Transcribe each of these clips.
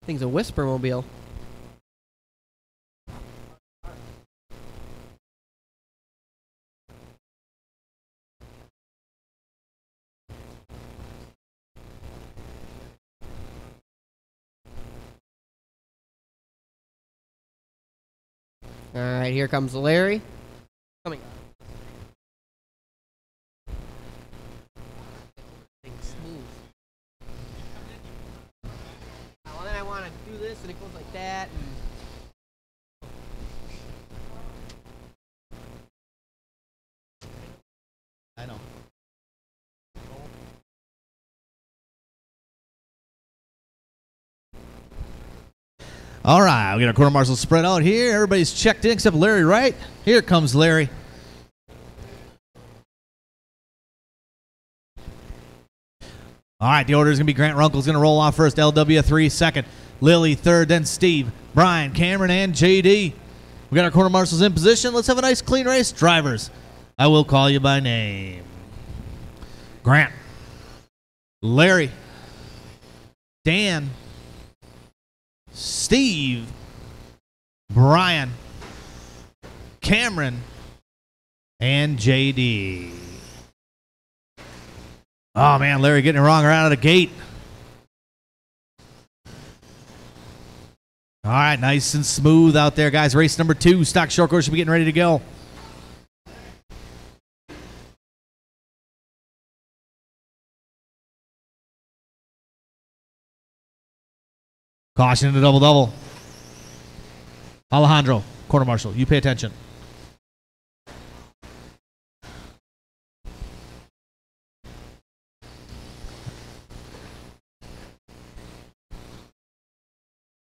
Thing's a whisper mobile. All right, here comes Larry. Coming. Smooth. Well, then I want to do this, and it goes like that. I know. All right, we got our quarter marshal spread out here. Everybody's checked in except Larry, right? Here comes Larry. All right, the order is going to be Grant Runkle's going to roll off first, LW3 second, Lily third, then Steve, Brian, Cameron, and JD. We got our quarter marshals in position. Let's have a nice clean race. Drivers, I will call you by name. Grant, Larry, Dan, Steve, Brian, Cameron, and JD. Oh, man, Larry getting it wrong right out of the gate. All right, nice and smooth out there, guys. Race number 2, stock short course should be getting ready to go. Caution in the double-double. Alejandro, quarter marshal, you pay attention.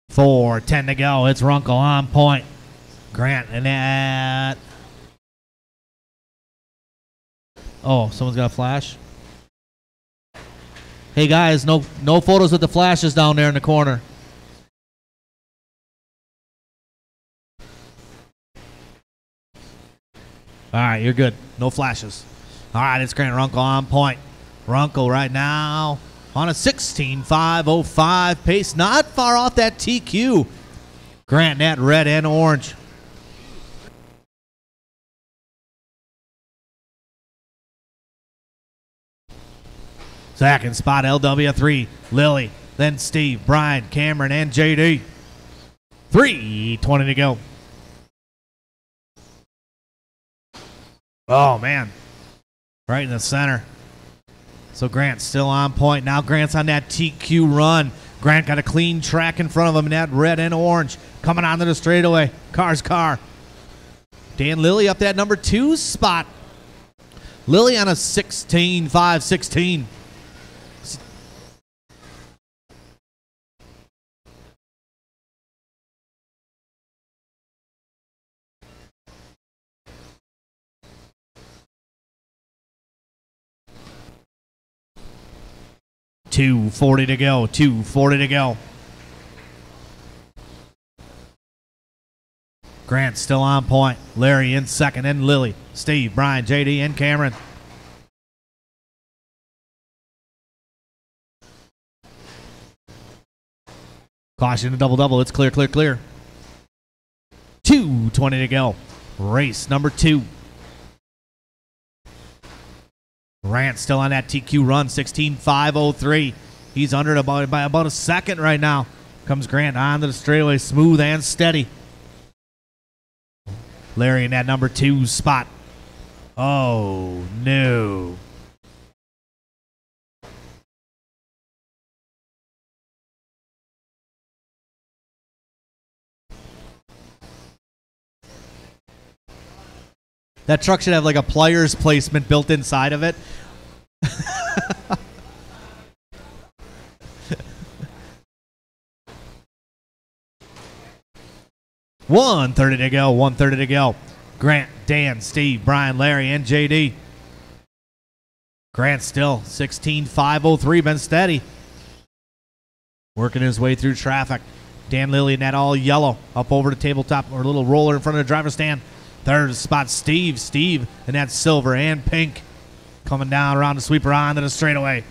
Four, 10 to go. It's Runkle on point. Grant and that. Oh, someone's got a flash. Hey guys, no photos with the flashes down there in the corner. All right, you're good. No flashes. All right, it's Grant Runkle on point. Runkle right now on a 16.505 pace, not far off that TQ. Grant, that red and orange. Second spot, LW3, Lily, then Steve, Brian, Cameron, and JD. 3:20 to go. Oh, man. Right in the center. So Grant's still on point. Now Grant's on that TQ run. Grant got a clean track in front of him in that red and orange. Coming onto the straightaway. Car's car. Dan Lilly up that number 2 spot. Lilly on a 16.516. $240 to go. $240 to go. Grant still on point. Larry in second, and Lily, Steve, Brian, JD, and Cameron. Caution to double-double. It's clear, clear, clear. 2:20 to go. Race number 2. Grant still on that TQ run, 16.503. He's under it by about a second right now. Comes Grant onto the straightaway, smooth and steady. Larry in that number 2 spot. Oh, no. That truck should have like a pliers placement built inside of it. $130 to go. $130 to go. Grant, Dan, Steve, Brian, Larry, and JD. Grant still 16.503, been steady. Working his way through traffic. Dan Lilly in that all yellow up over the tabletop or a little roller in front of the driver's stand. Third spot, Steve. Steve in that silver and pink. Coming down around the sweeper onto the straightaway.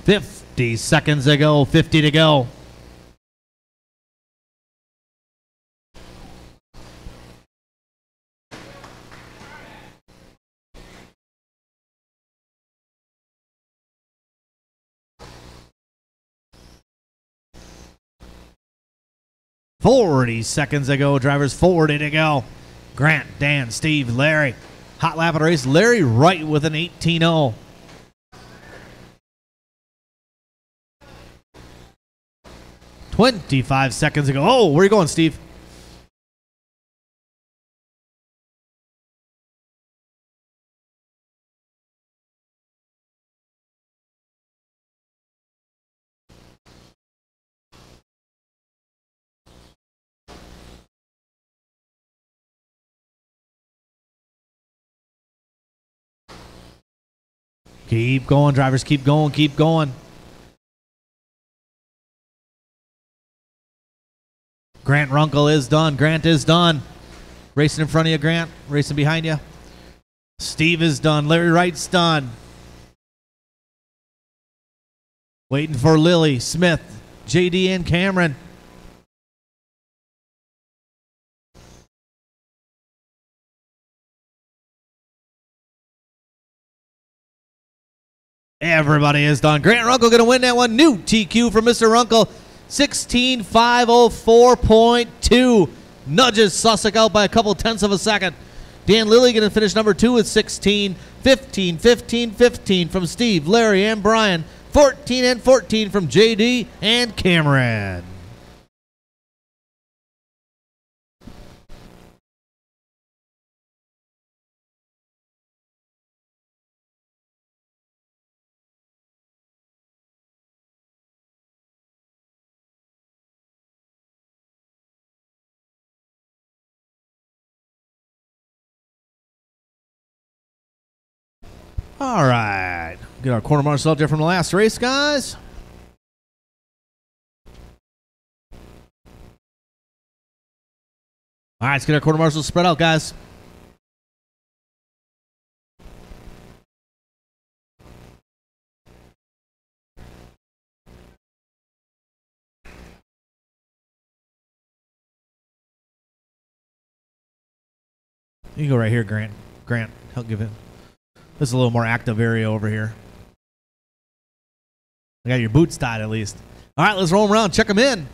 50 seconds to go, 50 to go. "40 seconds to go, drivers, 40 to go." Grant, Dan, Steve, Larry. Hot lap of the race. Larry right with an 18.0. "25 seconds to go." Oh, where are you going, Steve? Keep going, drivers. Keep going. Keep going. Grant Runkle is done. Grant is done. Racing in front of you, Grant. Racing behind you. Steve is done. Larry Wright's done. Waiting for Lily, Smith, JD, and Cameron. Everybody is done. Grant Runkle going to win that one. New TQ for Mr. Runkle. 16.504.2. Nudges Sussex out by a couple tenths of a second. Dan Lilly going to finish number 2 with 16. 15, 15, 15 from Steve, Larry, and Brian. 14 and 14 from JD and Cameron. All right. Get our corner marshal up there from the last race, guys. All right, let's get our quarter marshals spread out, guys. You can go right here, Grant. Grant, help give it. This is a little more active area over here. I got your boots tied at least. All right, let's roll them around. Check them in.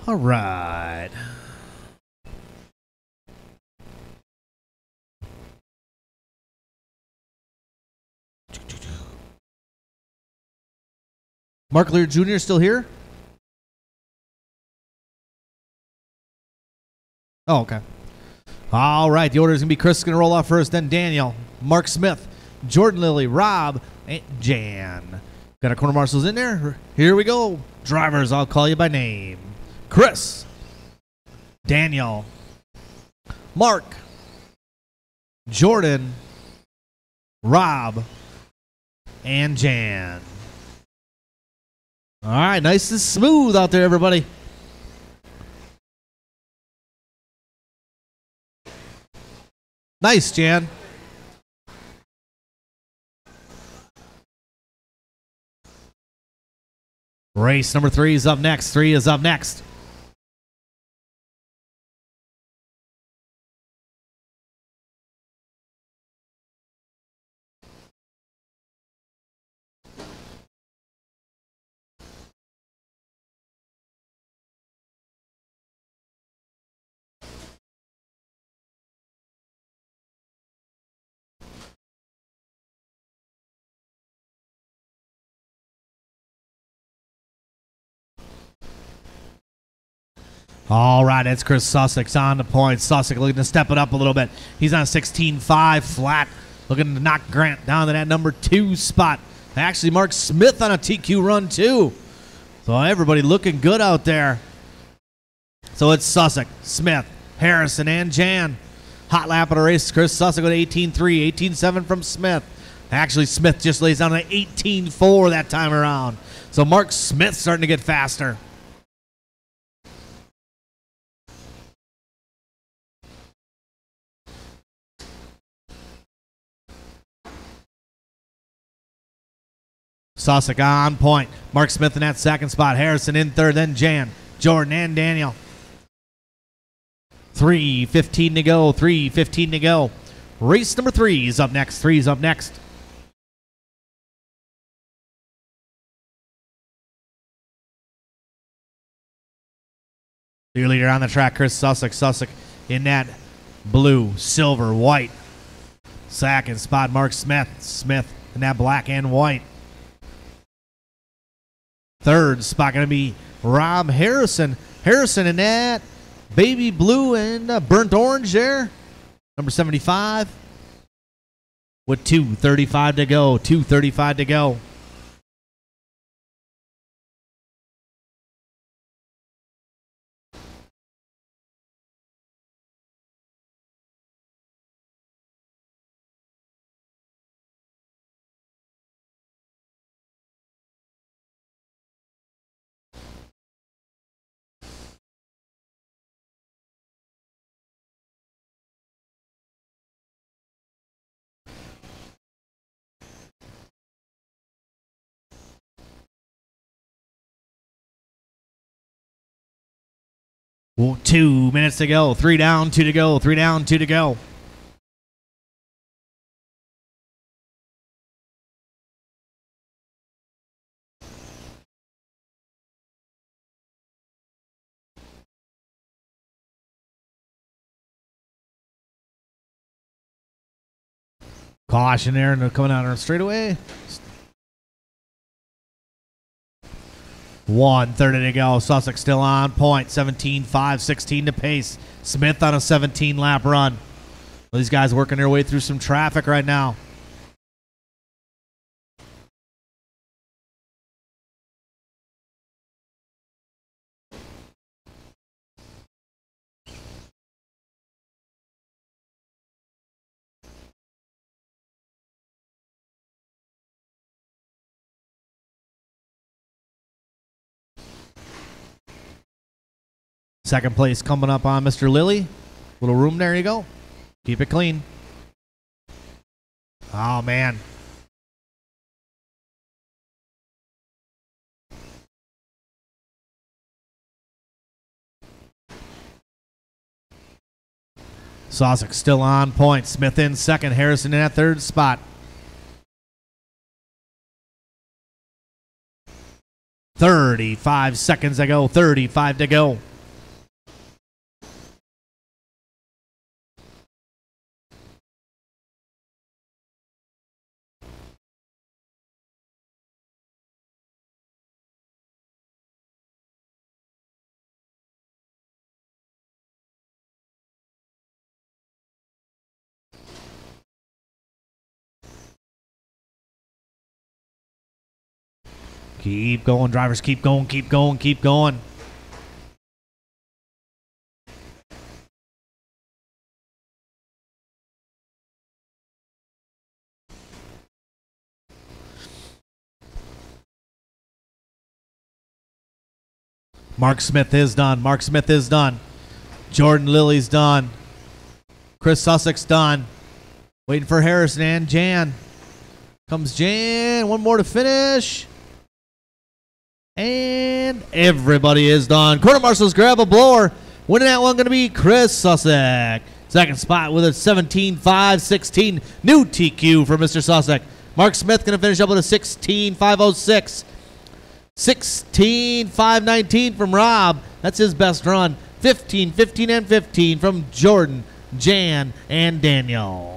All right. Mark Lear Jr. still here? Oh, okay. All right. The order is going to be Chris is going to roll off first, then Daniel, Mark Smith, Jordan Lilly, Rob, and Jan. Got our corner marshals in there? Here we go. Drivers, I'll call you by name. Chris, Daniel, Mark, Jordan, Rob, and Jan. All right, nice and smooth out there, everybody. Nice, Jan. Race number 3 is up next. 3 is up next. All right, it's Chris Sussex on the point. Sussex looking to step it up a little bit. He's on a 16.5 flat, looking to knock Grant down to that number 2 spot. Actually, Mark Smith on a TQ run too. So everybody looking good out there. So it's Sussex, Smith, Harrison, and Jan. Hot lap of the race. Chris Sussex with 18.3, 18.7 from Smith. Actually, Smith just lays down an 18.4 that time around. So Mark Smith starting to get faster. Sussex on point. Mark Smith in that second spot. Harrison in third, then Jan, Jordan, and Daniel. 3:15 to go. 3:15 to go. Race number 3 is up next. 3 is up next. Your leader on the track, Chris Sussex. Sussex in that blue, silver, white. Second spot, Mark Smith. Smith in that black and white. Third spot going to be Rob Harrison. Harrison in that baby blue and burnt orange there. Number 75. With 2:35 to go. 2:35 to go. Well, 2 minutes to go. 3 down, 2 to go. 3 down, 2 to go. Caution there, and they're coming out on a straightaway. 1:30 to go. Sussex still on point. 17.5, 16 to pace. Smith on a 17-lap run. These guys working their way through some traffic right now. Second place coming up on Mr. Lilly. Little room, there you go. Keep it clean. Oh, man. Sussex still on point. Smith in second. Harrison in that third spot. 35 seconds to go. 35 to go. Keep going, drivers. Keep going, keep going, keep going. Mark Smith is done. Mark Smith is done. Jordan Lilly's done. Chris Sussex done. Waiting for Harrison and Jan. Comes Jan. One more to finish. And everybody is done. Quarter Marshals grab a blower. Winning that one going to be Chris Sussex. Second spot with a 17.5, 16. New TQ for Mr. Sussex. Mark Smith going to finish up with a 16.506. 16.519 from Rob. That's his best run. 15, 15, and 15 from Jordan, Jan, and Daniel.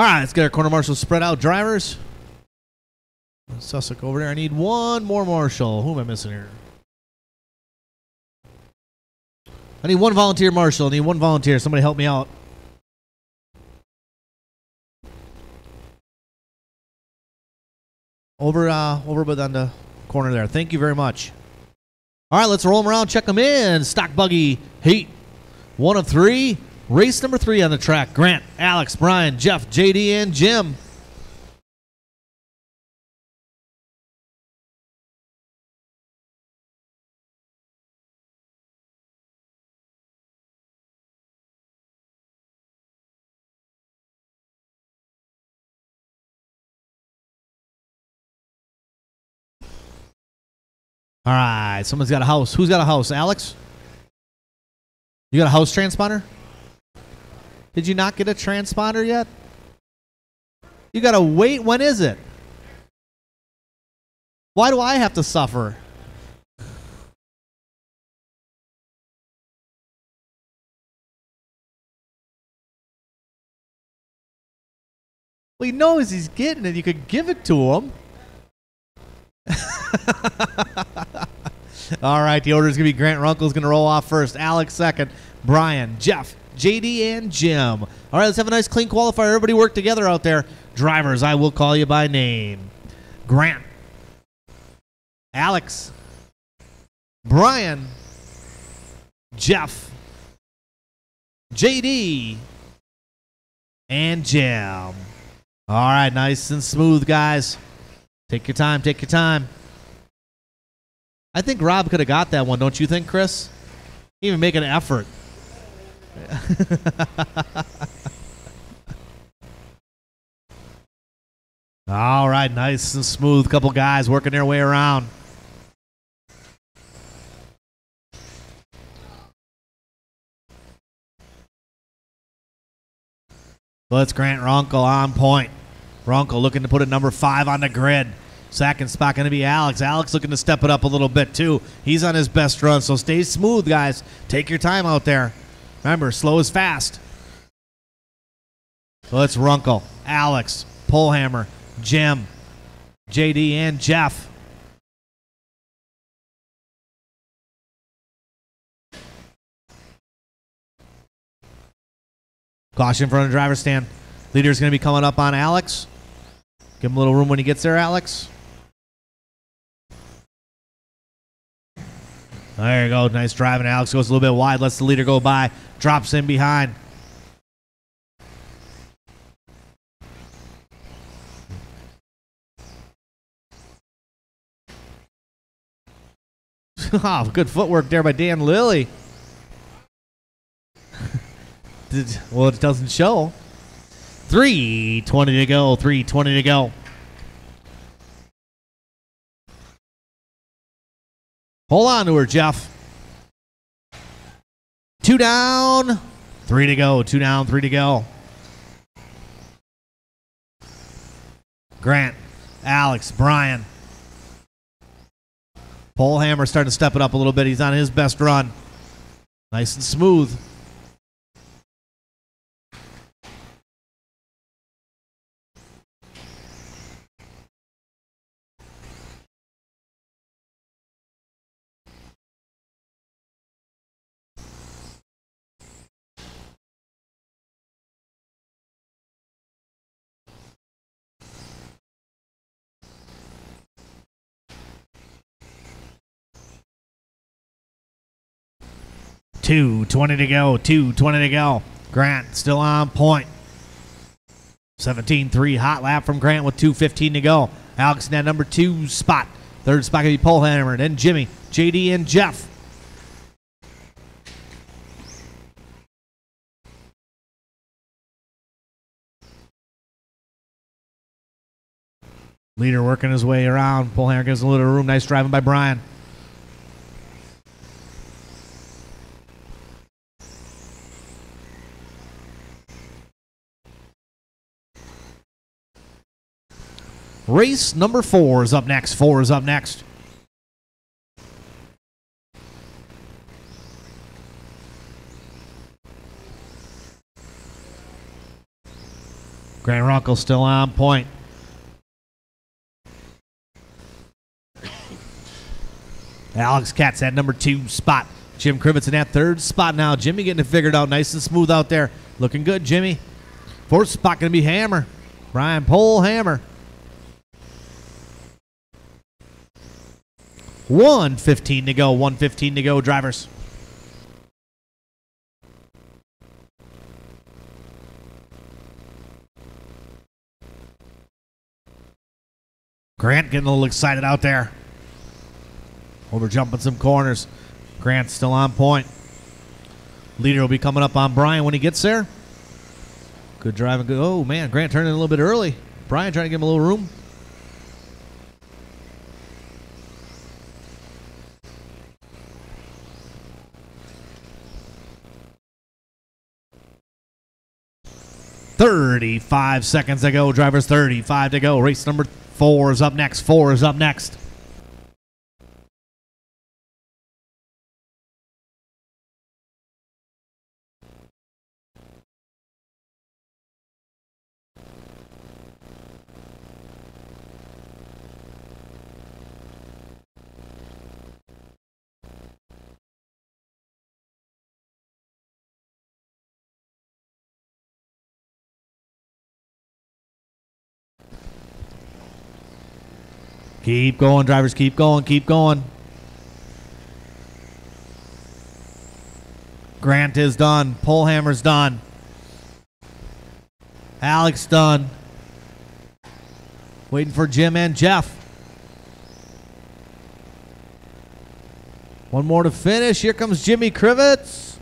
All right, let's get our corner marshals spread out. Drivers. Sussex over there. I need one more marshal. Who am I missing here? I need one volunteer marshal. I need one volunteer. Somebody help me out. Over on the corner there. Thank you very much. All right, let's roll them around. Check them in. Stock buggy heat 1 of 3. Race number 3 on the track. Grant, Alex, Brian, Jeff, JD, and Jim. All right, someone's got a house. Who's got a house? Alex? You got a house transponder? Did you not get a transponder yet? You got to wait. When is it? Why do I have to suffer? Well, he knows he's getting it. You could give it to him. All right, the order is going to be Grant Runkle's going to roll off first. Alex second. Brian, Jeff, JD, and Jim. All right, let's have a nice clean qualifier. Everybody work together out there. Drivers, I will call you by name. Grant, Alex, Brian, Jeff, JD, and Jim. All right, nice and smooth, guys. Take your time, take your time. I think Rob could have got that one, don't you think, Chris? Even make an effort. All right, nice and smooth. Couple guys working their way around. Let's Grant Runkle on point. Runkle looking to put a number 5 on the grid. Second spot going to be Alex. Alex looking to step it up a little bit, too. He's on his best run, so stay smooth, guys. Take your time out there. Remember, slow is fast. So let's Runkle, Alex, Pullhammer, Jim, JD, and Jeff. Caution in front of the driver's stand. Leader's going to be coming up on Alex. Give him a little room when he gets there, Alex. There you go. Nice driving. Alex goes a little bit wide. Lets the leader go by. Drops in behind. Oh, good footwork there by Dan Lilly. Well, it doesn't show. 3:20 to go. 3:20 to go. Hold on to her, Jeff. 2 down, 3 to go. 2 down, 3 to go. Grant, Alex, Brian. Pullhammer starting to step it up a little bit. He's on his best run. Nice and smooth. $2:20 to go. 2:20 to go. Grant still on point. 17-3 hot lap from Grant with 2:15 to go. Alex in that number 2 spot. Third spot going to be Pullhammer. Then Jimmy, JD, and Jeff. Leader working his way around. Pullhammer gives a little room. Nice driving by Brian. Race number 4 is up next. 4 is up next. Grant Runkle still on point. Alex Katz at number 2 spot. Jim Krivitz in that 3rd spot now. Jimmy getting it figured out nice and smooth out there. Looking good, Jimmy. 4th spot going to be Hammer. Brian Pole Hammer. 1:15 to go. 1:15 to go, drivers. Grant getting a little excited out there. Over jumping some corners. Grant's still on point. Leader will be coming up on Brian when he gets there. Good driving. Good. Oh, man. Grant turning in a little bit early. Brian trying to give him a little room. "35 seconds to go, drivers. 35 to go. Race number 4 is up next. 4 is up next. Keep going, drivers. Keep going. Keep going. Grant is done. Polehammer's done. Alex done. Waiting for Jim and Jeff. One more to finish. Here comes Jimmy Krivitz.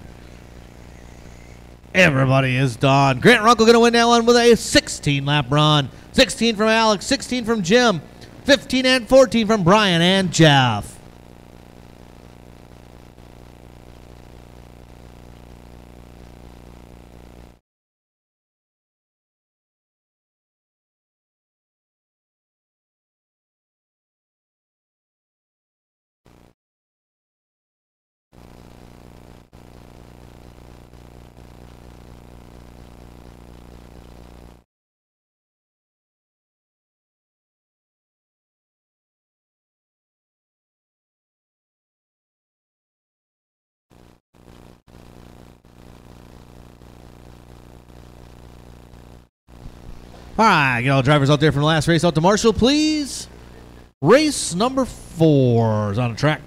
Everybody is done. Grant Runkle going to win that one with a 16-lap run. 16 from Alex, 16 from Jim, 15 and 14 from Brian and Jeff. All right, get all drivers out there from the last race out to Marshall, please. Race number 4 is on the track.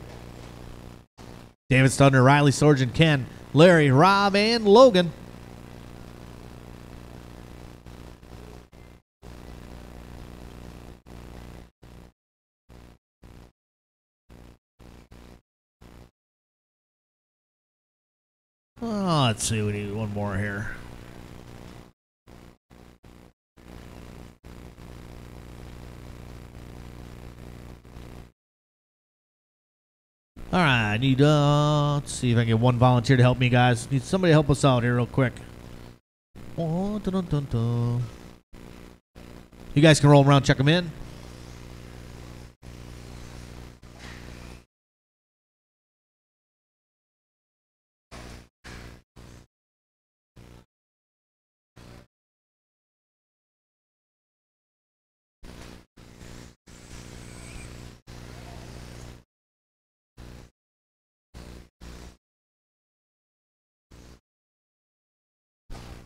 David Studner, Riley Sorgen, Ken, Larry, Rob, and Logan. Oh, let's see, we need one more here. All right, I need, let's see if I can get one volunteer to help me, guys. Need somebody to help us out here real quick. Oh, dun, dun, dun. You guys can roll around, check them in.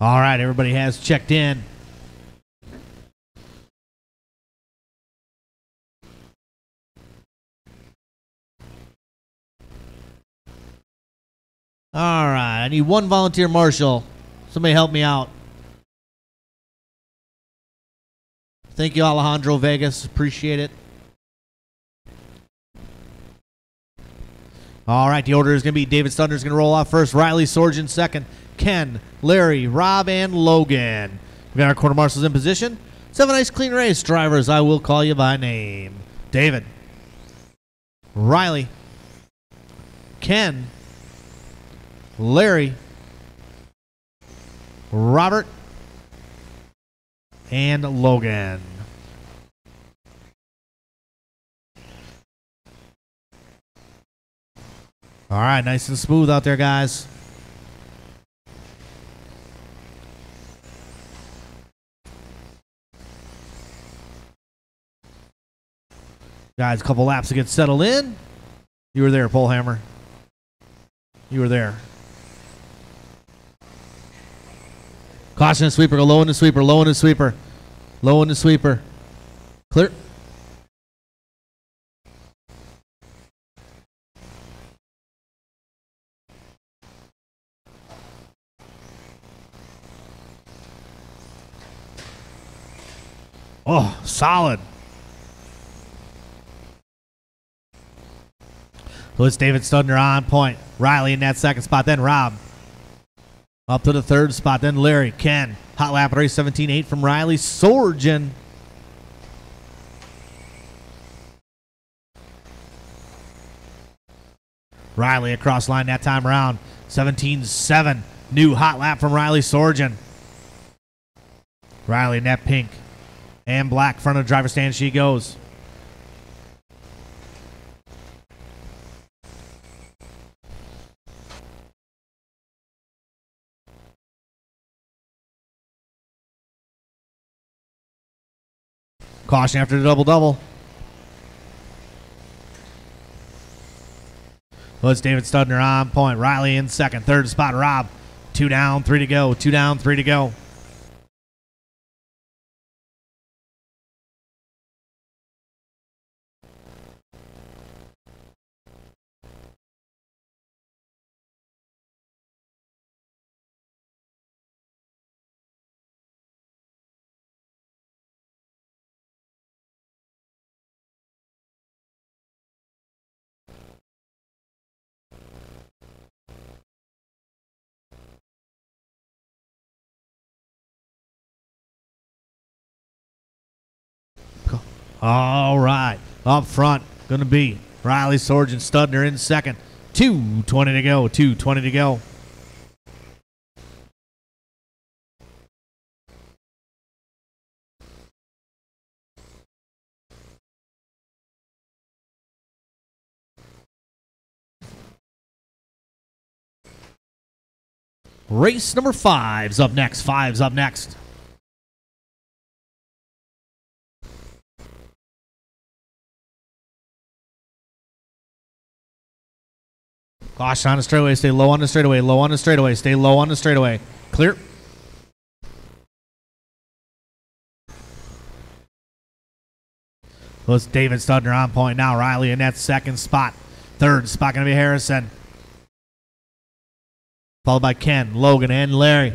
All right, everybody has checked in. All right, I need one volunteer marshal. Somebody help me out. Thank you, Alejandro Vegas. Appreciate it. All right, the order is going to be David Studner is going to roll off first. Riley Sorgen second. Ken, Larry, Rob, and Logan. We got our quarter marshals in position. Let's have a nice clean race. Drivers, I will call you by name. David, Riley, Ken, Larry, Robert, and Logan. All right, nice and smooth out there, guys. Guys, a couple laps to get settled in. You were there, Polehammer. You were there. Caution, sweeper, go low in the sweeper, low in the sweeper. Low in the sweeper. Clear. Oh, solid. Lewis David Studner on point. Riley in that second spot, then Rob. Up to the third spot, then Larry. Ken. Hot lap at race 17.8 from Riley Sorgen. Riley across line that time around. 17.7. New hot lap from Riley Sorgen. Riley in that pink and black front of the driver's stand she goes. Caution after the double-double. Let's David Studner on point. Riley in second. Third spot, Rob. 2 down, 3 to go. 2 down, 3 to go. All right. Up front, going to be Riley Sorgen, Studner in second. 2:20 to go. 2:20 to go. Race number 5's up next. 5's up next. Caution on the straightaway. Stay low on the straightaway. Low on the straightaway. Stay low on the straightaway. Clear. Let's David Studner on point now. Riley in that second spot. Third spot going to be Harrison. Followed by Ken, Logan, and Larry.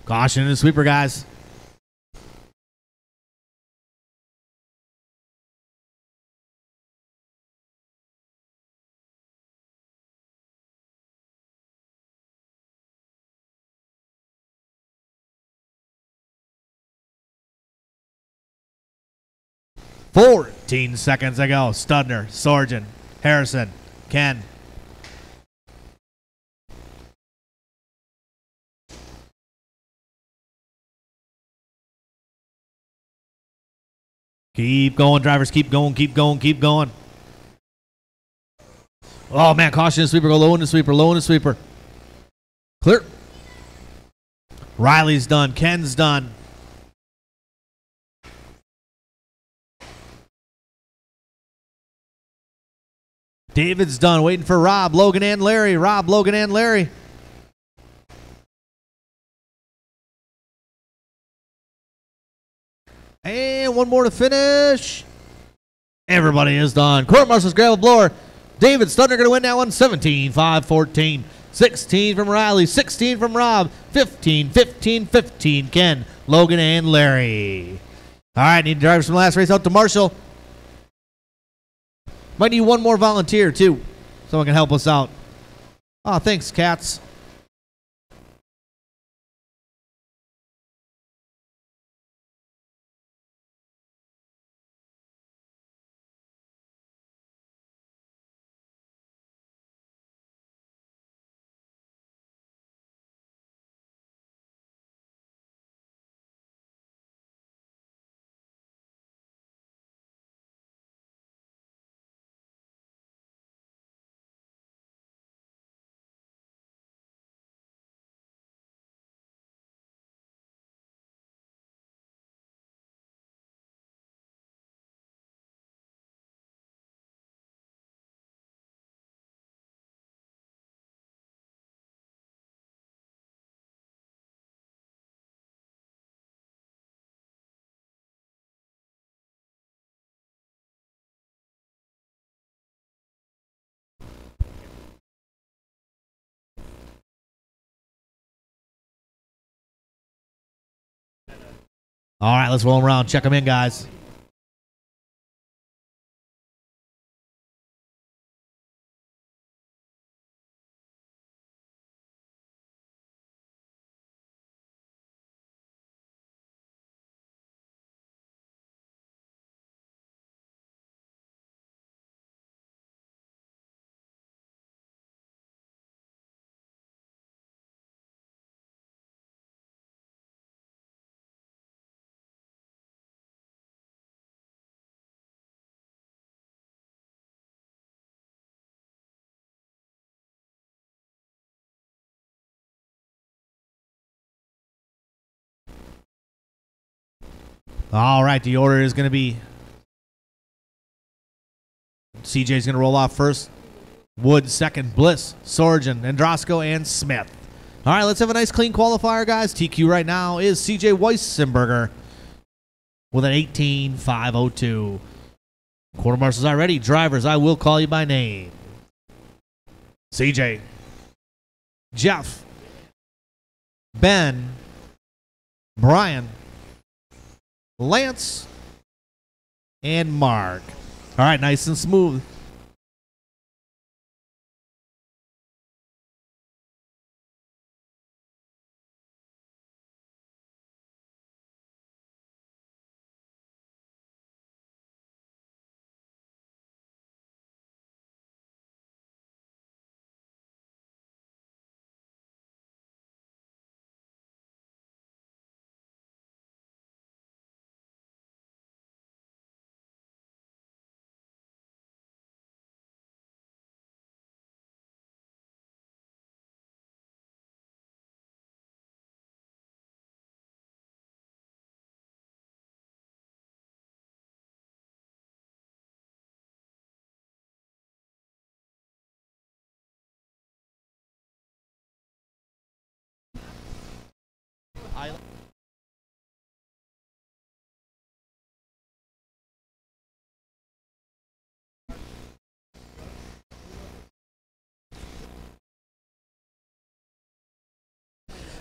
Caution in the sweeper, guys. Fourteen seconds to go. Studner, Sorgen, Harrison, Ken. Keep going, drivers. Keep going, keep going, keep going. Oh, man. Caution in the sweeper. Go low in the sweeper. Low in the sweeper. Clear. Riley's done. Ken's done. David's done. Waiting for Rob, Logan, and Larry. Rob, Logan, and Larry. And And one more to finish. Everybody is done. Court Marshals grab a blower. David Studner going to win that one 17-5-14. 16 from Riley, 16 from Rob, 15, 15, 15, Ken, Logan, and Larry. All right, need drivers from the last race out to Marshall. Might need one more volunteer, too. Someone can help us out. Oh, thanks, cats. All right, let's roll them around. Check them in, guys. All right, the order is going to be CJ's going to roll off first. Wood second, Bliss, Sorgen, Androsco, and Smith. All right, let's have a nice clean qualifier, guys. TQ right now is CJ Weissenberger with an 18.502. Quarter marshals are ready. Drivers, I will call you by name. CJ, Jeff, Ben, Brian, Lance, and Mark. All right, nice and smooth.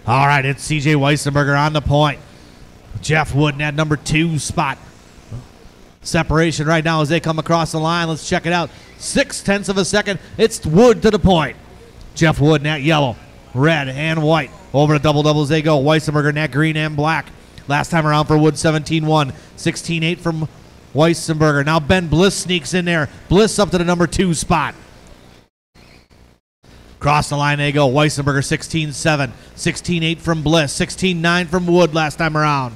All right, it's CJ Weissenberger on the point. Jeff Wood in that number 2 spot. Separation right now as they come across the line. Let's check it out. 0.6 of a second. It's Wood to the point. Jeff Wood in that yellow, red, and white. Over to double-double as they go. Weissenberger in that green and black. Last time around for Wood, 17-1. 16-8 from Weissenberger. Now Ben Bliss sneaks in there. Bliss up to the number 2 spot. Cross the line they go. Weissenberger 16-7. 16-8 from Bliss. 16-9 from Wood last time around.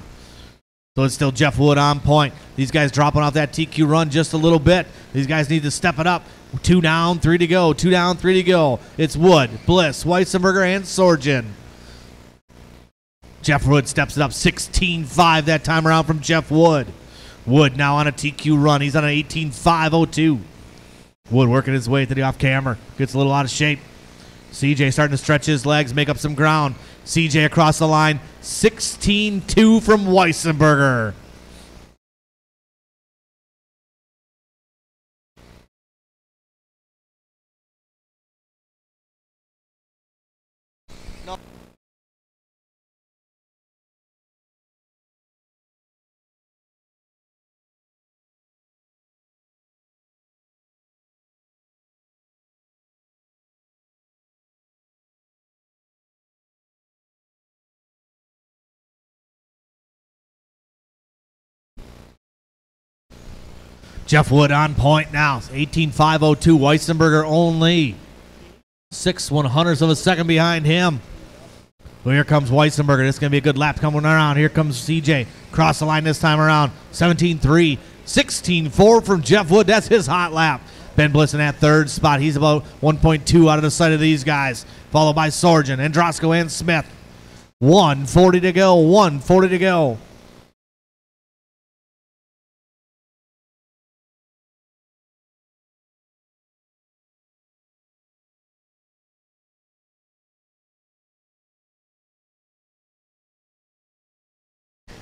So it's still Jeff Wood on point. These guys dropping off that TQ run just a little bit. These guys need to step it up. 2 down, 3 to go. 2 down, 3 to go. It's Wood, Bliss, Weissenberger, and Sorgen. Jeff Wood steps it up. 16-5 that time around from Jeff Wood. Wood now on a TQ run. He's on an 18.502. Wood working his way to the off camera. Gets a little out of shape. CJ starting to stretch his legs, make up some ground. CJ across the line, 16-2 from Weissenberger. Jeff Wood on point now. 18.502. Weissenberger only 6/100ths of a second behind him. Well, here comes Weissenberger. This is going to be a good lap coming around. Here comes CJ. Cross the line this time around. 17.3. 16.4 from Jeff Wood. That's his hot lap. Ben Bliss in that third spot. He's about 1.2 out of the sight of these guys. Followed by Sorgen, Androsco, and Smith. 1:40 to go. 1:40 to go.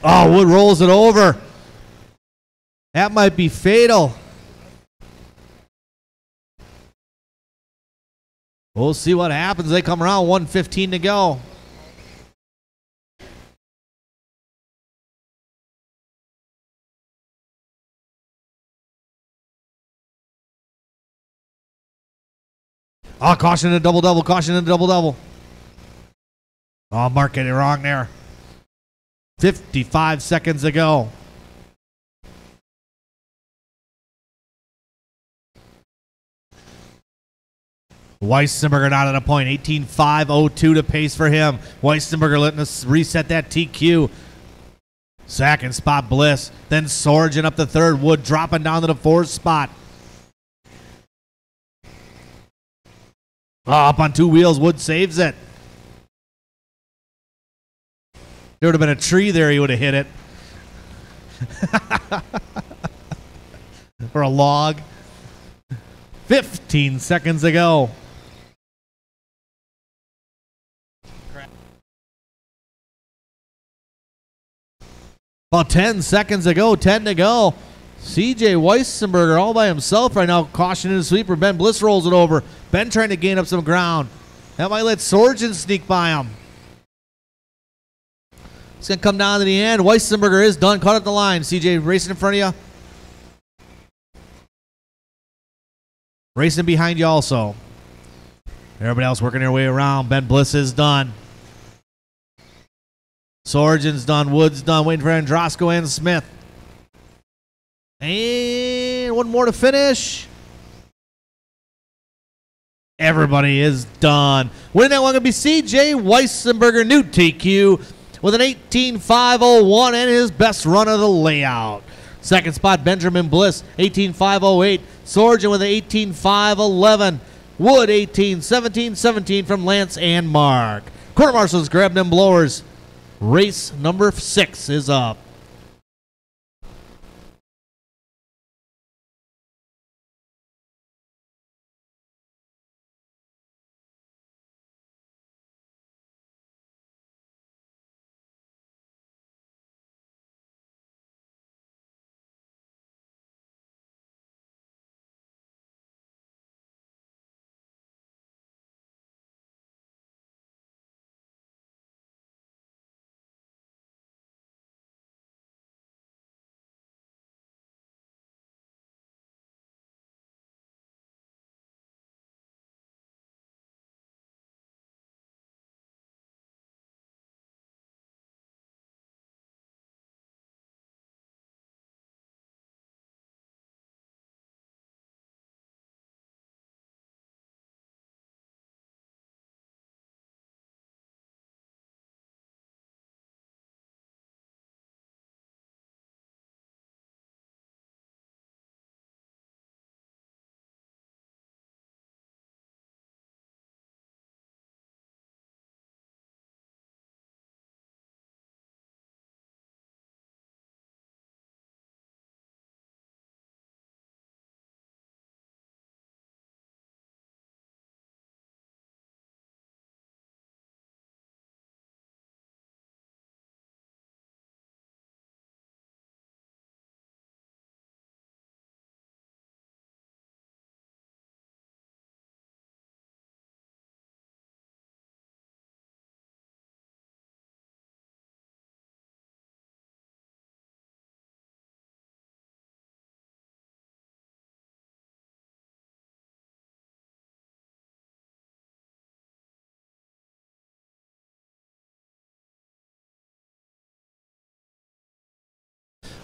Oh, Wood rolls it over. That might be fatal. We'll see what happens. They come around. 1:15 to go. Oh, caution and a double-double. Caution and a double-double. Oh, Mark getting it wrong there. 55 seconds to go. Weissenberger not at a point. 18.502 to pace for him. Weissenberger letting us reset that TQ. Second spot, Bliss. Then Sorgen up the third. Wood dropping down to the fourth spot. Oh, up on two wheels. Wood saves it. There would have been a tree there. He would have hit it. Or a log. 15 seconds to go. About 10 seconds to go. 10 to go. CJ Weissenberger all by himself right now. Caution in the sweeper. Ben Bliss rolls it over. Ben trying to gain up some ground. That might let Sorgen sneak by him. It's going to come down to the end. Weissenberger is done. Caught at the line. CJ racing in front of you. Racing behind you also. Everybody else working their way around. Ben Bliss is done. Sorgen's done. Wood's done. Waiting for Androsco and Smith. And one more to finish. Everybody is done. Winning that one going to be CJ Weissenberger, new TQ, with an 18.501 and his best run of the layout. Second spot, Benjamin Bliss, 18.508. Sorgen with an 18.511. Wood, 18.17.17 from Lance and Mark. Quarter Marshals grab them blowers. Race number 6 is up.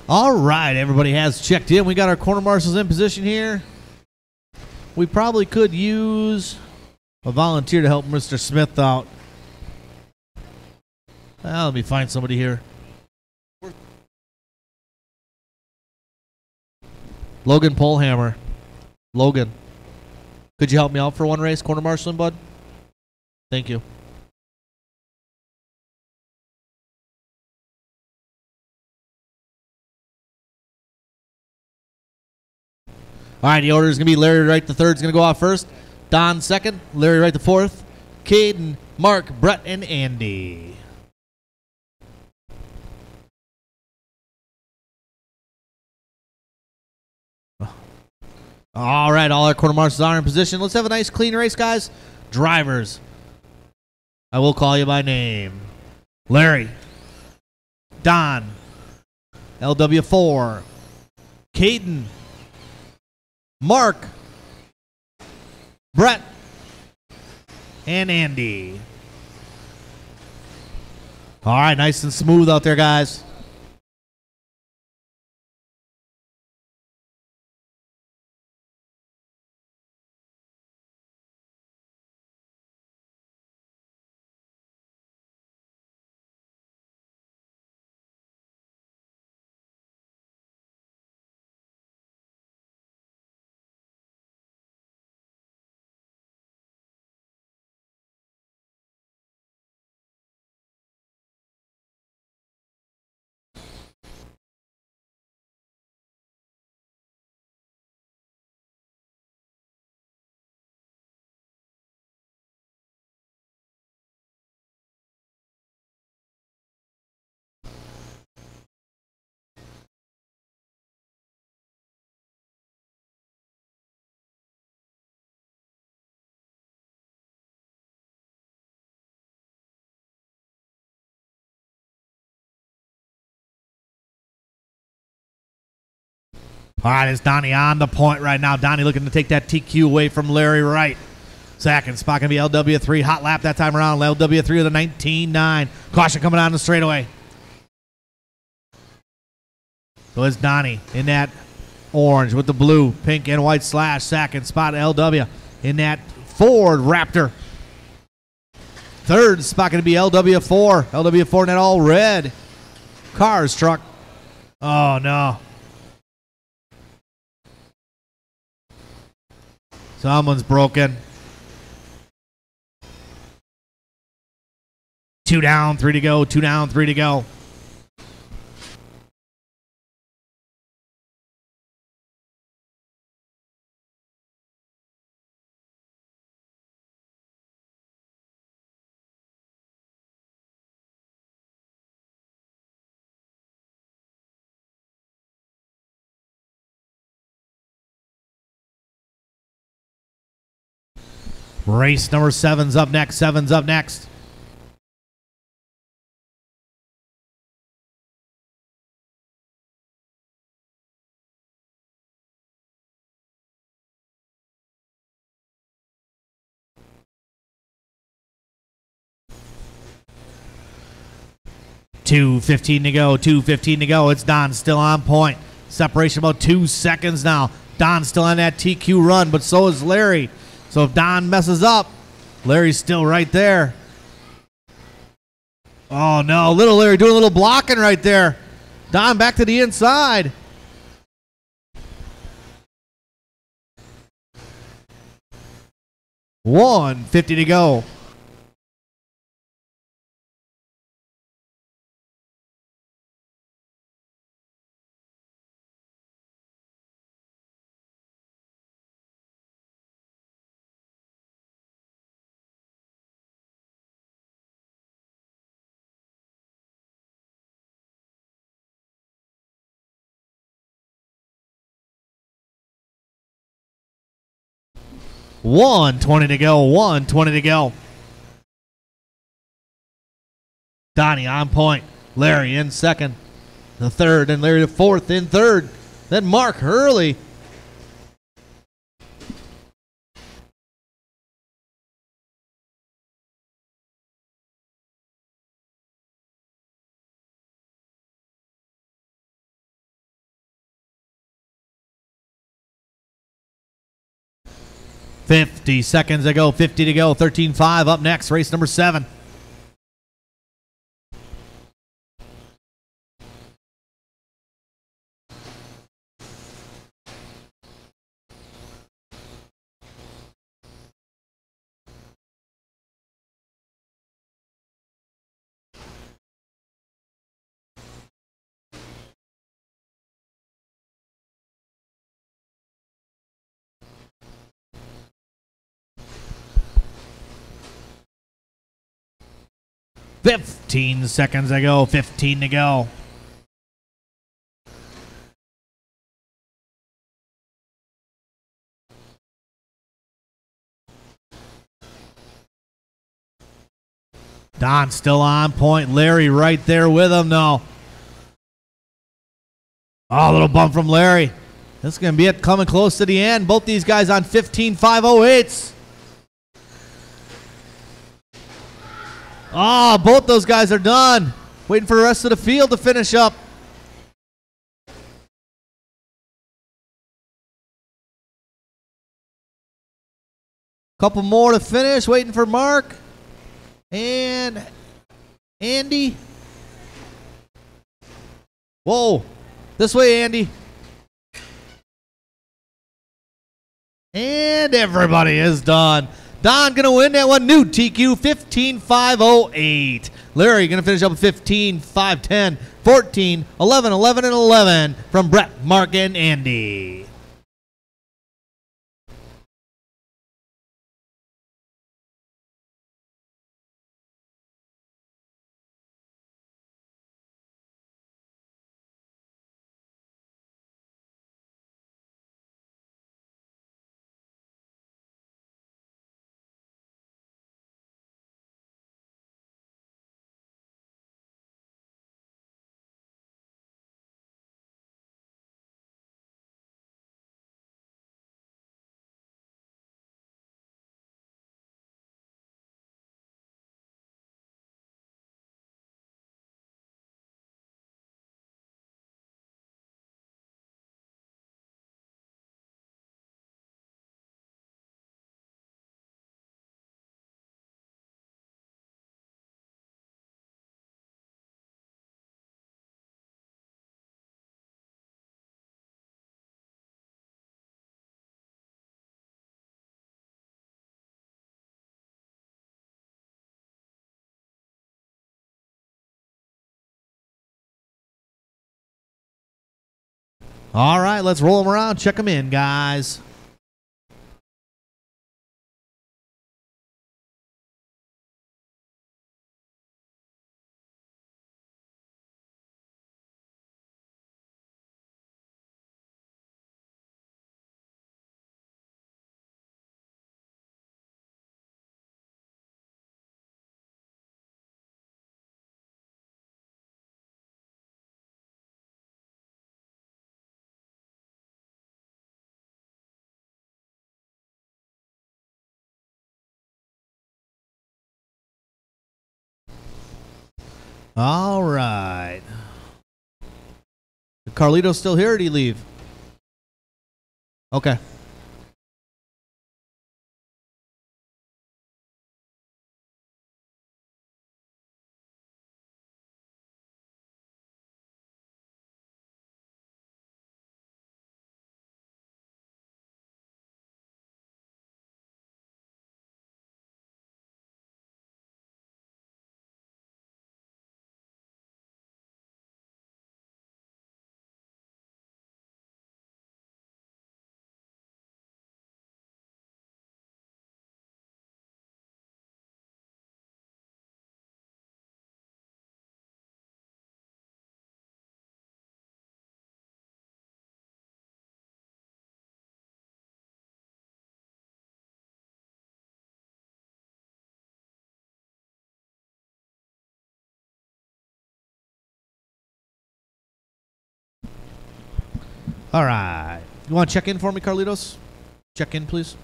All right, everybody has checked in. We got our corner marshals in position here. We probably could use a volunteer to help Mr. Smith out. Well, let me find somebody here. Logan Polhammer. Logan, could you help me out for one race, corner marshaling, bud? Thank you. All right, the order is going to be Larry Wright the third is going to go off first. Don second. Larry Wright the fourth. Caden, Mark, Brett, and Andy. All right, all our corner marshals are in position. Let's have a nice, clean race, guys. Drivers, I will call you by name. Larry, Don, LW4, Caden, Mark, Brett, and Andy. All right, nice and smooth out there, guys. All right, it's Donnie on the point right now. Donnie looking to take that TQ away from Larry Wright. Second spot going to be LW3. Hot lap that time around. LW3 with a 19.9. Caution coming on the straightaway. So it's Donnie in that orange with the blue, pink, and white slash. Second spot LW in that Ford Raptor. Third spot going to be LW4. LW4 in that all red Cars truck. Oh, no. Someone's broken. 2 down, 3 to go. 2 down, 3 to go. Race number 7's up next. 7's up next. $2:15 to go. 2:15 to go. It's Don still on point. Separation about 2 seconds now. Don's still on that TQ run, but so is Larry. So if Don messes up, Larry's still right there. Oh, no. Little Larry doing a little blocking right there. Don back to the inside. $150 to go. $120 to go. $120 to go. Donnie on point. Larry in second. The third, and Larry the fourth in third. Then Mark Hurley. 50 seconds to go, 50 to go, 13-5 up next, race number 7. Fifteen seconds to go, 15 to go. Don still on point. Larry right there with him now. Oh, a little bump from Larry. This is going to be it coming close to the end. Both these guys on 15.508s. Oh, both those guys are done. Waiting for the rest of the field to finish up. Couple more to finish. Waiting for Mark and Andy. Whoa. This way, Andy. And everybody is done. Don going to win that one. New TQ 15.508. Larry going to finish up with 15.510, 14, 11, 11, and 11 from Brett, Mark, and Andy. All right, let's roll them around. Check them in, guys. All right. Is Carlito still here or did he leave? Okay. All right. You want to check in for me, Carlitos? Check in, please.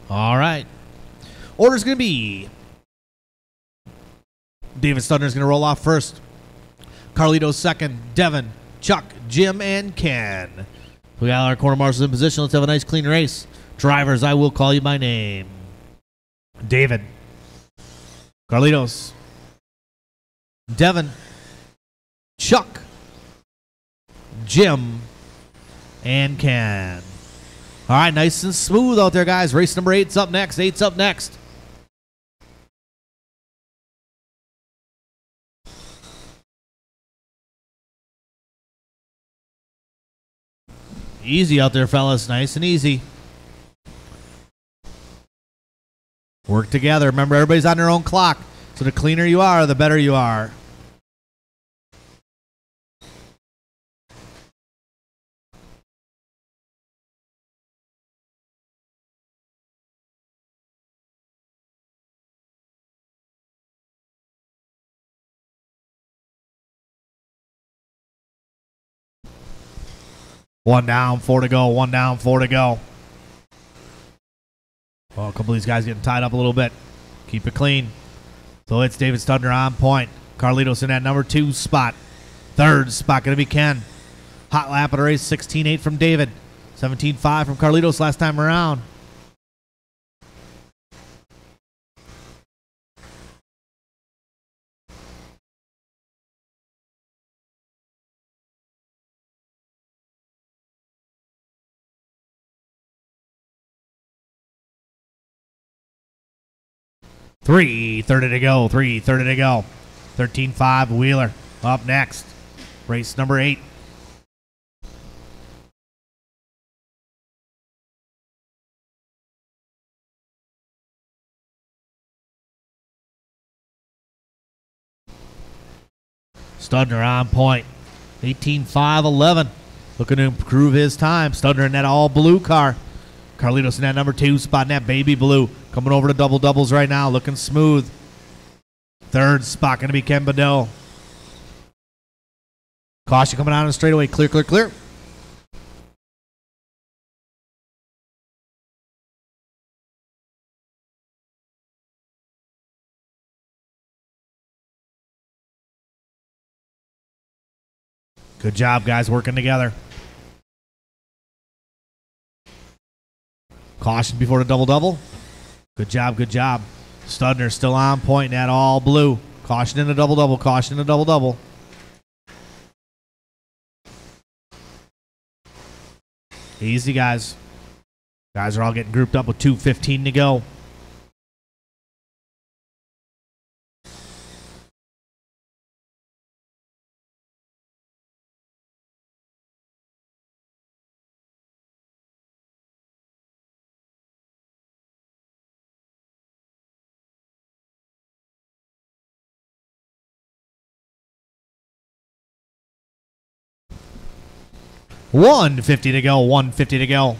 All right. Order's going to be David Studner's going to roll off first. Carlitos second. Devin, Chuck, Jim, and Ken. We got our quarter marshals in position. Let's have a nice clean race. Drivers, I will call you by name. David, Carlitos, Devin, Chuck, Jim, and Ken. All right, nice and smooth out there, guys. Race number 8's up next. 8's up next. Easy out there, fellas. Nice and easy. Work together. Remember, everybody's on their own clock. So the cleaner you are, the better you are. One down, 4 to go. One down, 4 to go. Well, a couple of these guys getting tied up a little bit. Keep it clean. So it's David Studner on point. Carlitos in that number 2 spot. 3rd spot going to be Ken. Hot lap of the race, 16.8 from David. 17.5 from Carlitos last time around. .330 to go. 3:30 to go. 13.5 Wheeler up next. Race number 8. Studner on point. 18.5.11. Looking to improve his time. Studner in that all blue car. Carlitos in that number 2 spot in that baby blue. Coming over to double doubles right now. Looking smooth. 3rd spot going to be Ken Bedell. Caution coming out on the straightaway. Clear, clear, clear. Good job, guys, working together. Caution before the double-double. Good job, good job. Studner still on point in that all blue. Caution in the double-double, caution in the double-double. Easy, guys. Guys are all getting grouped up with 2:15 to go. $150 to go. $150 to go.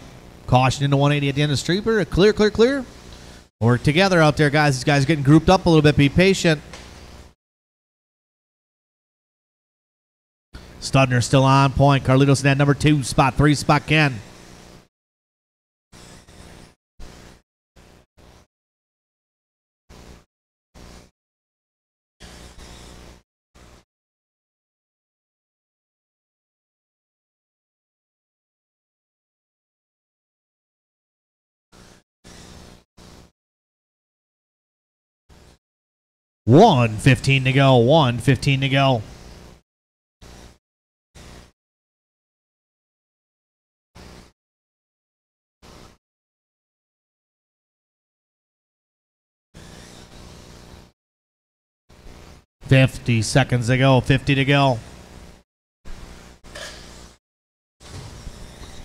Caution into 180 at the end of the streeper. Clear, clear, clear. Work together out there, guys. These guys are getting grouped up a little bit. Be patient. Studner still on point. Carlitos in that number 2 spot. 3 spot Ken. $115 to go. $115 to go. $50 seconds to go. 50 to go.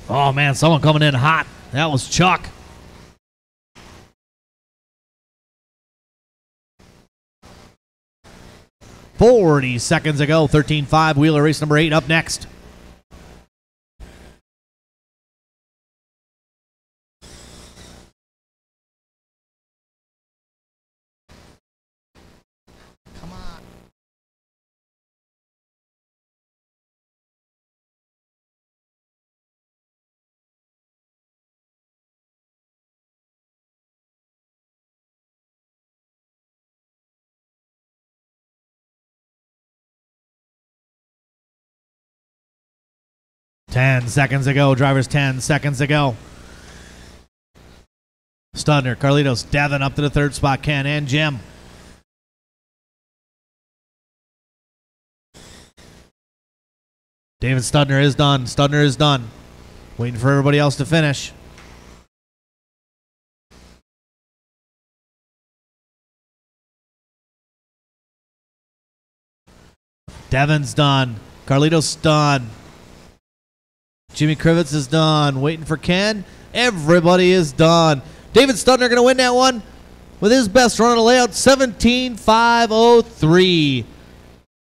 Oh, man, someone coming in hot. That was Chuck. $40 seconds to go. 13.5 Wheeler race number 8 up next. 10 seconds to go. Drivers 10 seconds to go. Studner, Carlitos, Devin up to the third spot. Ken and Jim. David Studner is done. Studner is done. Waiting for everybody else to finish. Devin's done. Carlitos done. Jimmy Krivitz is done. Waiting for Ken. Everybody is done. David Studner going to win that one with his best run on the layout, 17.503.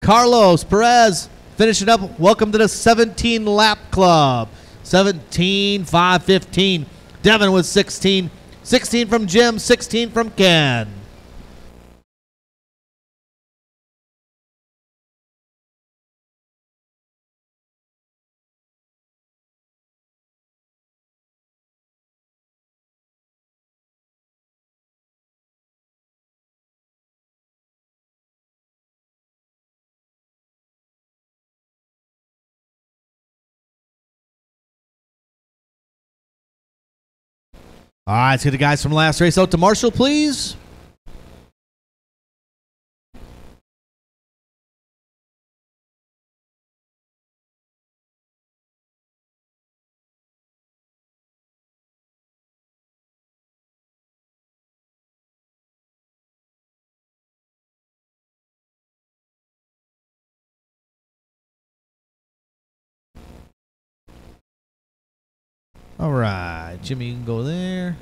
Carlos Perez finishing up. Welcome to the 17 lap club. 17.515. Devin with 16. 16 from Jim. 16 from Ken. All right, let's get the guys from last race out to Marshall, please. All right, Jimmy, you can go there.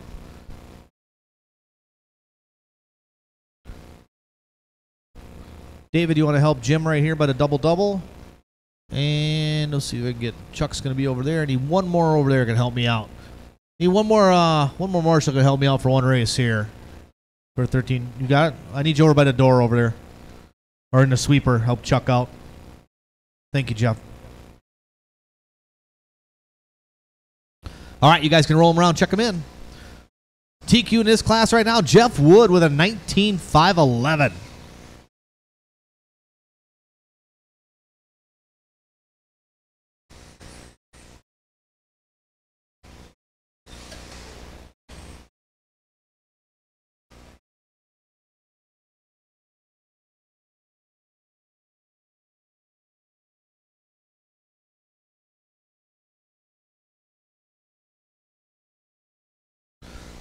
David, you want to help Jim right here by the double-double? And let's see if I can get Chuck's going to be over there. I need one more over there can help me out. Need one more Marshall can help me out for one race here. For 13, you got it? I need you over by the door over there. Or in the sweeper, help Chuck out. Thank you, Jeff. All right, you guys can roll them around, check them in. TQ in this class right now, Jeff Wood with a 19.511.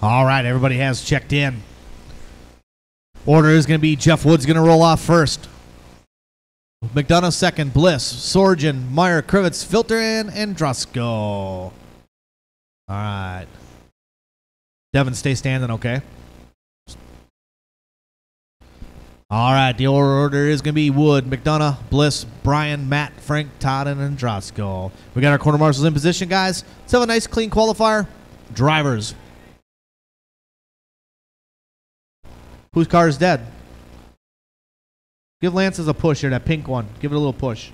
All right, everybody has checked in. Order is going to be Jeff Wood's going to roll off first. McDonough second, Bliss, Sorgen, Meyer, Krivitz, Filter, and Androsco. All right. Devin, stay standing, okay? All right, the order is going to be Wood, McDonough, Bliss, Brian, Matt, Frank, Todd, and Androsco. We got our quarter marshals in position, guys. Let's have a nice, clean qualifier. Drivers. Whose car is dead? Give Lance's a push here, that pink one. Give it a little push.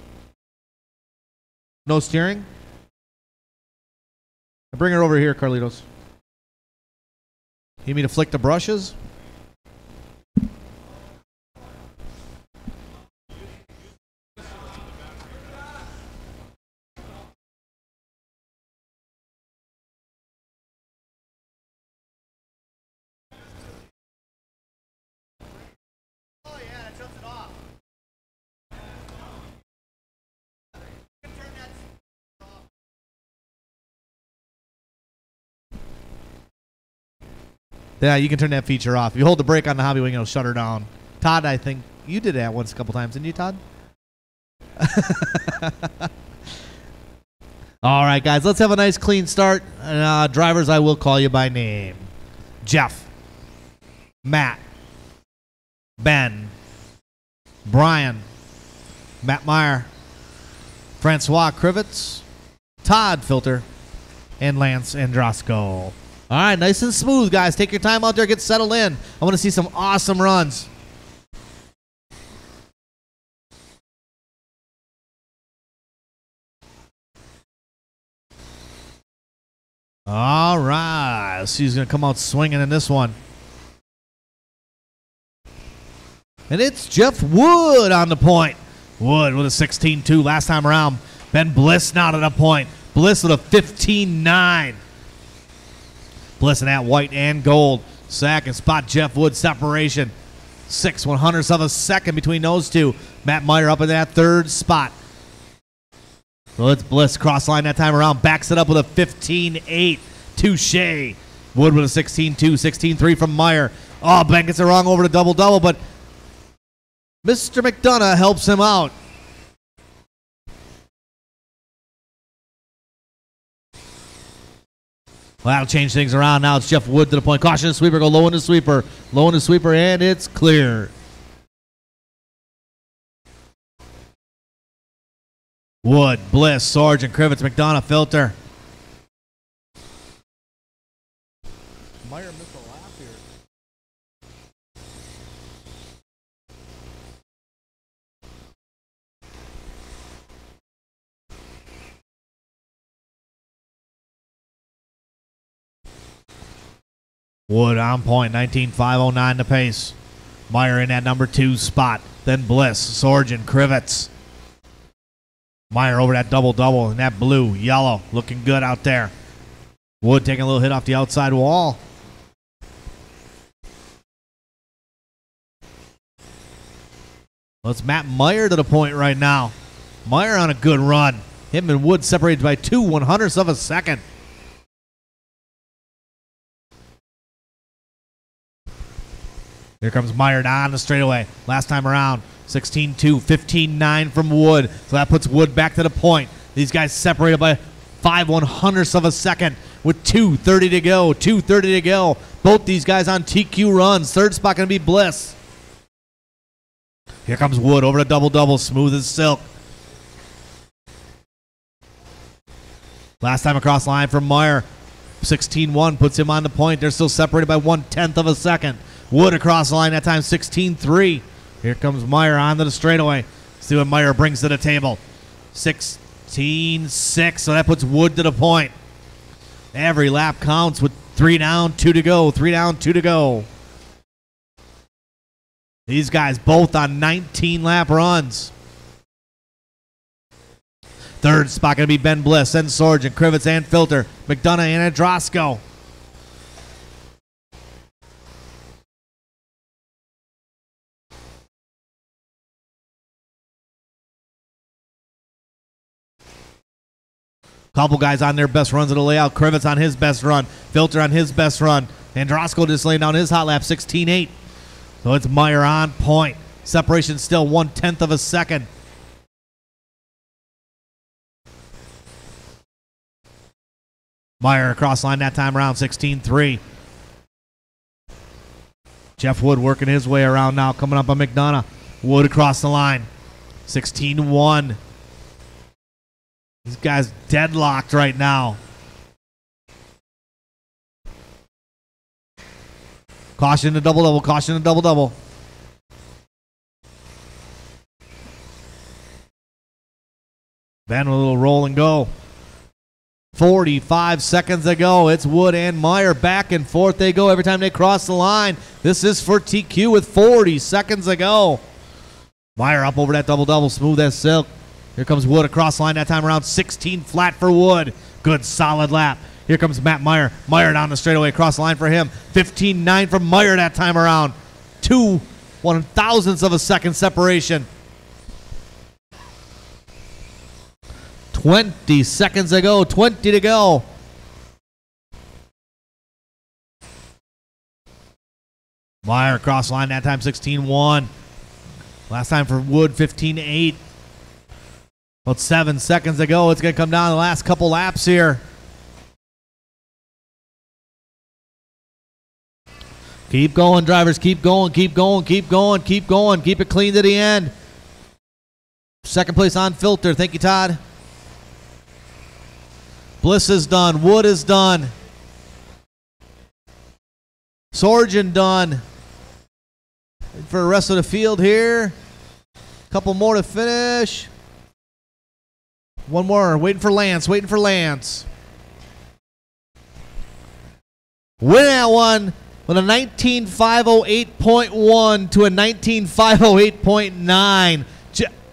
No steering? Bring her over here, Carlitos. You need me to flick the brushes? Yeah, you can turn that feature off. If you hold the brake on the Hobby Wing, it'll shut her down. Todd, I think you did that once a couple times, didn't you, Todd? All right, guys, let's have a nice clean start. Drivers, I will call you by name. Jeff, Matt, Ben, Brian, Matt Meyer, Francois Krivitz, Todd Filter, and Lance Androsco. All right, nice and smooth, guys. Take your time out there. Get settled in. I want to see some awesome runs. All right. Let's see who's going to come out swinging in this one. And it's Jeff Wood on the point. Wood with a 16-2 last time around. Ben Bliss now to the point. Bliss with a 15-9. Bliss in that white and gold. Second spot, Jeff Wood separation. 6/100ths of a second between those two. Matt Meyer up in that third spot. So it's Bliss cross line that time around. Backs it up with a 15-8. Touche. Wood with a 16-2, 16-3 from Meyer. Oh, Ben gets it wrong over to double-double, but Mr. McDonough helps him out. Well, that'll change things around. Now it's Jeff Wood to the point. Caution the sweeper. Go low in the sweeper. Low in the sweeper, and it's clear. Wood, Bliss, Sargent, Krivitz, McDonough, Filter. Meyer missed a lap here. Wood on point, 19.509 the pace. Meyer in that number 2 spot. Then Bliss, Sargent, Krivitz. Meyer over that double-double in that blue, yellow, looking good out there. Wood taking a little hit off the outside wall. Well, it's Matt Meyer to the point right now. Meyer on a good run. Him and Wood separated by 2/100ths of a second. Here comes Meyer down the straightaway. Last time around, 16-2, 15-9 from Wood. So that puts Wood back to the point. These guys separated by 5/100ths of a second with 2:30 to go. 2:30 to go. Both these guys on TQ runs. Third spot going to be Bliss. Here comes Wood over to double-double, smooth as silk. Last time across line from Meyer, 16-1 puts him on the point. They're still separated by 1/10 of a second. Wood across the line that time, 16-3. Here comes Meyer onto the straightaway. See what Meyer brings to the table. 16-6, so that puts Wood to the point. Every lap counts with 3 down, 2 to go. 3 down, 2 to go. These guys both on 19-lap runs. Third spot going to be Ben Bliss, then Sargent, Krivitz, and Filter. McDonough and Androsco. Couple guys on their best runs of the layout. Krivitz on his best run. Filter on his best run. Androsco just laying down his hot lap, 16-8. So it's Meyer on point. Separation still 1/10 of a second. Meyer across line that time around, 16-3. Jeff Wood working his way around now, coming up on McDonough. Wood across the line, 16-1. These guys deadlocked right now. Caution to double-double, caution to double-double. Ben with a little roll and go. 45 seconds to go. It's Wood and Meyer back and forth they go every time they cross the line. This is for TQ with 40 seconds to go. Meyer up over that double-double, smooth as silk. Here comes Wood across the line that time around, 16 flat for Wood. Good solid lap. Here comes Matt Meyer. Meyer down the straightaway across the line for him. 15-9 from Meyer that time around. 2/1000ths of a second separation. 20 seconds to go. 20 to go. Meyer across the line that time, 16-1. Last time for Wood, 15-8. About 7 seconds to go. It's going to come down the last couple laps here. Keep going, drivers. Keep going, keep going, keep going, keep going. Keep it clean to the end. Second place on Filter. Thank you, Todd. Bliss is done. Wood is done. Sargent done. For the rest of the field here. Couple more to finish. One more. Waiting for Lance. Waiting for Lance. Winning that one with a 19.508.1 to a 19.508.9.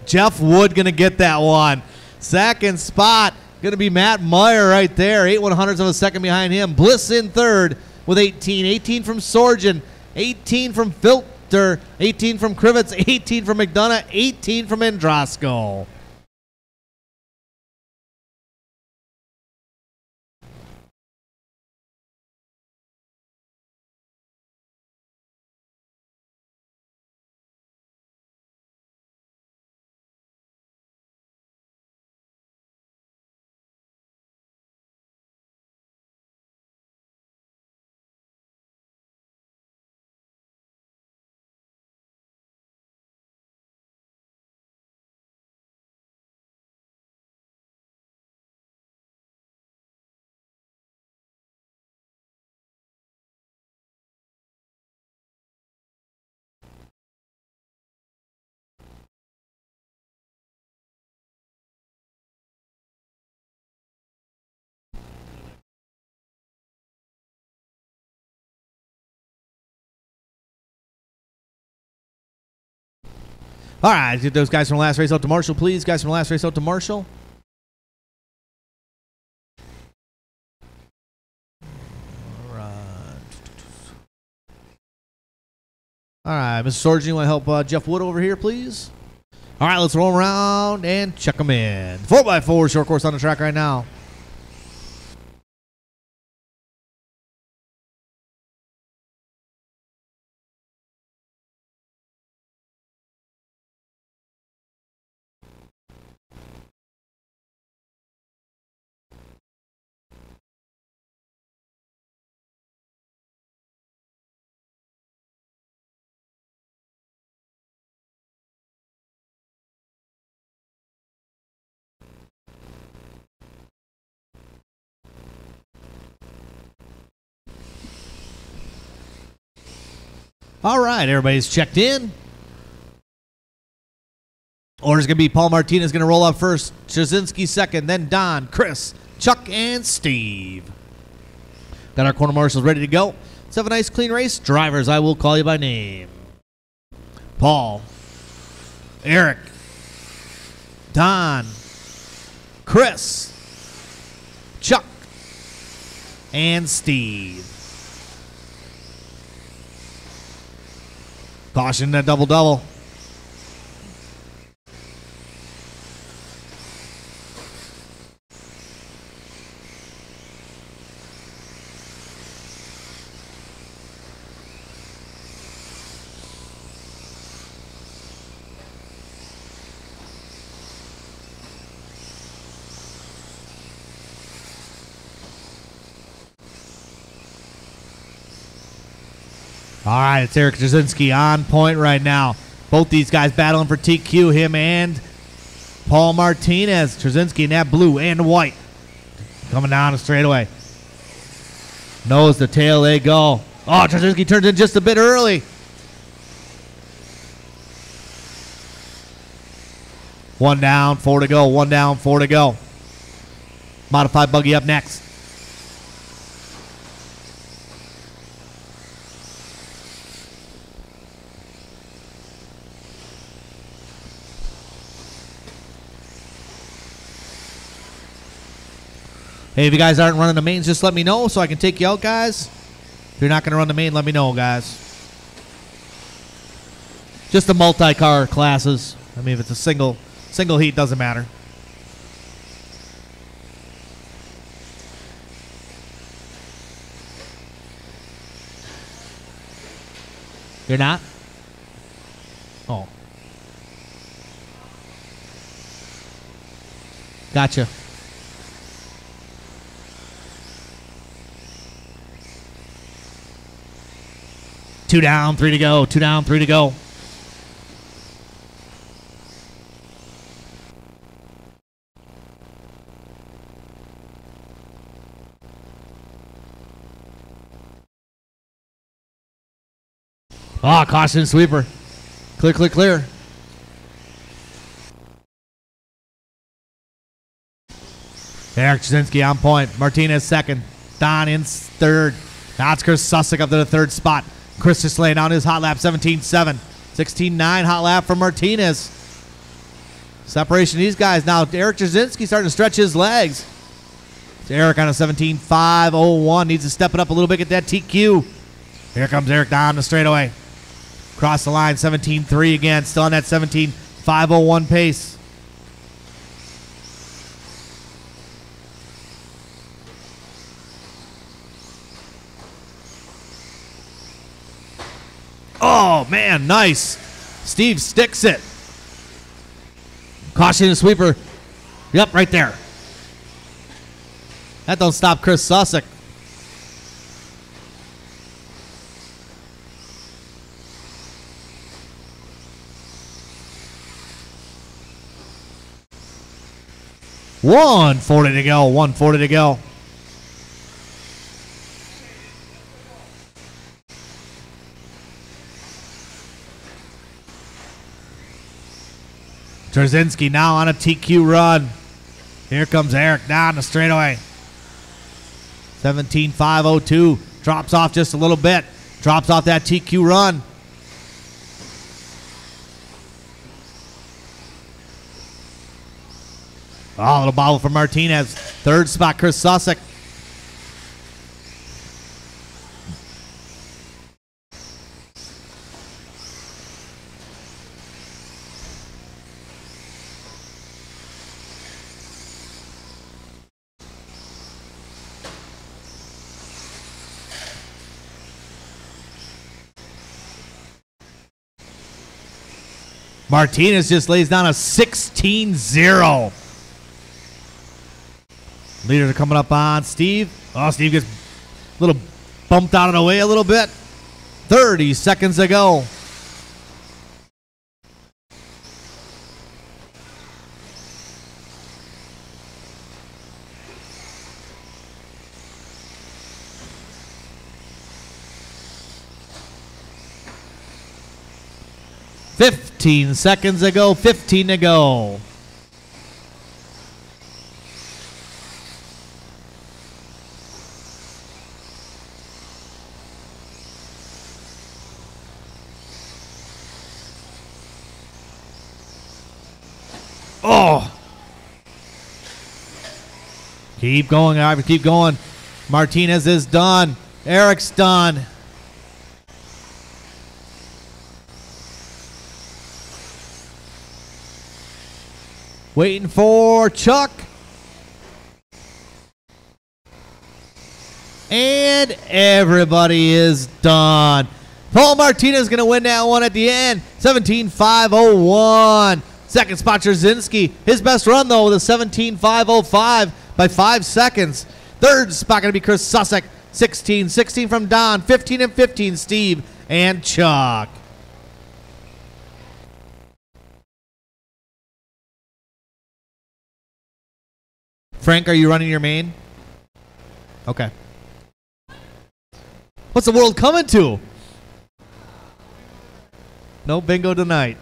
Jeff Wood going to get that one. Second spot. Going to be Matt Meyer right there. 8/100ths of a second behind him. Bliss in third with 18. 18 from Sorgen. 18 from Filter. 18 from Krivitz. 18 from McDonough. 18 from Androsco. All right, get those guys from the last race out to Marshall, please. Guys from the last race out to Marshall. All right, Mr. Sorgen, you want to help Jeff Wood over here, please? All right, let's roll around and check them in. 4x4 short course on the track right now. All right, everybody's checked in. Order's going to be Paul Martinez going to roll up first, Trzynski second, then Don, Chris, Chuck, and Steve. Got our corner marshals ready to go. Let's have a nice clean race. Drivers, I will call you by name. Paul, Eric, Don, Chris, Chuck, and Steve. Caution, that double-double. All right, it's Eric Trzynski on point right now. Both these guys battling for TQ, him and Paul Martinez. Trzynski in that blue and white. Coming down the straightaway. Nose to tail, they go. Oh, Trzynski turns in just a bit early. One down, 4 to go. One down, 4 to go. Modified buggy up next. Hey, if you guys aren't running the mains, just let me know so I can take you out, guys. If you're not going to run the main, let me know, guys. Just the multi-car classes. I mean, if it's a single heat, doesn't matter. You're not? Oh. Gotcha. Two down, 3 to go. Two down, 3 to go. Oh, caution sweeper. Clear, clear, clear. Eric Trzynski on point. Martinez second. Don in third. Now it's Chris Sussick up to the third spot. Chris just laying down his hot lap, 17.7. 16.9 hot lap for Martinez. Separation of these guys now. Eric Jasinski starting to stretch his legs. It's Eric on a 17.501. Needs to step it up a little bit, get that TQ. Here comes Eric down the straightaway. Cross the line, 17.3 again. Still on that 17.501 pace. Oh, man, nice. Steve sticks it. Caution and sweeper. Yep, right there. That don't stop Chris Sussick. $140 to go. $140 to go. Trzynski now on a TQ run. Here comes Eric down the straightaway. 17.502. Drops off just a little bit. Drops off that TQ run. Oh, little bobble for Martinez. Third spot, Chris Sussick. Martinez just lays down a 16-0. Leaders are coming up on Steve. Oh, Steve gets a little bumped out of the way a little bit. 30 seconds to go. $15 seconds to go. 15 to go. Oh. Keep going, Ivan. Keep going. Martinez is done. Eric's done. Waiting for Chuck. And everybody is done. Paul Martinez is going to win that one at the end. 17.501. Second spot, Trzynski. His best run, though, with a 17.505 by 5 seconds. Third spot going to be Chris Sussick. 16 from Don. 15 and 15, Steve and Chuck. Frank, are you running your main? Okay. What's the world coming to? No bingo tonight.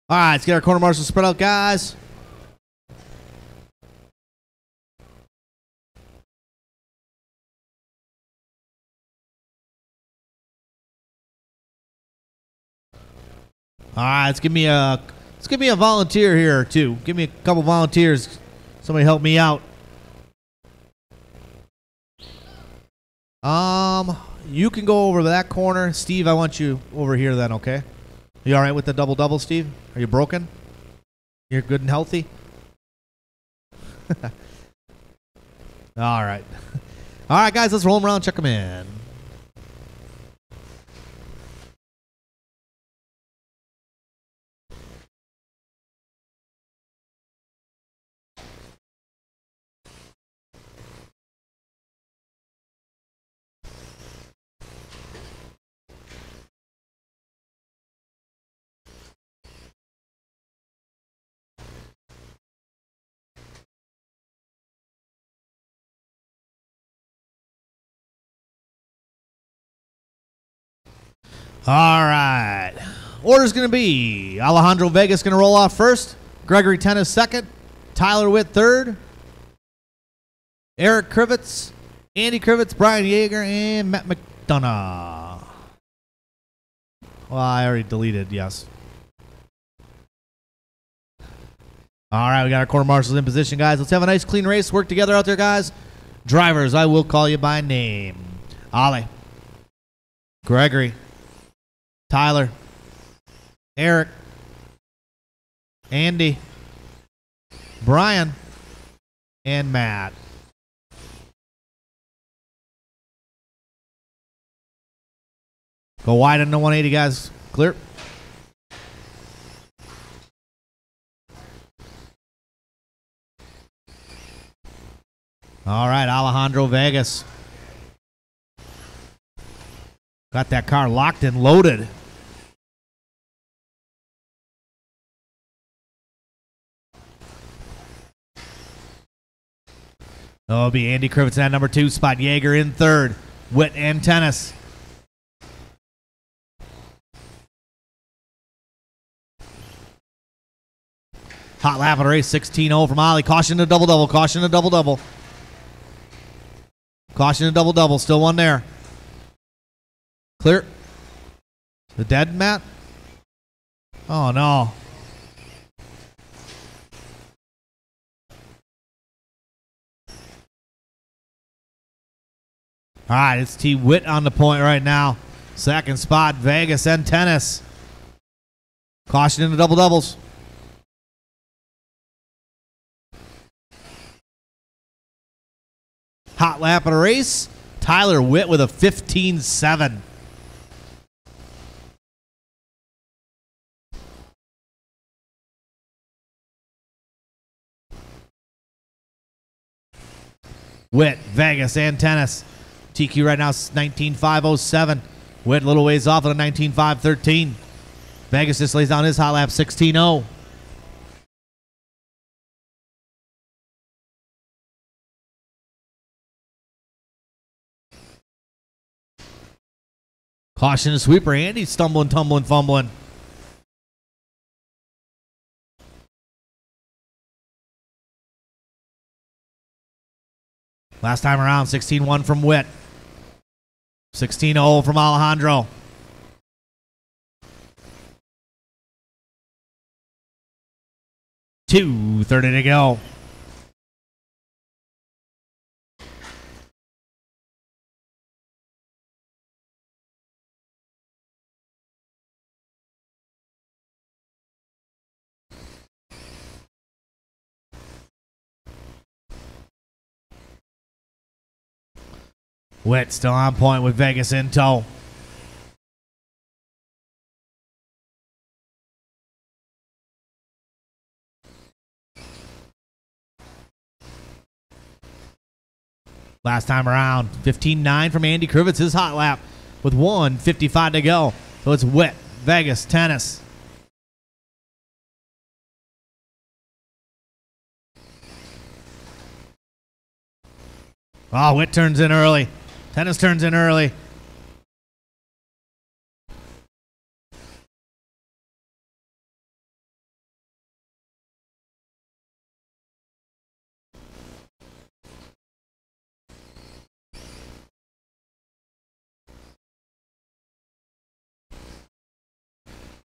All right, let's get our corner marshals spread out, guys. All right, let's give me a volunteer here too. Give me a couple volunteers. Somebody help me out. You can go over to that corner. Steve, I want you over here then, okay? You all right with the double-double, Steve? Are you broken? You're good and healthy? All right. All right, guys, let's roll them around, check them in. All right. Order's going to be Alejandro Vegas going to roll off first. Gregory Tennis second. Tyler Witt third. Eric Krivitz, Andy Krivitz, Brian Yeager, and Matt McDonough. Well, I already deleted, yes. All right, we got our quarter marshals in position, guys. Let's have a nice, clean race. Work together out there, guys. Drivers, I will call you by name. Ollie, Gregory, Tyler, Eric, Andy, Brian, and Matt. Go wide into 180, guys. Clear. All right, Alejandro Vegas. Got that car locked and loaded. It'll be Andy Krivitz in that number 2 spot. Yeager in third. Witt and Tennis. Hot lap of the race, 16-0 from Ollie. Caution to double-double. Caution to double-double. Caution to double-double. Still one there. Clear. The dead, Matt? Oh, no. All right, it's T. Witt on the point right now. Second spot, Vegas and Tennis. Caution in the double-doubles. Hot lap of the race. Tyler Witt with a 15.7. Witt, Vegas, and Tennis. TQ right now is 19.507. Witt a little ways off at a 19.513. Vegas just lays down his hot lap 16.0. Caution to sweeper. Andy stumbling, tumbling, fumbling. Last time around, 16-1 from Witt. 16-0 from Alejandro. .230 to go. Witt still on point with Vegas in tow. Last time around, 15.9 from Andy Krivitz, his hot lap with 1:55 to go. So it's Witt, Vegas, Tennis. Oh, Witt turns in early. Tennis turns in early.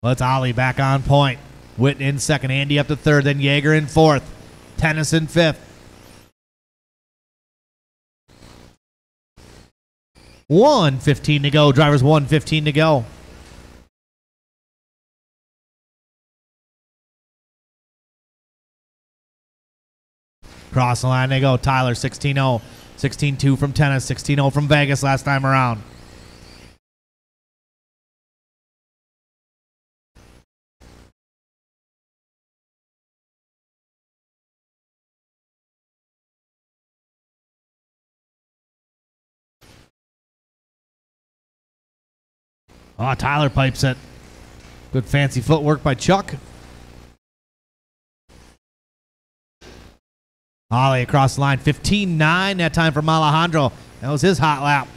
Let's Ollie back on point. Witt in second, Andy up to third, then Yeager in fourth. Tennis in fifth. 1:15 to go. Drivers 1:15 to go. Cross the line they go. Tyler 16-0. 16-2 from Tennis. 16-0 from Vegas last time around. Oh, Tyler pipes it. Good fancy footwork by Chuck. Ollie across the line. 15.9 that time from Alejandro. That was his hot lap.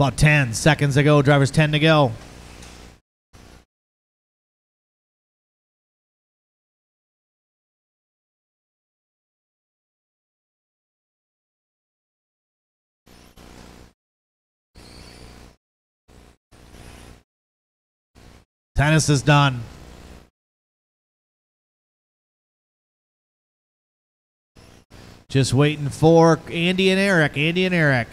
About 10 seconds to go. Drivers 10 to go. Tennis is done. Just waiting for Andy and Eric. Andy and Eric.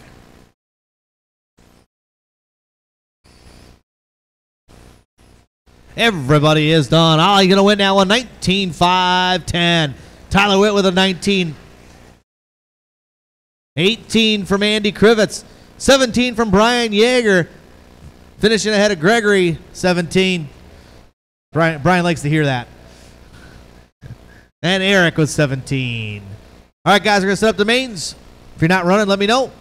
Everybody is done. Ollie going to win that one. 19-5-10. Tyler Witt with a 19. 18 from Andy Krivitz. 17 from Brian Yeager. Finishing ahead of Gregory, 17. Brian likes to hear that. And Eric with 17. All right, guys, we're going to set up the mains. If you're not running, let me know.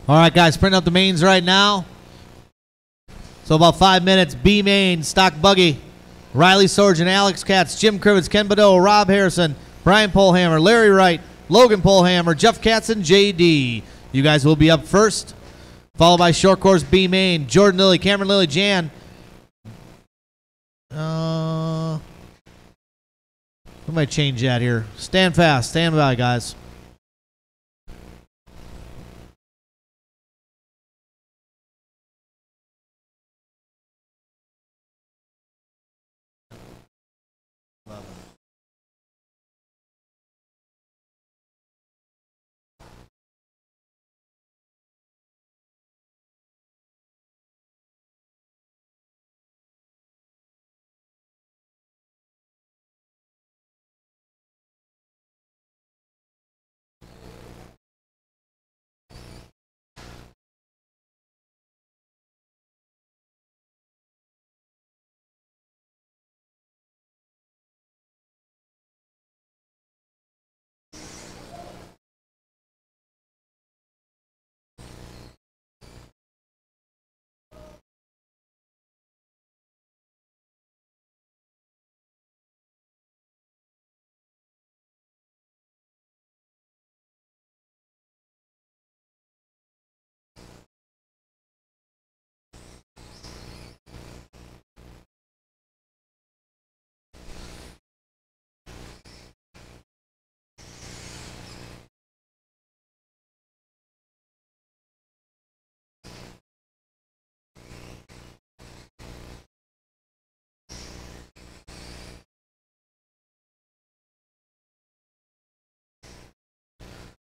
All right, guys, printing up the mains right now. So about 5 minutes. B main, stock buggy. Riley Sorgen, Alex Katz, Jim Krivitz, Ken Badeau, Rob Harrison, Brian Polhammer, Larry Wright, Logan Polhammer, Jeff Katz, and JD. You guys will be up first. Followed by short course B main, Jordan Lilly, Cameron Lilly, Jan. We might change that here. Stand fast. Stand by, guys.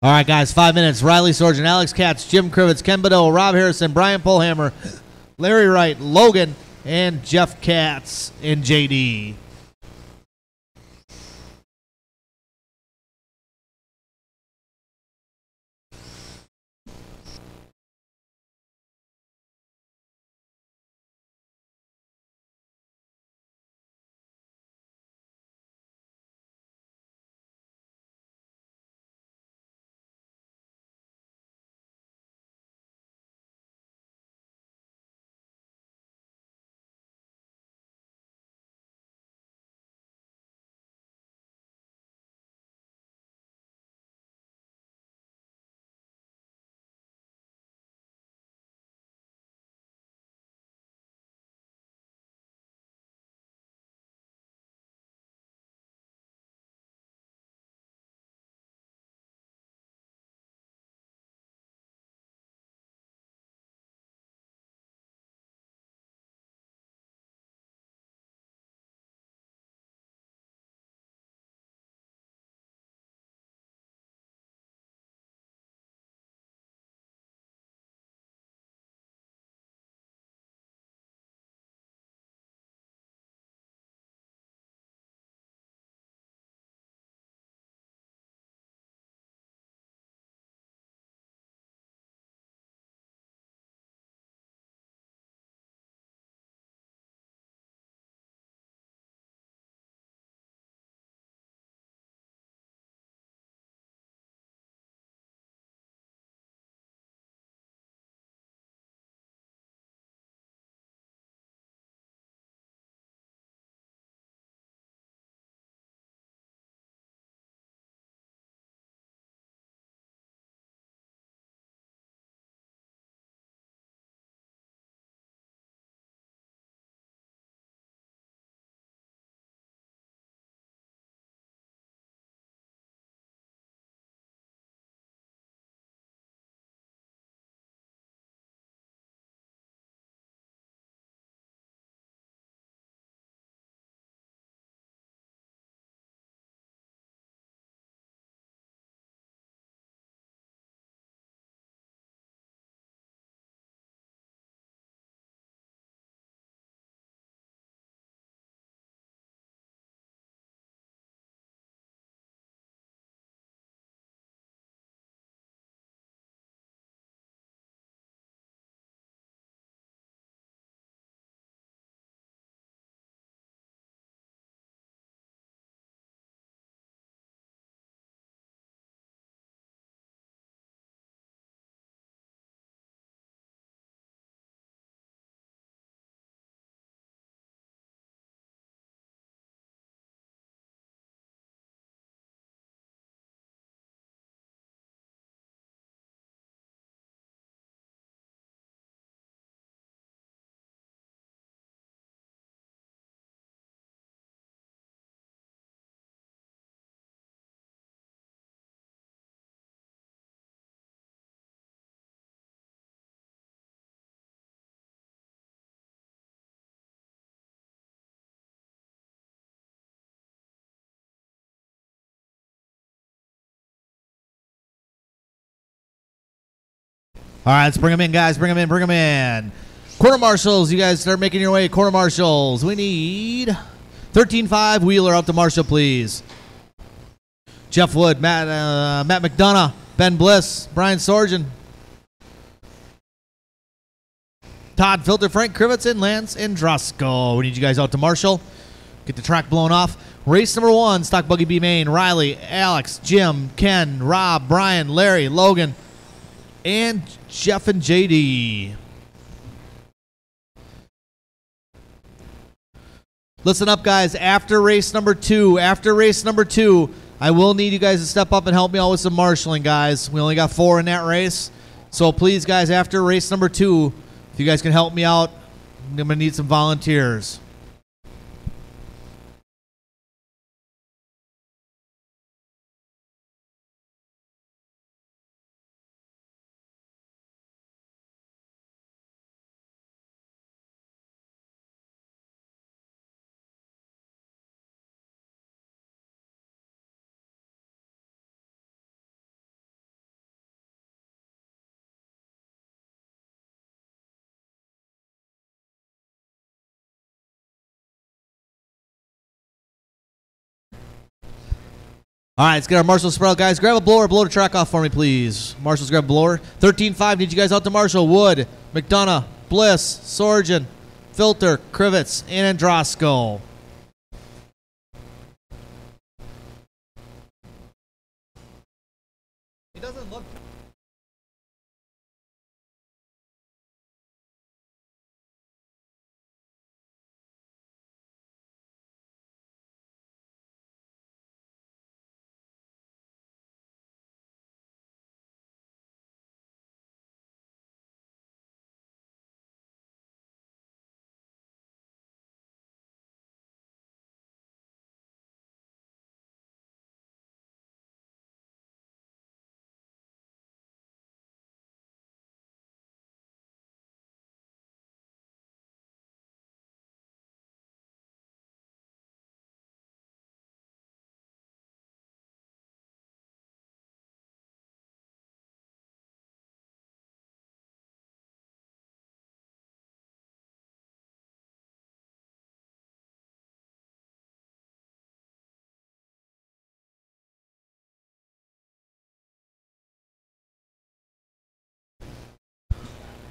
All right, guys, 5 minutes. Riley Sorgen, Alex Katz, Jim Krivitz, Ken Bedell, Rob Harrison, Brian Polhammer, Larry Wright, Logan, and Jeff Katz in JD. All right, let's bring them in, guys. Bring them in, bring them in. Quarter Marshals, you guys start making your way. Quarter Marshals. We need 13-5 Wheeler out to Marshall, please. Jeff Wood, Matt McDonough, Ben Bliss, Brian Sorgen, Todd Filter, Frank Krivitz, Lance Androsco. We need you guys out to Marshall. Get the track blown off. Race number 1, Stock Buggy B Main. Riley, Alex, Jim, Ken, Rob, Brian, Larry, Logan, and Jeff and JD. Listen up, guys. After race number 2, I will need you guys to step up and help me out with some marshalling, guys. We only got 4 in that race. So please, guys, after race number 2, if you guys can help me out, I'm going to need some volunteers. All right, let's get our Marshall spread, guys. Grab a blower, blow the track off for me, please. Marshall's grab a blower. 13-5, need you guys out to Marshall. Wood, McDonough, Bliss, Sorgen, Filter, Krivitz, and Androsco. He doesn't look...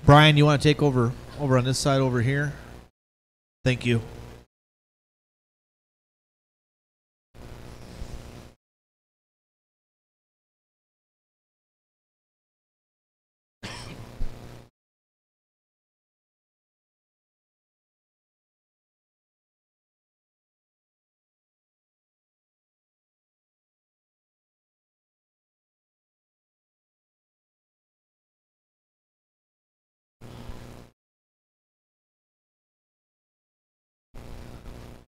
Brian, you want to take over on this side over here? Thank you.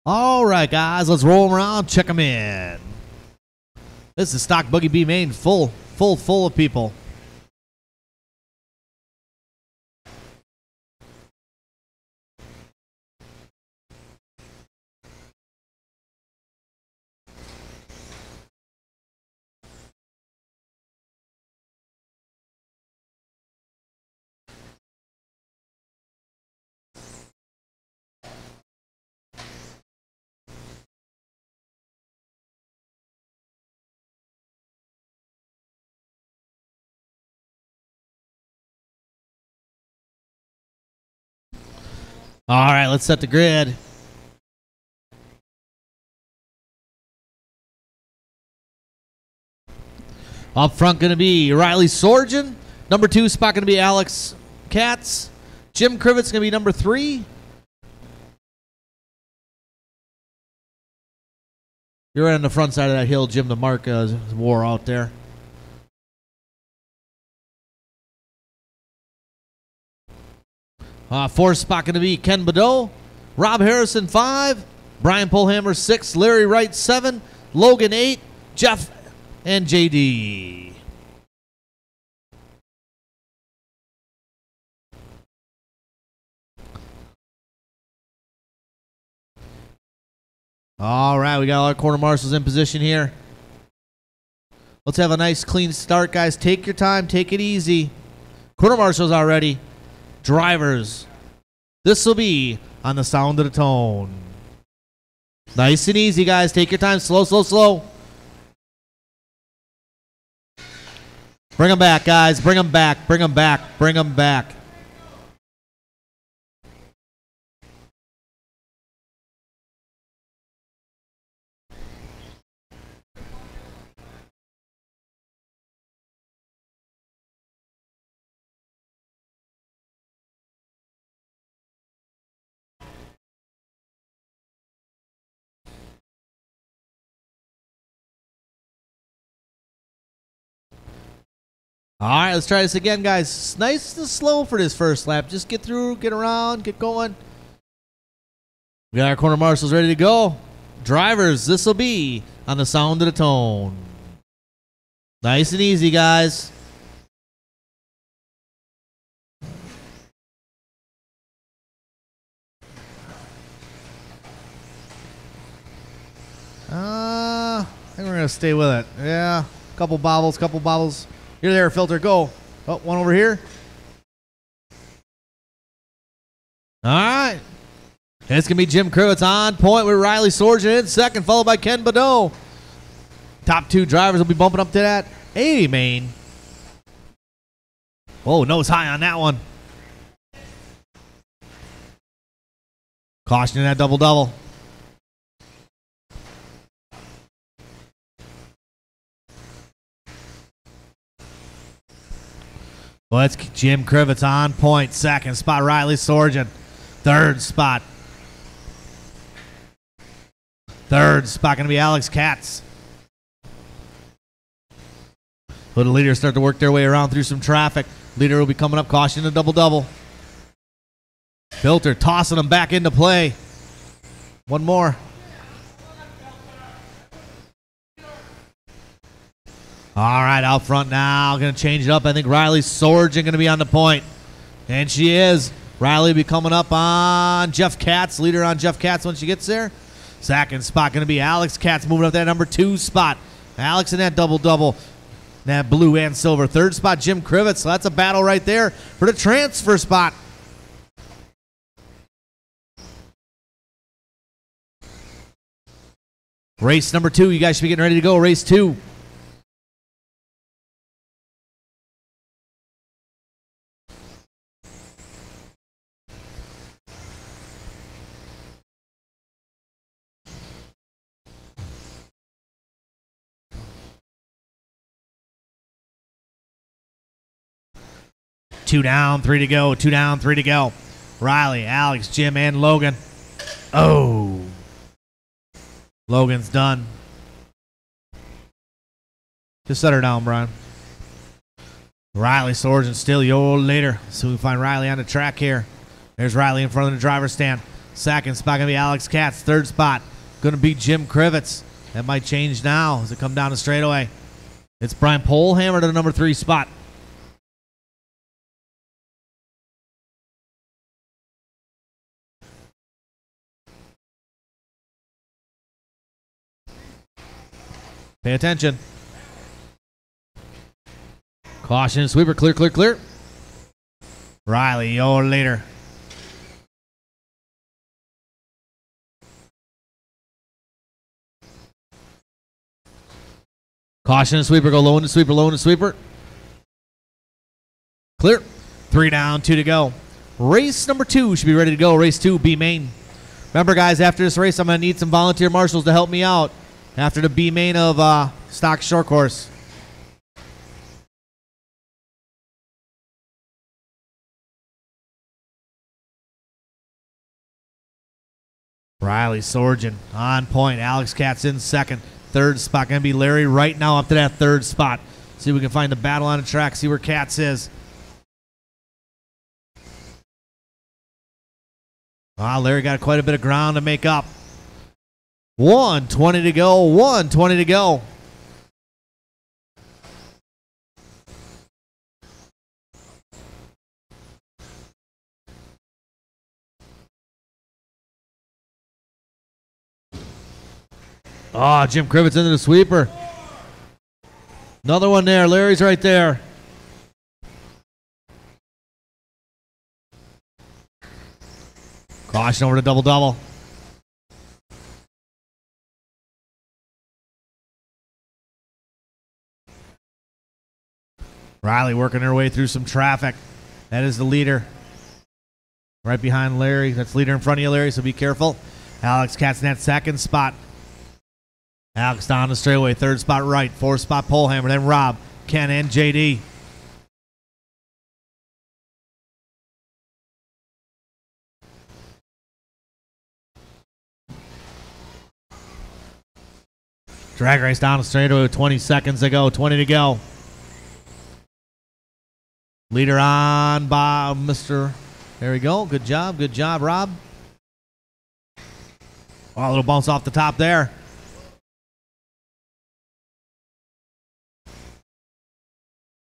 All right, guys, let's roll them around, check them in. This is Stock Buggy B Main, full of people. All right, let's set the grid. Up front going to be Riley Sorgen. Number 2 spot going to be Alex Katz. Jim Krivitz going to be number 3. You're right on the front side of that hill, Jim. The mark wore out there. Fourth spot going to be Ken Badeau. Rob Harrison, 5. Brian Polhammer, 6. Larry Wright, 7. Logan, 8. Jeff and JD. All right, we got all our quarter marshals in position here. Let's have a nice clean start, guys. Take your time. Take it easy. Quarter marshals are ready. Drivers, this will be on the sound of the tone. Nice and easy, guys. Take your time. Slow, slow, slow. Bring them back, guys. Bring them back. Bring them back. Bring them back. All right, let's try this again, guys. Nice and slow for this first lap. Just get through, get around, get going. We got our corner marshals ready to go. Drivers, this will be on the sound of the tone. Nice and easy, guys. I think we're going to stay with it. Yeah, couple bobbles, couple bobbles. You're there, filter, go. Oh, one over here. All right. It's going to be Jim Krivitz on point with Riley Sorgen in second, followed by Ken Badeau. Top two drivers will be bumping up to that 80 main. Whoa, nose high on that one. Caution in that double-double. Well, it's Jim Krivitz on point. Second spot, Riley Sorgen. Third spot. Third spot going to be Alex Katz. So the leaders start to work their way around through some traffic. Leader will be coming up, caution a double-double. Filter tossing them back into play. One more. All right, out front now. Going to change it up. I think Riley Sorgen going to be on the point. And she is. Riley will be coming up on Jeff Katz. Leader on Jeff Katz when she gets there. Second spot going to be Alex Katz moving up that number 2 spot. Alex in that double-double. That blue and silver. Third spot, Jim Krivitz. So that's a battle right there for the transfer spot. Race number 2. You guys should be getting ready to go. Race 2. Two down, 3 to go. 2 down, 3 to go. Riley, Alex, Jim, and Logan. Oh. Logan's done. Just set her down, Brian. Riley Sorgen still your leader. So we find Riley on the track here. There's Riley in front of the driver's stand. Second spot going to be Alex Katz. Third spot going to be Jim Krivitz. That might change now as it come down the straightaway. It's Brian Polhammer to the number 3 spot. Pay attention. Caution, sweeper, clear, clear, clear. Riley, your leader. Caution, sweeper, go low in the sweeper, low in the sweeper. Clear. 3 down, 2 to go. Race number 2 should be ready to go. Race 2, B main. Remember, guys, after this race, I'm going to need some volunteer marshals to help me out after the B main of Stock Short Course. Riley Sorgen on point. Alex Katz in second. Third spot going to be Larry right now up to that 3rd spot. See if we can find the battle on the track. See where Katz is. Larry got quite a bit of ground to make up. 1:20 to go. 1:20 to go. Oh, Jim Krivitz into the sweeper. Another one there. Larry's right there. Caution over to double-double. Riley working her way through some traffic. That is the leader. Right behind Larry. That's leader in front of you, Larry, so be careful. Alex Katz in that second spot. Alex down the straightaway. Third spot right. Fourth spot Polehammer. Then Rob, Ken, and JD. Drag race down the straightaway with 20 seconds to go. 20 to go. Leader on by Mr. There we go. Good job, Rob. Oh, a little bounce off the top there.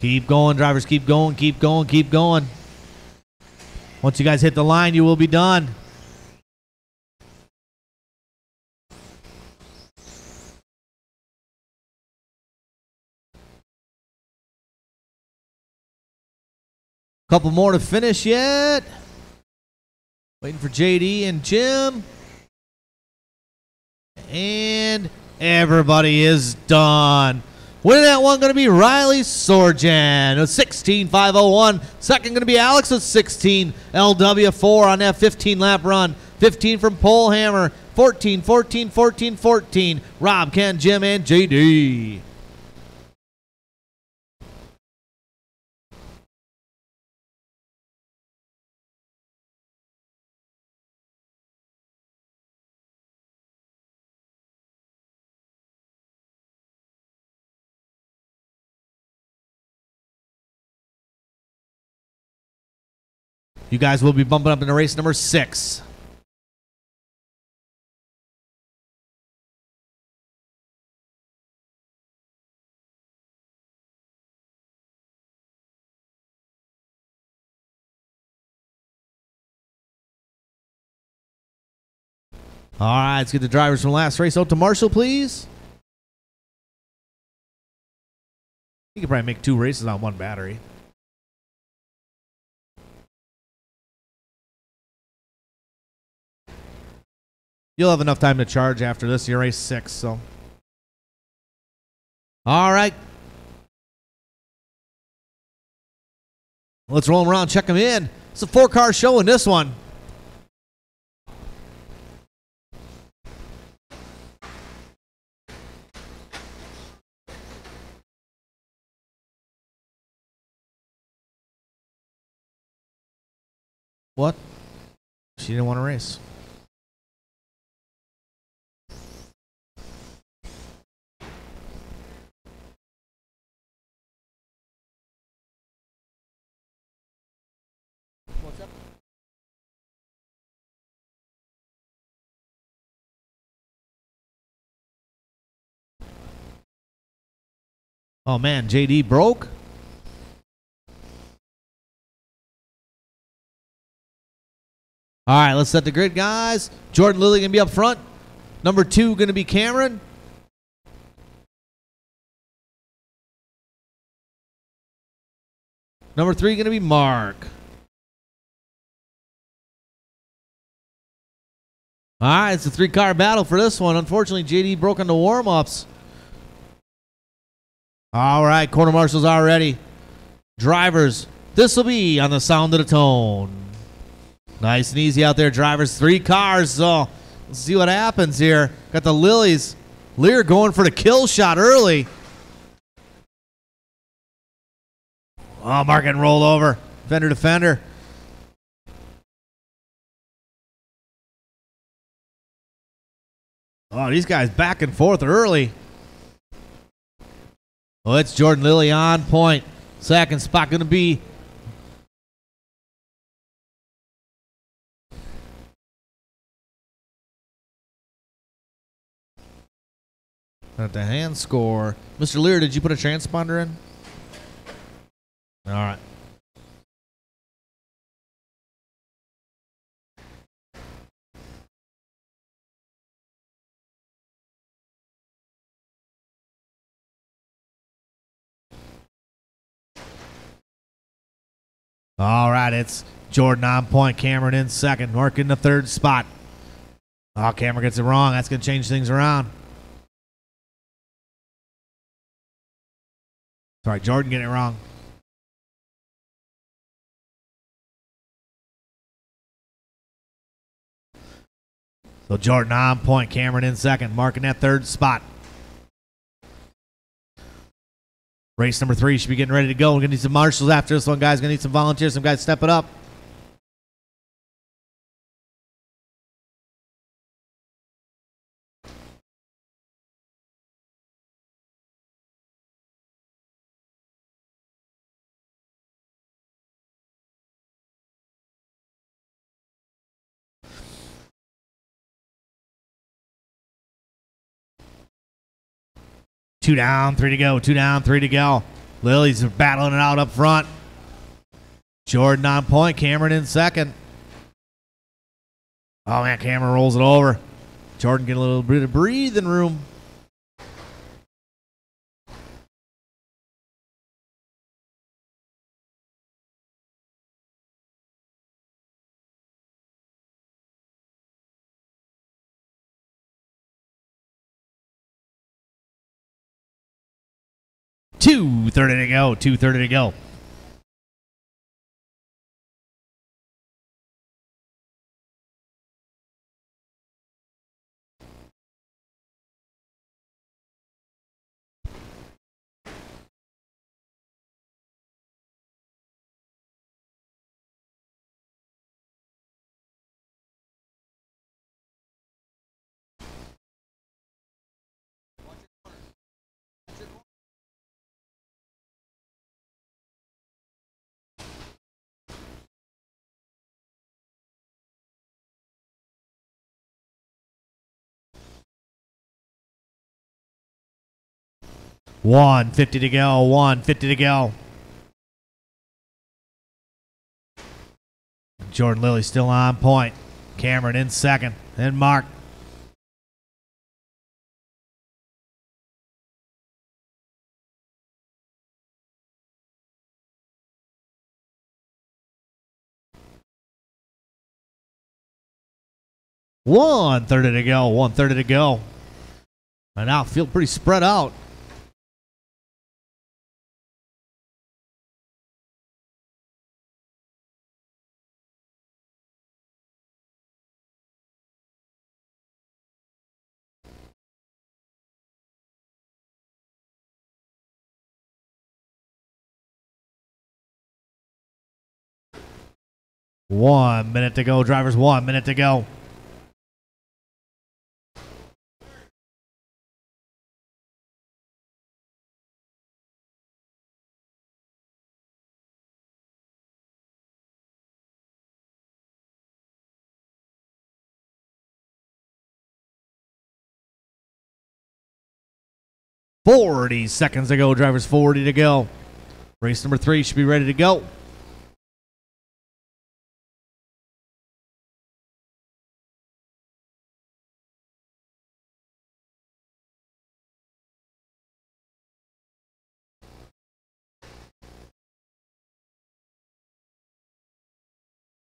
Keep going, drivers. Keep going, keep going, keep going. Once you guys hit the line, you will be done. Couple more to finish yet. Waiting for JD and Jim. And everybody is done. Winning that one going to be Riley Sorjan with 16.501. Second going to be Alex with 16. LW4 on that 15-lap run. 15 from Polehammer. 14, 14, 14, 14. Rob, Ken, Jim, and JD. You guys will be bumping up into race number 6. All right, let's get the drivers from last race out to Marshall, please. You could probably make 2 races on 1 battery. You'll have enough time to charge after this. You're race 6, so. All right. Let's roll them around, check them in. It's a 4-car show in this one. What? She didn't want to race. What's up? Oh man, JD broke? All right, let's set the grid, guys. Jordan Lilly going to be up front. Number 2 going to be Cameron. Number 3 going to be Mark. All right, it's a 3-car battle for this one. Unfortunately, JD broke on the warm-ups. All right, quarter marshals are ready. Drivers, this will be on the sound of the tone. Nice and easy out there, drivers. 3 cars, so let's see what happens here. Got the Lilies. Lear going for the kill shot early. Oh, Mark getting rolled over. Fender to fender. Oh, these guys back and forth early. Oh, it's Jordan Lilly on point. Second spot going to be at the hand score. Mr. Lear, did you put a transponder in? All right. All right, it's Jordan on point. Cameron in second. Mark in the third spot. Oh, Cameron gets it wrong. That's going to change things around. Sorry, Jordan getting it wrong. So Jordan on point. Cameron in second. Mark in that third spot. Race number 3 should be getting ready to go. We're going to need some marshals after this one, guys. Going to need some volunteers. Some guys step it up. Two down, 3 to go. 2 down, 3 to go. Lily's battling it out up front. Jordan on point. Cameron in second. Oh, man, Cameron rolls it over. Jordan getting a little bit of breathing room. Two 30 to go. 2:30 to go. $150 to go. $150 to go. Jordan Lilly still on point. Cameron in second. Then Mark. $130 to go. $130 to go. And now feel pretty spread out. One minute to go, drivers. 1 minute to go. $40 seconds to go, drivers. 40 to go. Race number 3 should be ready to go.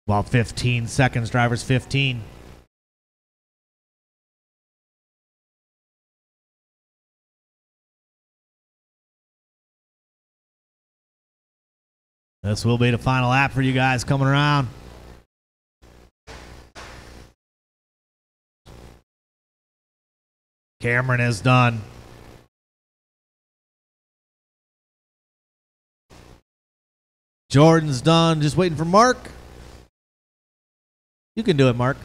About 15 seconds, drivers. 15. This will be the final lap for you guys coming around. Cameron is done. Jordan's done. Just waiting for Mark. You can do it, Mark.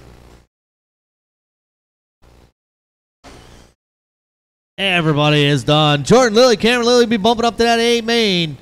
Everybody is done. Jordan Lilly, Cameron Lilly be bumping up to that A main.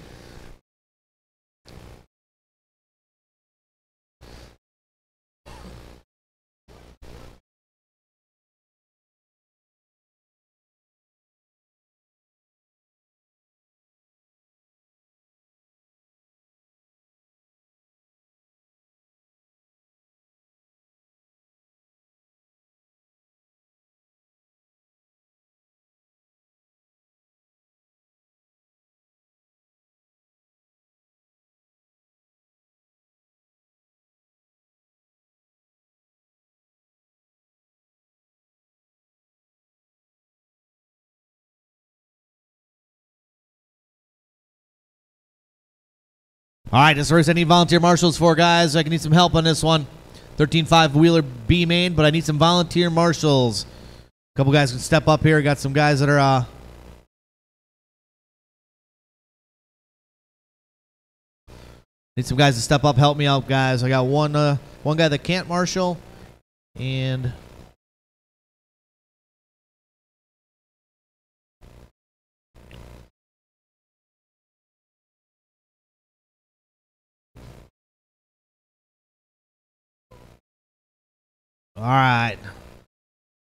All right, this race I need volunteer marshals for, guys. I can need some help on this one. 13.5 Wheeler B main, but I need some volunteer marshals. A couple guys can step up here. Got some guys that are need some guys to step up, help me out, guys. I got one guy that can't marshal, and all right.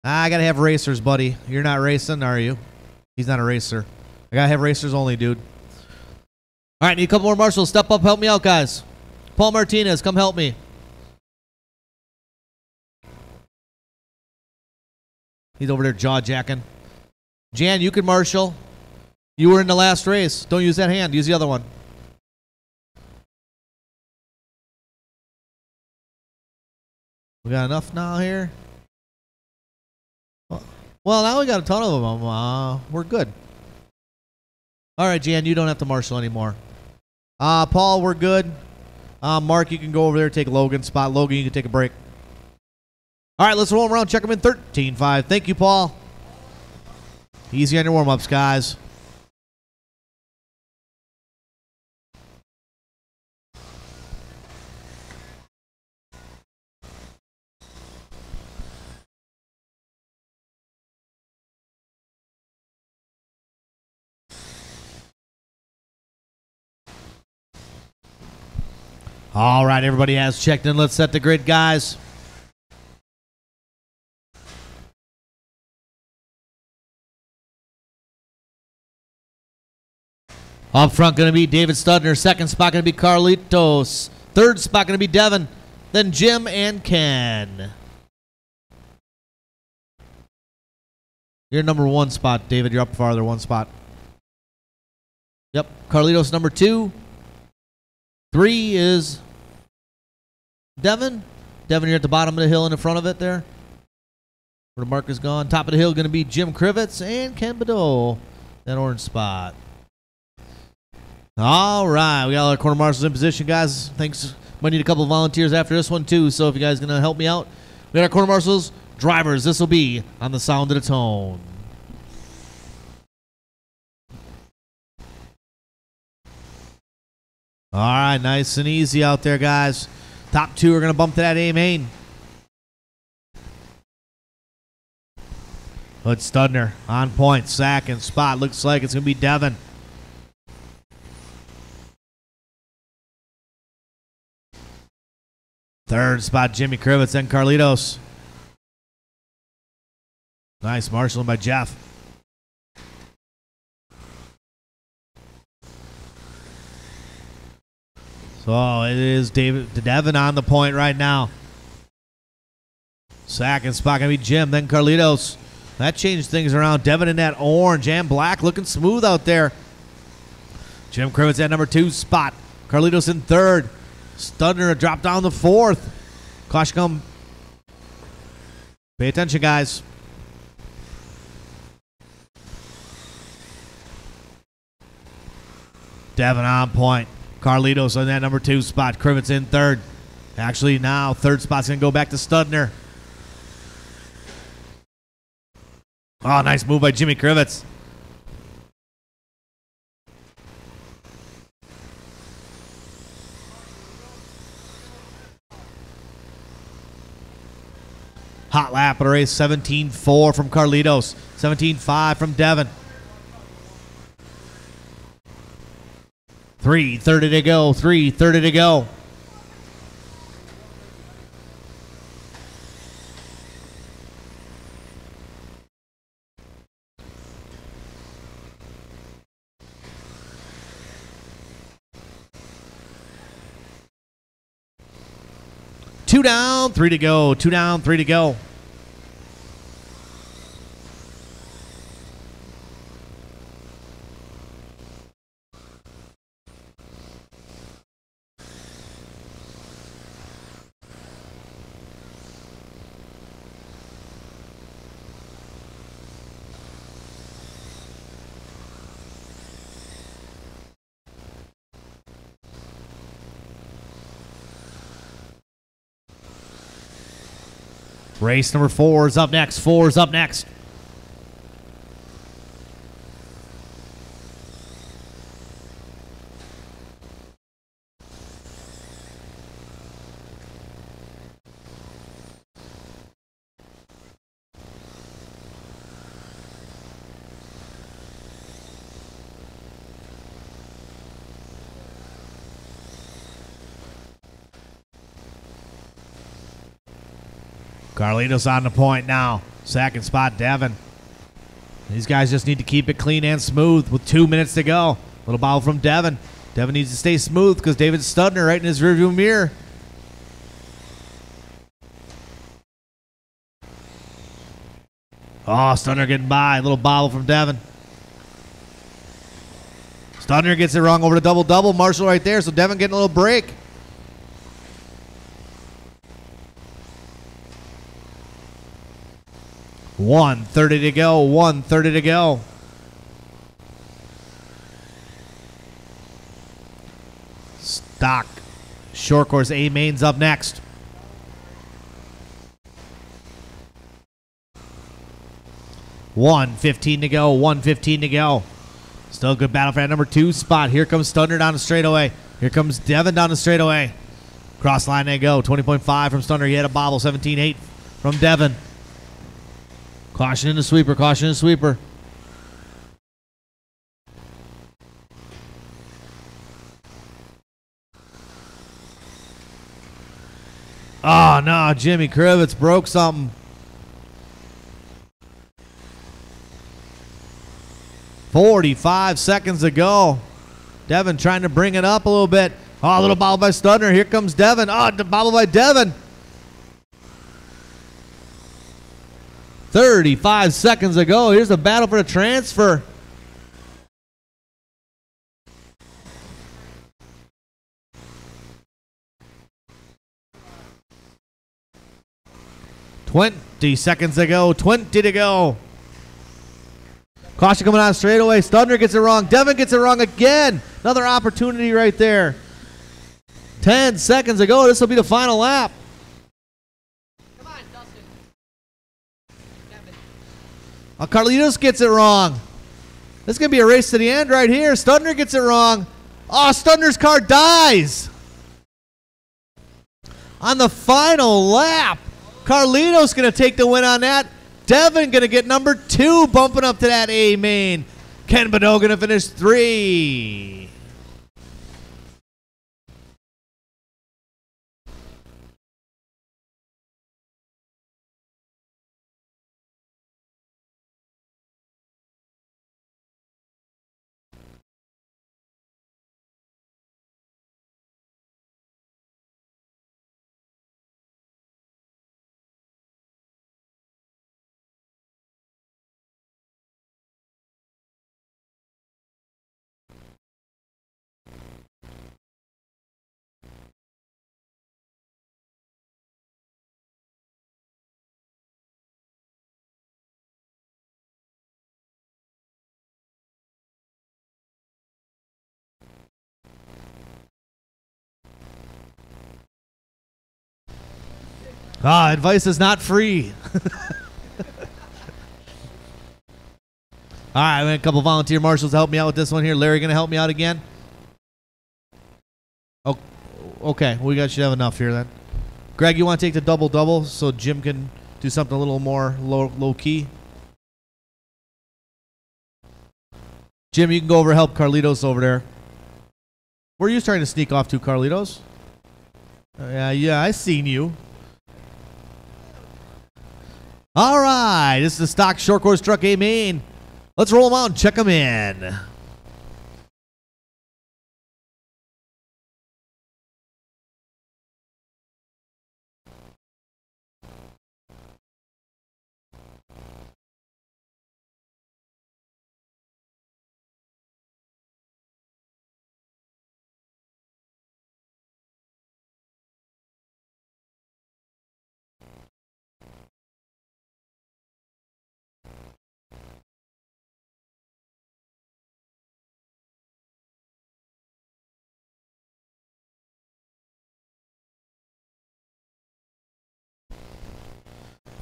I gotta have racers, buddy. You're not racing, are you? He's not a racer. I gotta have racers only, dude. All right, need a couple more marshals. Step up, help me out, guys. Paul Martinez, come help me. He's over there jaw-jacking. Jan, you can marshal. You were in the last race. Don't use that hand. Use the other one. We got enough now here? Well, now we got a ton of them. We're good. All right, Jan, you don't have to marshal anymore. Paul, we're good. Mark, you can go over there, take Logan's spot. Logan, you can take a break. All right, let's roll them around. Check them in 13.5. Thank you, Paul. Easy on your warm-ups, guys. All right, everybody has checked in. Let's set the grid, guys. Up front going to be David Studner. Second spot going to be Carlitos. Third spot going to be Devin. Then Jim and Ken. You're number one spot, David. You're up farther, one spot. Yep, Carlitos number 2. 3 is Devin. Devin, you're at the bottom of the hill in the front of it there, where the mark is gone. Top of the hill going to be Jim Krivitz and Ken Badot, that orange spot. All right, we got all our corner marshals in position, guys. Thanks. Might need a couple of volunteers after this one, too, so if you guys are going to help me out. We got our corner marshals, drivers. This will be on the sound of the tone. All right, nice and easy out there, guys. Top 2 are going to bump to that A main. Hood Studner on point, second spot. Looks like it's going to be Devin. Third spot, Jimmy Krivitz and Carlitos. Nice marshalling by Jeff. So it is Devin on the point right now. Second spot going to be Jim, then Carlitos. That changed things around. Devin in that orange and black, looking smooth out there. Jim Krivitz at number 2 spot. Carlitos in third. Studner dropped down to 4th. Caution come. Pay attention, guys. Devin on point. Carlitos on that number 2 spot. Krivitz in third. Actually, now third spot's going to go back to Studner. Oh, nice move by Jimmy Krivitz. Hot lap of the race. 17.4 from Carlitos. 17.5 from Devin. 3:30 to go. 3:30 to go. Two down, 3 to go. 2 down, 3 to go. Race number 4 is up next. 4 is up next. Carlitos on the point now. Second spot, Devin. These guys just need to keep it clean and smooth with 2 minutes to go. Little bobble from Devin. Devin needs to stay smooth because David Studner right in his rearview mirror. Oh, Studner getting by. Little bobble from Devin. Studner gets it wrong over the double-double. Marshall right there, so Devin getting a little break. $1:30 to go. $1:30 to go. Stock short course A mains up next. $1:15 to go. $1:15 to go. Still a good battle for that number 2 spot. Here comes Studner down the straightaway. Here comes Devin down the straightaway. Cross line they go. 20.5 from Studner. He had a bobble. 17.8 from Devin. Caution in the sweeper. Caution in the sweeper. Oh, no. Jimmy Krivitz broke something. 45 seconds to go. Devin trying to bring it up a little bit. Oh, a little bobble by Studner. Here comes Devin. Oh, the bobble by Devin. 35 seconds to go. Here's the battle for the transfer. $20 seconds to go. 20 to go. Caution coming on straight away. Studner gets it wrong. Devin gets it wrong again. Another opportunity right there. 10 seconds to go. This will be the final lap. Come on, Dustin. Devin. Oh, Carlitos gets it wrong. This is going to be a race to the end right here. Studner gets it wrong. Oh, Studner's car dies. On the final lap. Carlitos going to take the win on that. Devin going to get number 2, bumping up to that A main. Ken Bonneau going to finish 3. Advice is not free. All right, we have a couple volunteer marshals to help me out with this one here. Larry going to help me out again? Oh, okay, we should have enough here then. Greg, you want to take the double-double so Jim can do something a little more low-key? Jim, you can go over and help Carlitos over there. Where are you trying to sneak off to, Carlitos? Yeah, I seen you. All right, this is the stock short course truck A main. Let's roll them out and check them in.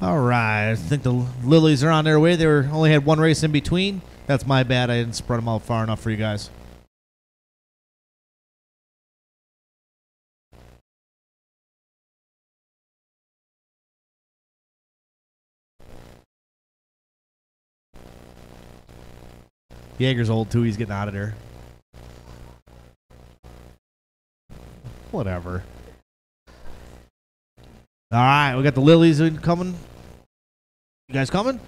All right, I think the Lilies are on their way. They only had one race in between. That's my bad. I didn't spread them out far enough for you guys. Jaeger's old too. He's getting out of there. Whatever. All right, we got the Lilies coming. You guys coming?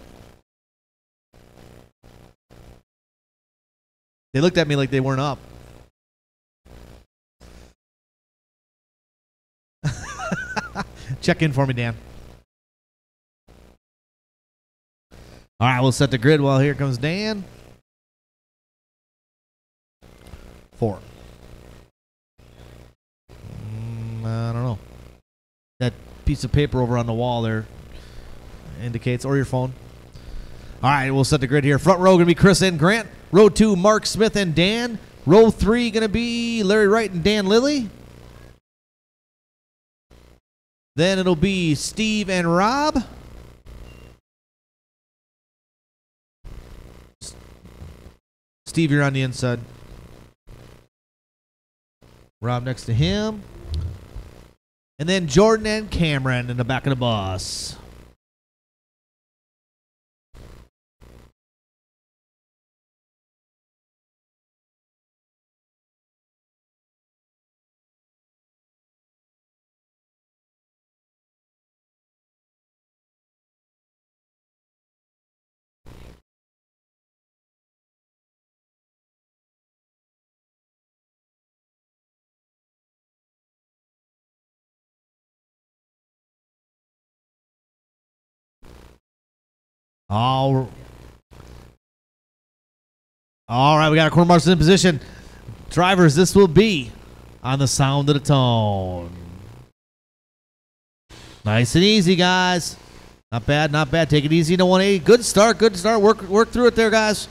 They looked at me like they weren't up. Check in for me, Dan. All right, we'll set the grid while here comes Dan. 4. I don't know. That piece of paper over on the wall there indicates, or your phone. All right, we'll set the grid here. Front row going to be Chris and Grant. Row 2, Mark Smith and Dan. Row 3 going to be Larry Wright and Dan Lilly. Then it'll be Steve and Rob. Steve, you're on the inside. Rob next to him. And then Jordan and Cameron in the back of the bus. All right, we got our corner marshals in position. Drivers, this will be on the sound of the tone. Nice and easy, guys. Not bad, not bad. Take it easy to 180. Good start, good start. Work through it there, guys.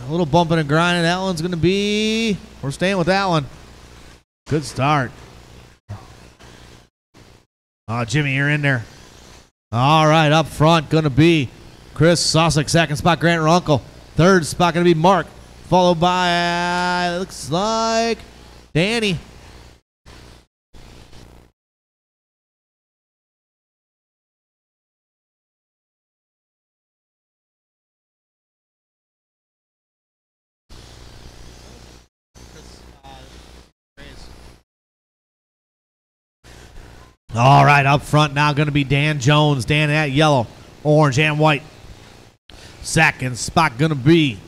A little bumping and grinding. That one's going to be... We're staying with that one. Good start. Oh, Jimmy, you're in there. All right, up front going to be Chris Sosek. Second spot, Grant Runkle. Third spot going to be Mark. Followed by, looks like, Danny. All right, up front now going to be Dan Jones. Dan at yellow, orange, and white. Second spot going to be,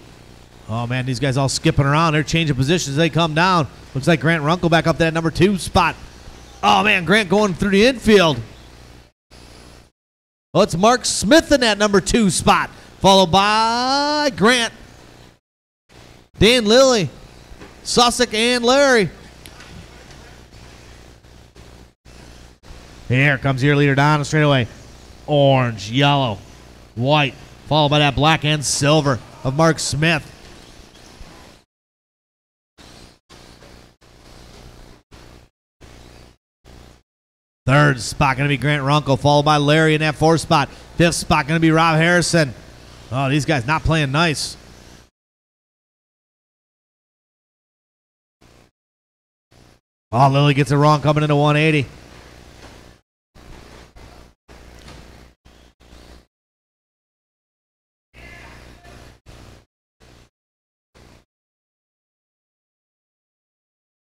oh man, these guys all skipping around. They're changing positions as they come down. Looks like Grant Runkle back up to that number 2 spot. Oh man, Grant going through the infield. Oh, it's Mark Smith in that number 2 spot, followed by Grant, Dan Lilly, Sussex, and Larry. Here comes your leader down the straightaway. Orange, yellow, white, followed by that black and silver of Mark Smith. Third spot going to be Grant Runkle, followed by Larry in that 4th spot. 5th spot going to be Rob Harrison. Oh, these guys not playing nice. Oh, Lilly gets it wrong coming into 180.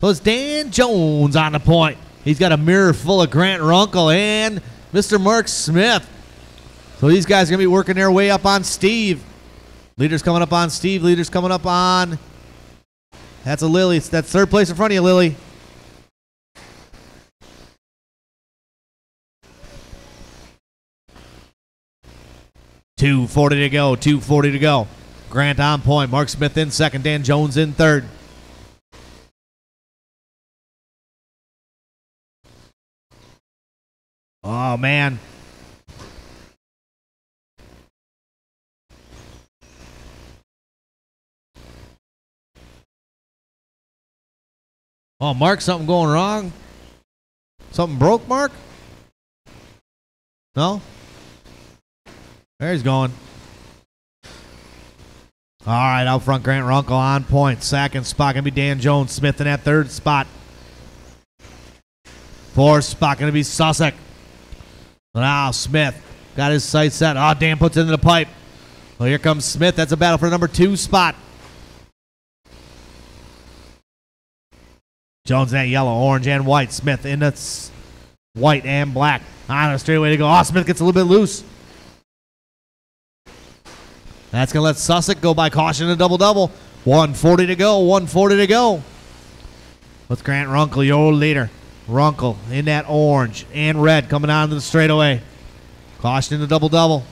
So it's Dan Jones on the point. He's got a mirror full of Grant Runkle and Mr. Mark Smith. So these guys are going to be working their way up on Steve. Leaders coming up on Steve. Leaders coming up on... That's a Lily. That's 3rd place in front of you, Lily. .240 to go. 240 to go. Grant on point. Mark Smith in 2nd. Dan Jones in 3rd. Oh, man. Oh, Mark, something going wrong? Something broke, Mark? No? There he's going. All right, out front, Grant Runkle on point. Second spot going to be Dan Jones. Smith in that third spot. Fourth spot going to be Sussex. Now Smith got his sights set. Oh, Dan puts it into the pipe. Well, here comes Smith. That's a battle for the number 2 spot. Jones in that yellow, orange, and white. Smith in the white and black. On a straightaway to go. Oh, Smith gets a little bit loose. That's going to let Sussex go by caution in a double-double. 140 to go. 140 to go. With Grant Runkle, your leader. Runkle in that orange and red coming on to the straightaway. Caution in the double-double.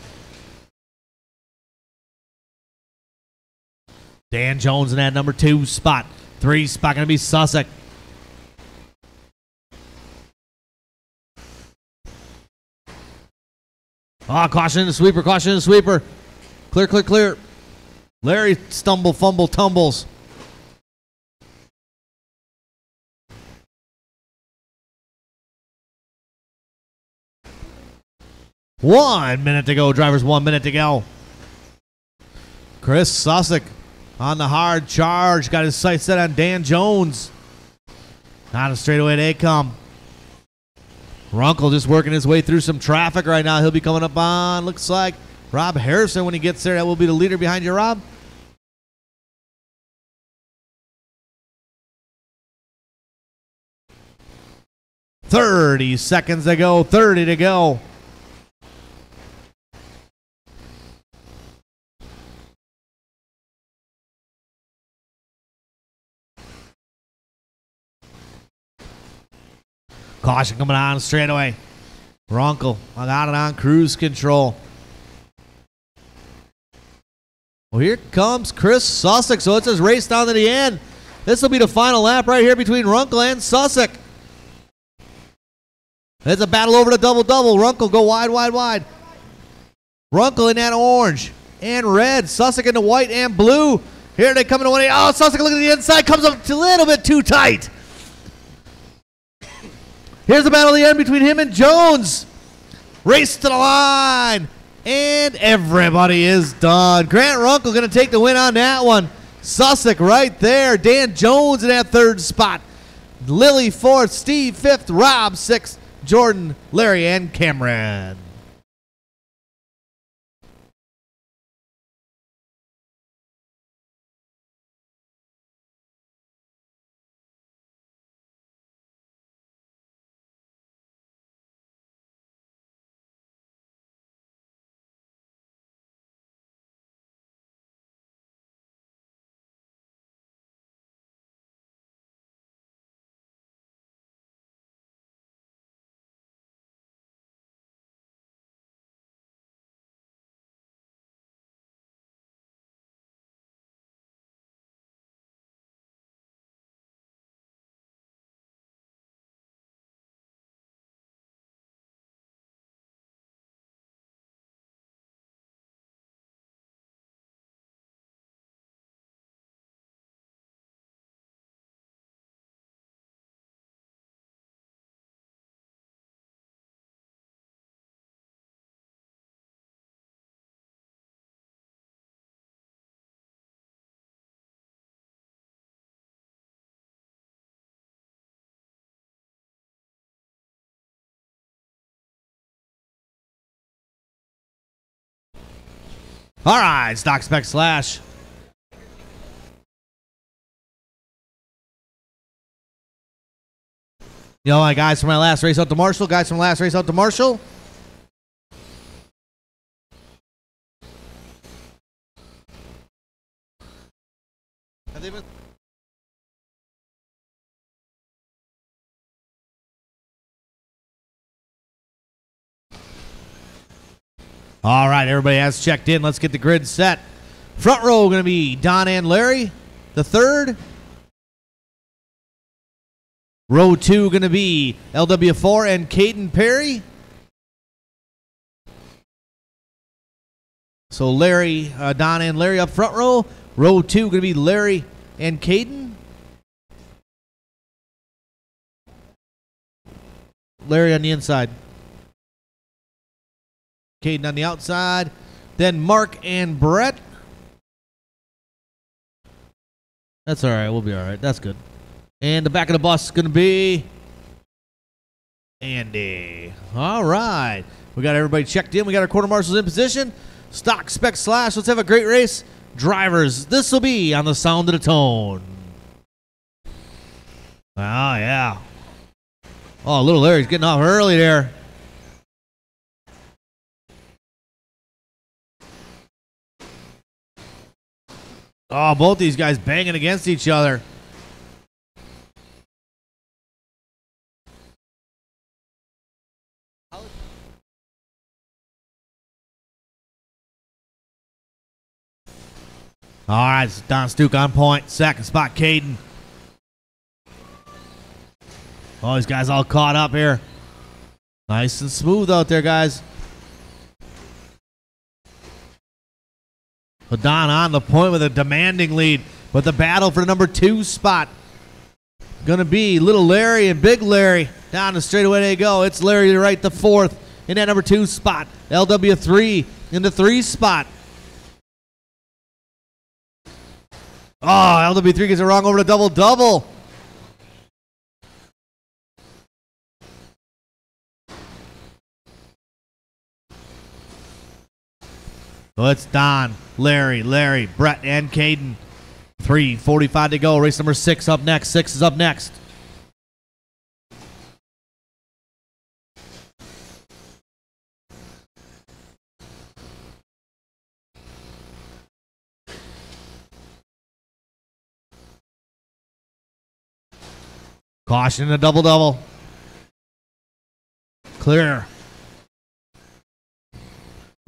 Dan Jones in that number 2 spot. 3 spot going to be Sussex. Oh, caution in the sweeper, caution in the sweeper. Clear, clear, clear. Larry stumble, fumble, tumbles. One minute to go. Drivers, 1 minute to go. Chris Sussex on the hard charge. Got his sights set on Dan Jones. On a straightaway they come. Runkle just working his way through some traffic right now. He'll be coming up on, looks like, Rob Harrison when he gets there. That will be the leader behind you, Rob. "30 seconds to go. 30 to go. Caution coming on straight away. Runkle got it on cruise control. Well, here comes Chris Sussex. So it's his race down to the end. This will be the final lap right here between Runkle and Sussex. It's a battle over the double-double. Runkle go wide, wide, wide. Runkle in that orange and red. Sussex in the white and blue. Here they come in the one. Oh, Sussex looking at the inside. Comes up a little bit too tight. Here's the battle at the end between him and Jones. Race to the line. And everybody is done. Grant Runkle going to take the win on that one. Sussex right there. Dan Jones in that third spot. Lily fourth. Steve fifth. Rob sixth. Jordan, Larry, and Cameron. All right, stock spec slash. You know, guys from my last race out to Marshall. Guys from last race out to Marshall. Have they been? All right, everybody has checked in. Let's get the grid set. Front row going to be Don and Larry, the third. Row 2 going to be LW4 and Caden Perry. So Larry, Don and Larry up front row. Row 2 going to be Larry and Caden. Larry on the inside. Caden on the outside. Then Mark and Brett. That's all right. We'll be all right. That's good. And the back of the bus is going to be Andy. All right. We got everybody checked in. We got our quarter marshals in position. Stock, spec, slash. Let's have a great race. Drivers, this will be on the sound of the tone. Oh, yeah. Oh, little Larry's getting off early there. Oh, both these guys banging against each other. All right, it's Don Stuke on point. Second spot, Caden. Oh, these guys all caught up here. Nice and smooth out there, guys. But Don on the point with a demanding lead. But the battle for the number 2 spot going to be Little Larry and Big Larry. Down the straightaway they go. It's Larry to right, the 4th in that number 2 spot. LW3 in the 3 spot. Oh, LW3 gets it wrong over the double-double. So it's Don, Larry, Brett, and Caden. 3:45 to go. Race number 6 up next. 6 is up next. Caution in a double-double. Clear.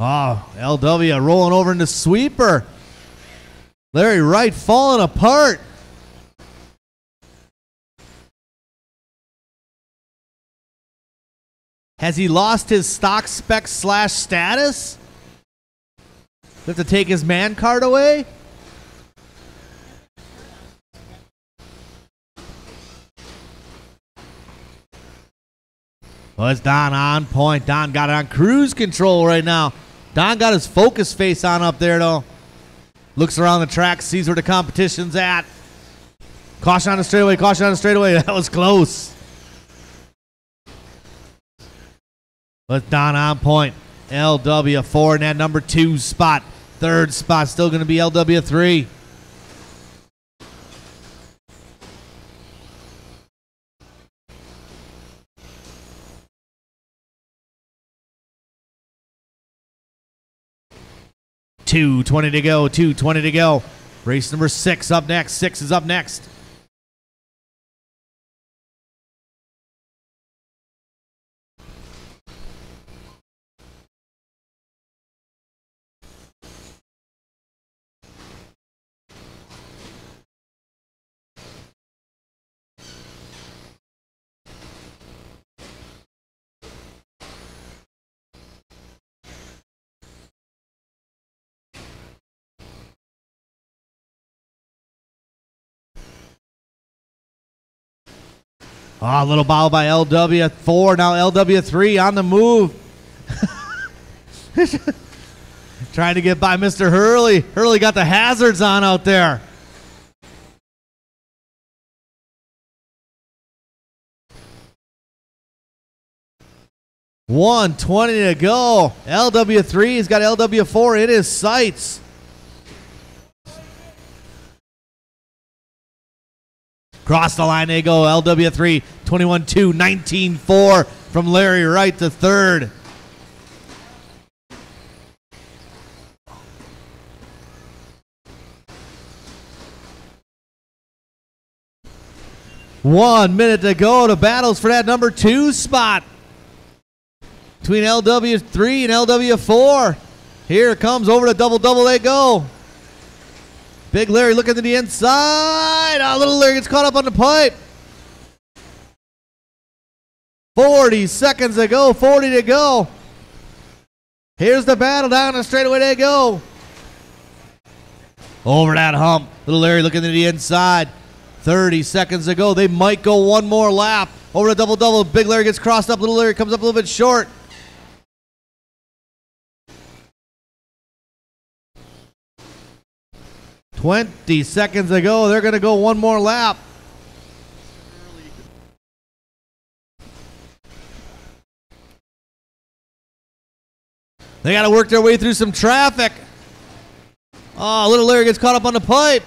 Oh, LW rolling over into sweeper. Larry Wright falling apart. Has he lost his stock spec slash status? Have to take his man card away? Well, it's Don on point. Don got it on cruise control right now. Don got his focus face on up there, though. Looks around the track, sees where the competition's at. Caution on the straightaway, caution on the straightaway. That was close. But Don on point. LW4 in that number 2 spot. 3rd spot still going to be LW3. $2:20 to go. 2:20 to go. Race number 6 up next. 6 is up next. Oh, a little ball by LW4. Now LW3 on the move. Trying to get by Mr. Hurley. Hurley got the hazards on out there. $1:20 to go. LW3 has got LW4 in his sights. Cross the line they go. LW3, 21-2, 19-4 from Larry Wright to 3rd. One minute to go. The battles for that number 2 spot between LW3 and LW4. Here it comes over the double-double they go. Big Larry looking to the inside. Oh, little Larry gets caught up on the pipe. 40 seconds to go. 40 to go. Here's the battle down the straightaway they go. Over that hump. Little Larry looking to the inside. 30 seconds to go. They might go one more lap. Over the double-double. Big Larry gets crossed up. Little Larry comes up a little bit short. 20 seconds to go. They're going to go one more lap. They got to work their way through some traffic. Oh, little Larry gets caught up on the pipe.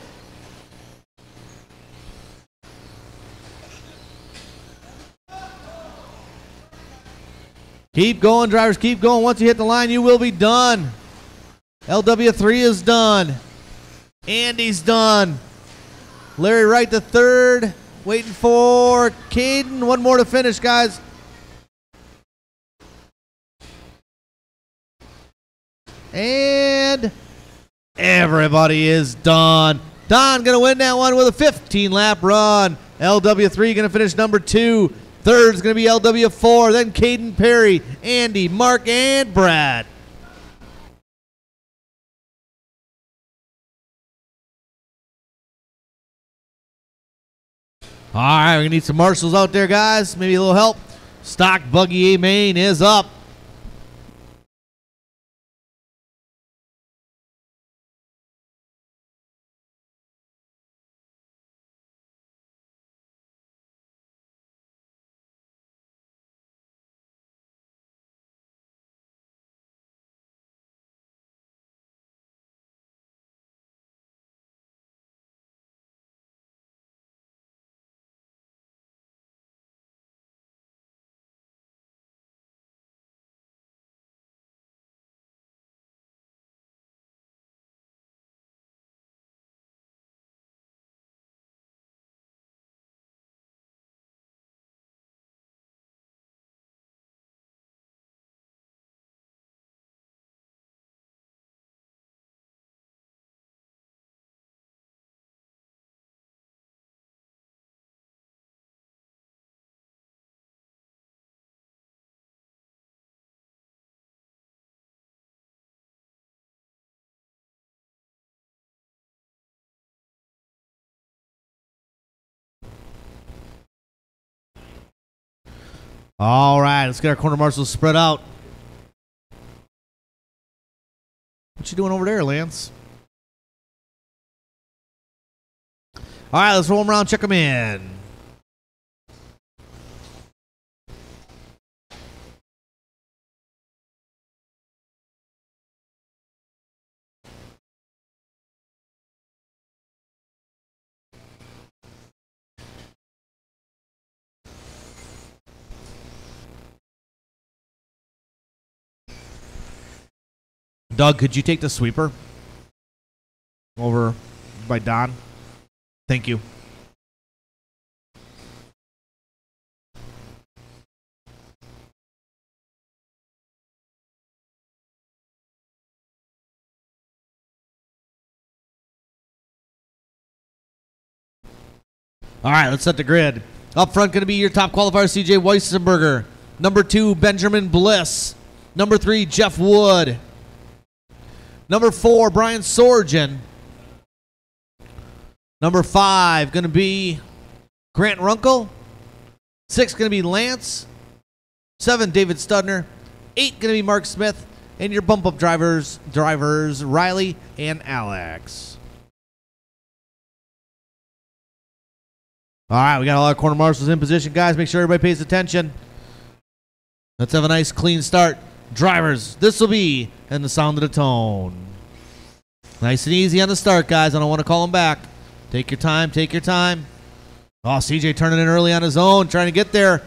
Keep going, drivers. Keep going. Once you hit the line, you will be done. LW3 is done. Andy's done. Larry Wright the third. Waiting for Caden. One more to finish, guys. And everybody is done. Don going to win that one with a 15-lap run. LW3 going to finish number 2. Third is going to be LW4. Then Caden Perry, Andy, Mark, and Brad. All right, we're going to need some marshals out there, guys. Maybe a little help. Stock Buggy A main is up. All right, let's get our corner marshals spread out. What you doing over there, Lance? All right, let's roll them around, check them in. Doug, could you take the sweeper over by Don? Thank you. All right, let's set the grid. Up front going to be your top qualifier, CJ Weissenberger. Number 2, Benjamin Bliss. Number 3, Jeff Wood. Number 4, Brian Sorgen. Number 5, going to be Grant Runkle. 6, going to be Lance. 7, David Studner. 8, going to be Mark Smith. And your bump-up drivers, Riley and Alex. All right, we got all our corner marshals in position, guys. Make sure everybody pays attention. Let's have a nice, clean start. Drivers, this will be in the sound of the tone. Nice and easy on the start, guys. I don't want to call them back. Take your time, take your time. Oh, CJ turning in early on his own, trying to get there.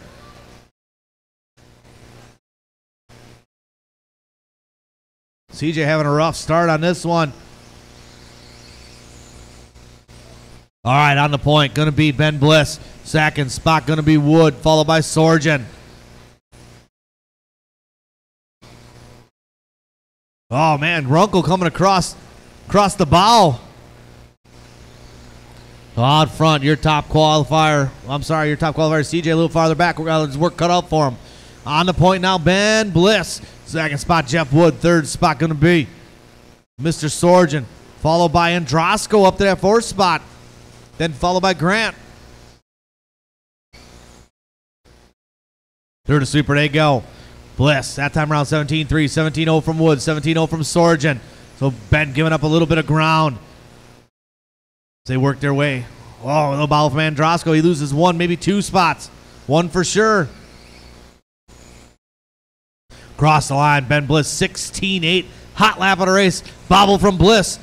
CJ having a rough start on this one. All right, on the point, going to be Ben Bliss. Second spot going to be Wood, followed by Sorgen. Oh, man, Runkle coming across the bow. Out front, your top qualifier. Your top qualifier, CJ, a little farther back. We got his work cut out for him. On the point now, Ben Bliss. Second spot, Jeff Wood. Third spot going to be Mr. Sorgen, followed by Androsco up to that 4th spot. Then followed by Grant. Through the sweeper they go. Bliss, that time around 17-3, 17-0 from Wood, 17-0 from Sorgen. So Ben giving up a little bit of ground. They work their way. Oh, a little bobble from Androsco. He loses one, maybe two spots. One for sure. Cross the line. Ben Bliss, 16-8. Hot lap of the race. Bobble from Bliss.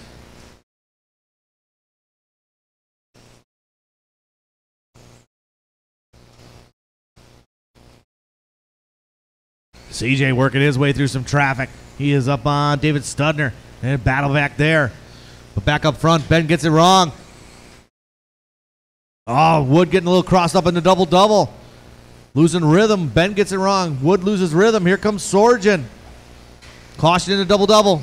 CJ working his way through some traffic. He is up on David Studner. And battle back there. But back up front, Ben gets it wrong. Oh, Wood getting a little crossed up in the double-double. Losing rhythm. Ben gets it wrong. Wood loses rhythm. Here comes Sorgen. Caution in the double-double.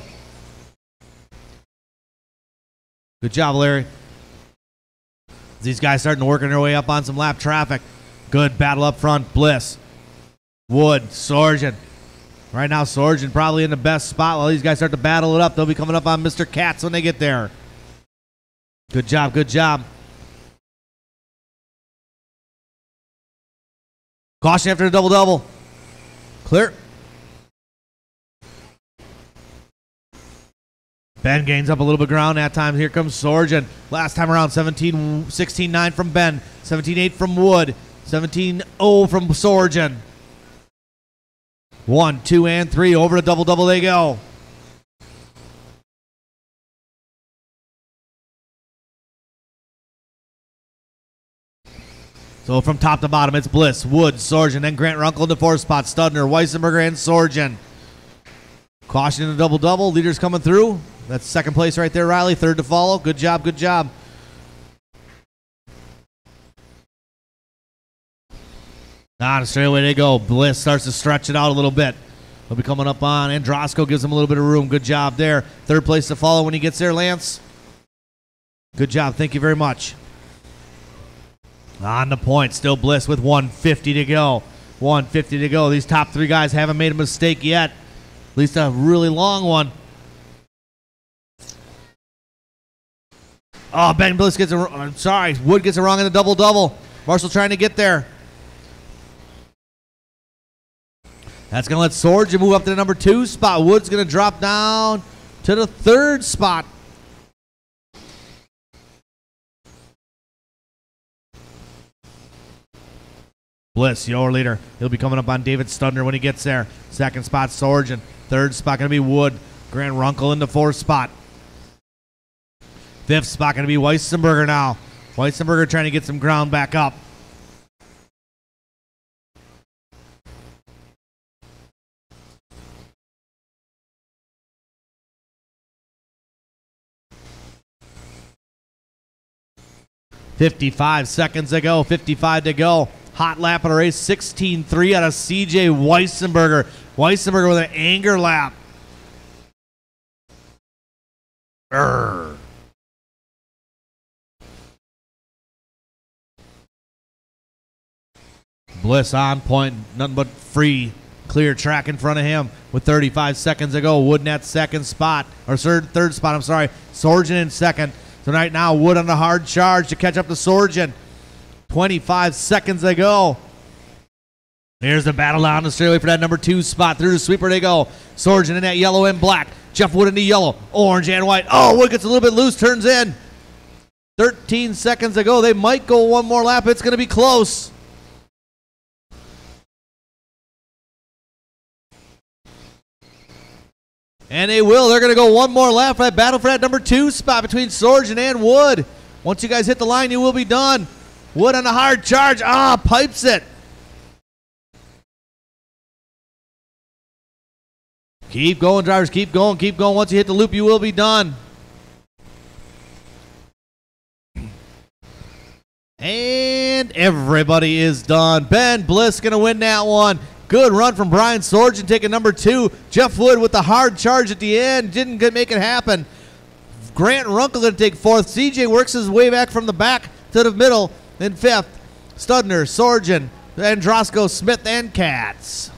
Good job, Larry. These guys starting to work their way up on some lap traffic. Good battle up front. Bliss. Wood. Sorgen. Right now, Sorgen probably in the best spot while these guys start to battle it up. They'll be coming up on Mr. Katz when they get there. Good job, good job. Caution after the double-double. Clear. Ben gains up a little bit of ground that time. Here comes Sorgen. Last time around, 16-9 from Ben. 17-8 from Wood. 17-0 from Sorgen. 1, 2, and 3. Over the double-double they go. So from top to bottom, it's Bliss, Wood, Sorgen, then Grant Runkle in the fourth spot. Studner, Weissenberger, and Sorgen. Caution in the double-double. Leaders coming through. That's second place right there, Riley. Third to follow. Good job, good job. On the straightaway they go. Bliss starts to stretch it out a little bit. He'll be coming up on Androsco, gives him a little bit of room. Good job there. Third place to follow when he gets there, Lance. Good job. Thank you very much. On the point, still Bliss with 150 to go. 150 to go. These top three guys haven't made a mistake yet. At least a really long one. Oh, Ben Bliss gets it. I'm sorry, Wood gets it wrong in the double-double. Marshall trying to get there. That's going to let Sorgen move up to the number 2 spot. Wood's going to drop down to the 3rd spot. Bliss, your leader. He'll be coming up on David Studner when he gets there. Second spot, Sorgen. Third spot going to be Wood. Grant Runkle in the 4th spot. 5th spot going to be Weissenberger now. Weissenberger trying to get some ground back up. .55 seconds to go. 55 to go. Hot lap of the race. 16-3 out of CJ Weissenberger. Weissenberger with an anger lap. Urgh. Bliss on point. Nothing but free. Clear track in front of him with 35 seconds to go. Wood in that second spot. Or third spot, I'm sorry. Sorgen in second. So right now, Wood on the hard charge to catch up to Sorgen. 25 seconds to go. Here's the battle down the straightaway for that number 2 spot. Through the sweeper they go. Sorgen in that yellow and black. Jeff Wood in the yellow, orange, and white. Oh, Wood gets a little bit loose, turns in. 13 seconds to go. They might go one more lap. It's going to be close. And they will. They're going to go one more lap for that battle for that number 2 spot between Sorgen and Wood. Once you guys hit the line, you will be done. Wood on a hard charge. Pipes it. Keep going, drivers. Keep going. Keep going. Once you hit the loop, you will be done. And everybody is done. Ben Bliss going to win that one. Good run from Brian Sorgen taking number 2. Jeff Wood with the hard charge at the end. Didn't make it happen. Grant Runkle going to take 4th. CJ works his way back from the back to the middle in 5th. Studner, Sorgen, Androsco, Smith, and Katz.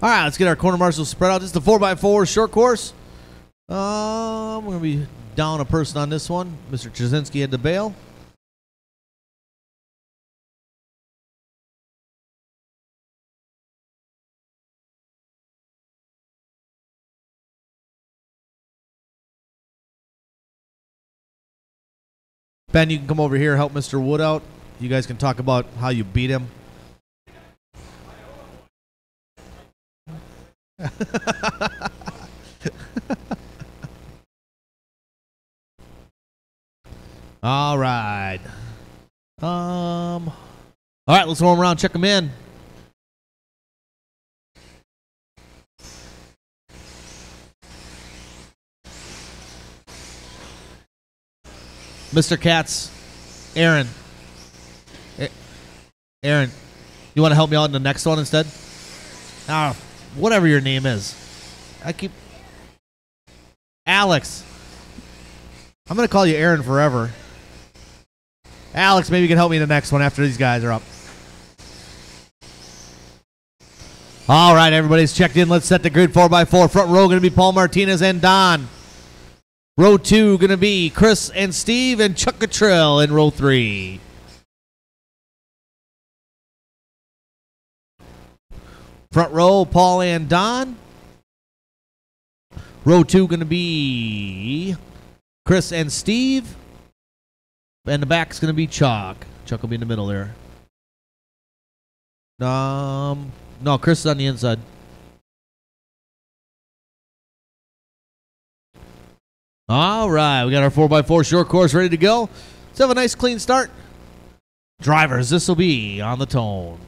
All right, let's get our corner marshals spread out. This is the 4x4 short course. We're going to be down a person on this one. Mr. Chazinski had to bail. Ben, you can come over here, help Mr. Wood out. You guys can talk about how you beat him. All right. All right, let's roll him around, check him in. Mr. Katz, Aaron. Aaron, you want to help me out in the next one instead? Whatever your name is. Alex. I'm going to call you Aaron forever. Alex, maybe you can help me in the next one after these guys are up. All right, everybody's checked in. Let's set the grid 4x4. Front row going to be Paul Martinez and Don. Row 2 going to be Chris and Steve and Chuck Cottrell in row 3. Front row, Paul and Don. Row 2 going to be Chris and Steve. And the back's going to be Chuck. Chuck will be in the middle there. No, Chris is on the inside. All right, we got our 4x4 short course ready to go. Let's have a nice clean start. Drivers, this will be on the tone.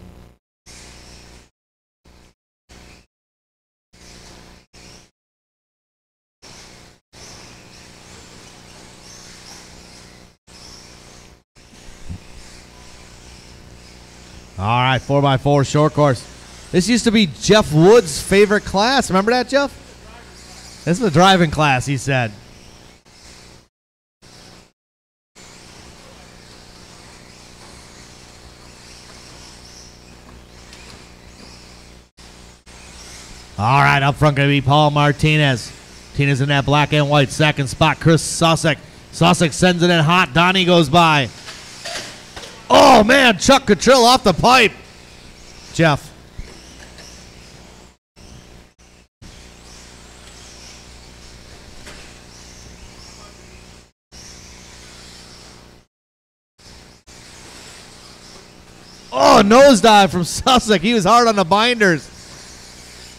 All right, 4x4 short course. This used to be Jeff Wood's favorite class. Remember that, Jeff? This is the driving class, he said. All right, up front going to be Paul Martinez. Martinez in that black and white. Second spot, Chris Susek. Susek sends it in hot. Donnie goes by. Oh, man, Chuck Cottrell off the pipe. Jeff. Oh, nosedive from Susek. He was hard on the binders.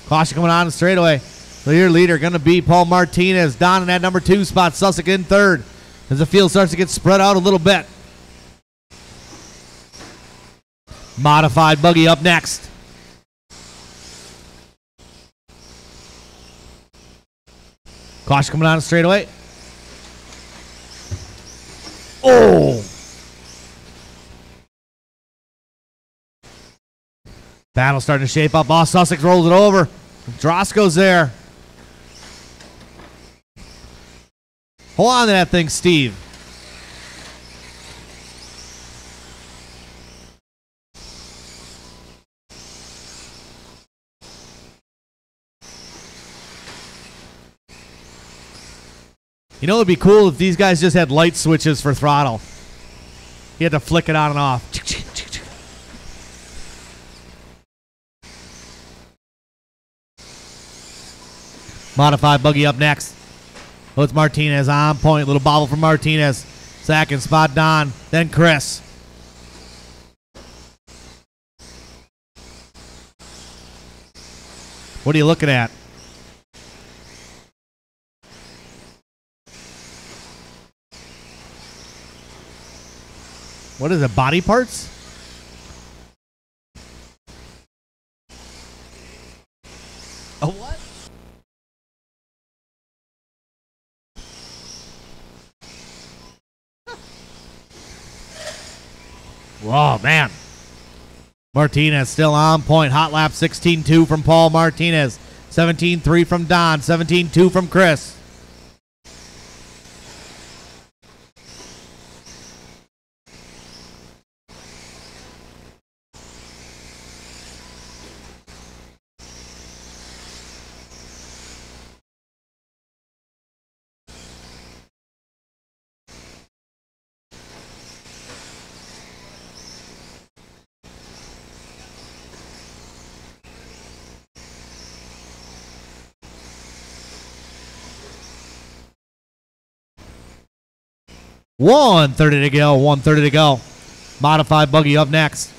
Caution coming on straightaway. So your leader going to be Paul Martinez. Don in that number 2 spot. Susek in third. As the field starts to get spread out a little bit. Modified buggy up next. Caution coming on straightaway. Oh! Battle starting to shape up. Boss Sussex rolls it over. Drosko's there. Hold on to that thing, Steve. You know it would be cool if these guys just had light switches for throttle. You had to flick it on and off. Modified buggy up next. Oh, it's Martinez on point. Little bobble from Martinez. Second spot, Don. Then Chris. What are you looking at? What is it, body parts? Oh, what? Whoa, man. Martinez still on point. Hot lap 16-2 from Paul Martinez. 17-3 from Don. 17-2 from Chris. 1:30 to go. 1:30 to go. Modified buggy up next.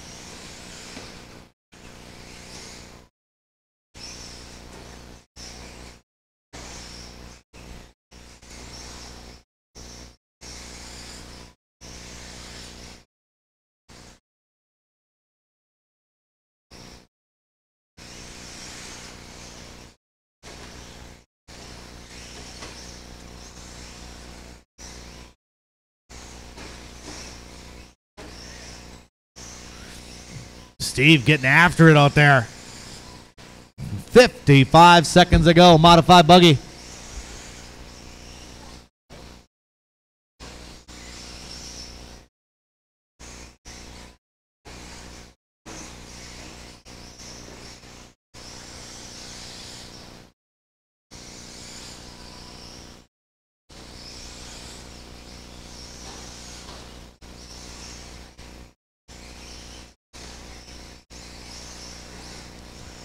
Steve getting after it out there. 55 seconds ago. Modified buggy.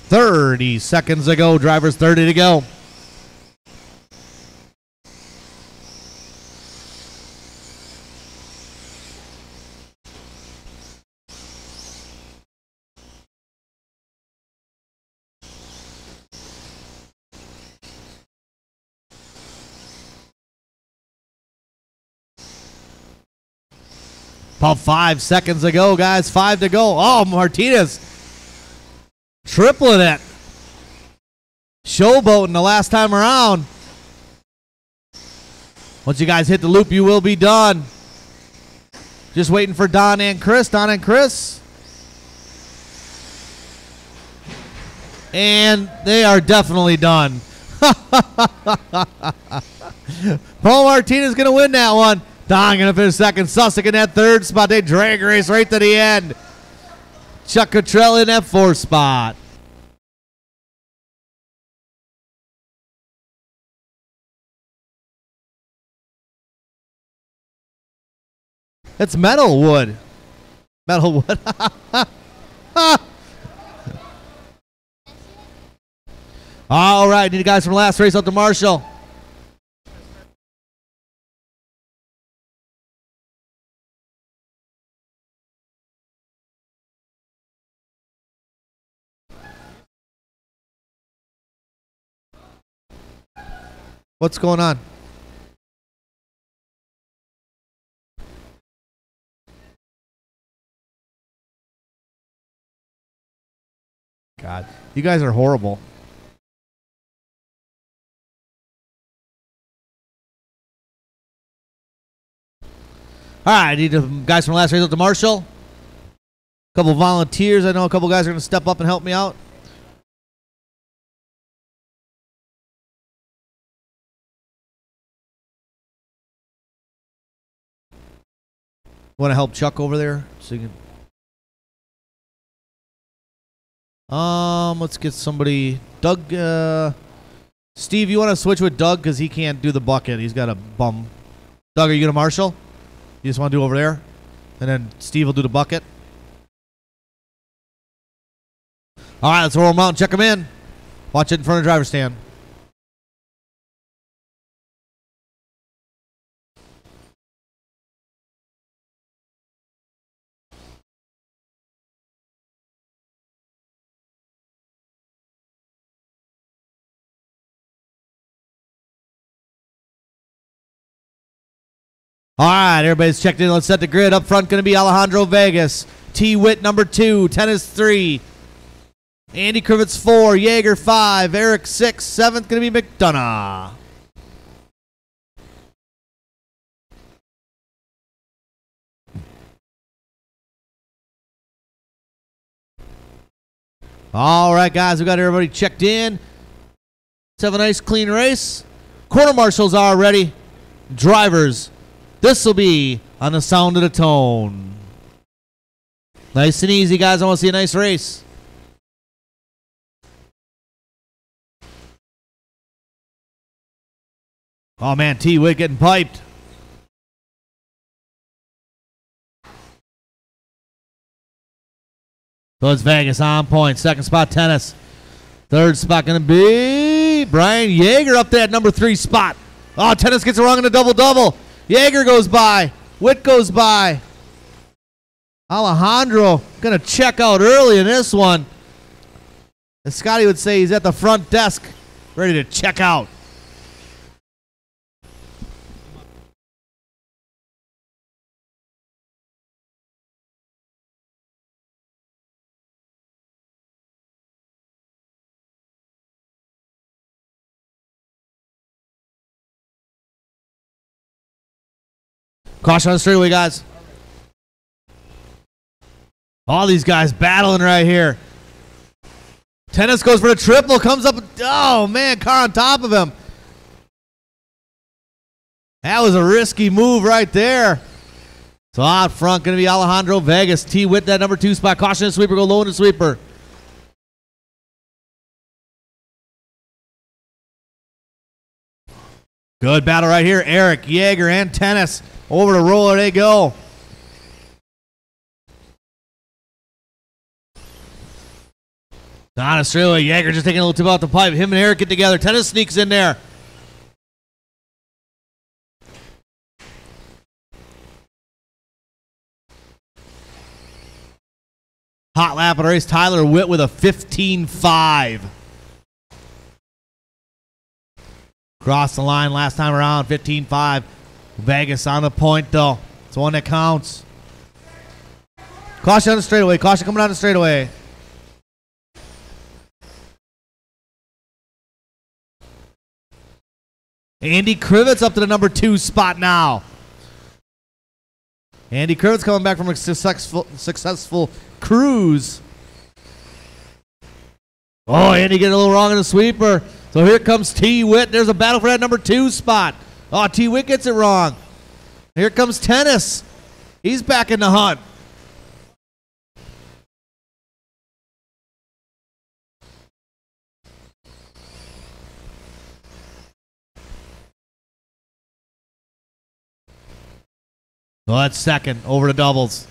Thirty seconds ago. Drivers 30 to go. About 5 seconds ago, guys. 5 to go. Oh, Martinez tripling it. Showboating the last time around. Once you guys hit the loop, you will be done. Just waiting for Don and Chris. Don and Chris. And they are definitely done. Paul Martinez going to win that one. Don going to finish second. Sussex in that third spot. They drag race right to the end. Chuck Cottrell in that fourth spot. It's Metalwood. Metalwood. All right, need the guys from last race up to Marshall. What's going on? God, you guys are horrible. All right, I need the guys from last race up to Marshall. A couple volunteers. I know a couple guys are going to step up and help me out. Want to help Chuck over there? So you can. Let's get somebody. Doug. Steve, you want to switch with Doug because he can't do the bucket. He's got a bum. Doug, are you going to Marshall? You just want to do over there, and then Steve will do the bucket. All right, let's roll them out and check them in. Watch it in front of the driver's stand. All right, everybody's checked in. Let's set the grid. Up front going to be Alejandro Vegas. T. Witt, number 2. Tennis, 3. Andy Krivitz, 4. Yeager, 5. Eric, 6. 7th going to be McDonough. All right, guys, we got everybody checked in. Let's have a nice, clean race. Quarter marshals are ready. Drivers. This will be on the sound of the tone. Nice and easy, guys. I want to see a nice race. Oh, man, T. Witt getting piped. So it's Vegas on point. Second spot, Tennis. Third spot going to be Brian Yeager up there at number 3 spot. Oh, Tennis gets it wrong in a double-double. Yeager goes by. Witt goes by. Alejandro going to check out early in this one. As Scotty would say, he's at the front desk, ready to check out. Caution on the straightaway, guys. All these guys battling right here. Tennis goes for a triple, comes up. Oh, man, car on top of him. That was a risky move right there. So out front, going to be Alejandro Vegas. T with that number 2 spot. Caution the sweeper, go low in the sweeper. Good battle right here. Eric, Yeager, and Tennis. Over the roller they go. On a straightaway, Yeager just taking a little tip out the pipe. Him and Eric get together. Tennis sneaks in there. Hot lap of the race. Tyler Witt with a 15.5. Crossed the line last time around, 15.5. Vegas on the point, though. It's the one that counts. Caution on the straightaway. Caution coming down the straightaway. Andy Krivitz up to the number 2 spot now. Andy Krivitz coming back from a successful cruise. Oh, Andy getting a little wrong in the sweeper. So here comes T. Witt. There's a battle for that number 2 spot. Oh, T. Witt gets it wrong. Here comes Tennis. He's back in the hunt. Well, that's second. Over to doubles.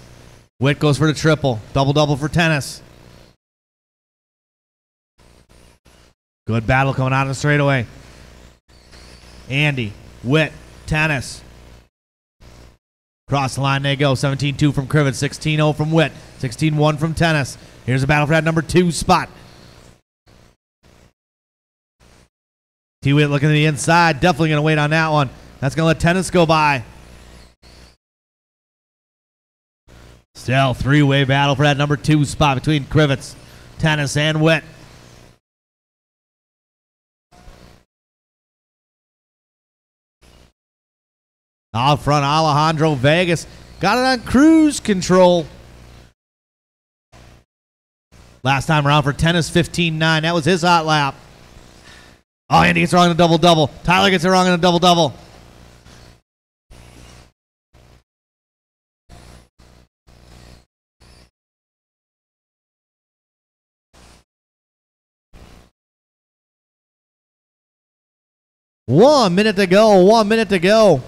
Witt goes for the triple. Double-double for Tennis. Good battle coming out of the straightaway. Andy, Witt, Tennis. Cross the line they go. 17-2 from Krivitz. 16-0 from Witt. 16-1 from Tennis. Here's a battle for that number 2 spot. T. Witt looking to the inside. Definitely going to wait on that one. That's going to let Tennis go by. Still three-way battle for that number 2 spot between Krivitz, Tennis, and Witt. Out front, Alejandro Vegas got it on cruise control. Last time around for Tennis, 15-9. That was his hot lap. Oh, Andy gets it wrong in a double-double. Tyler gets it wrong in a double-double. One minute to go. 1 minute to go.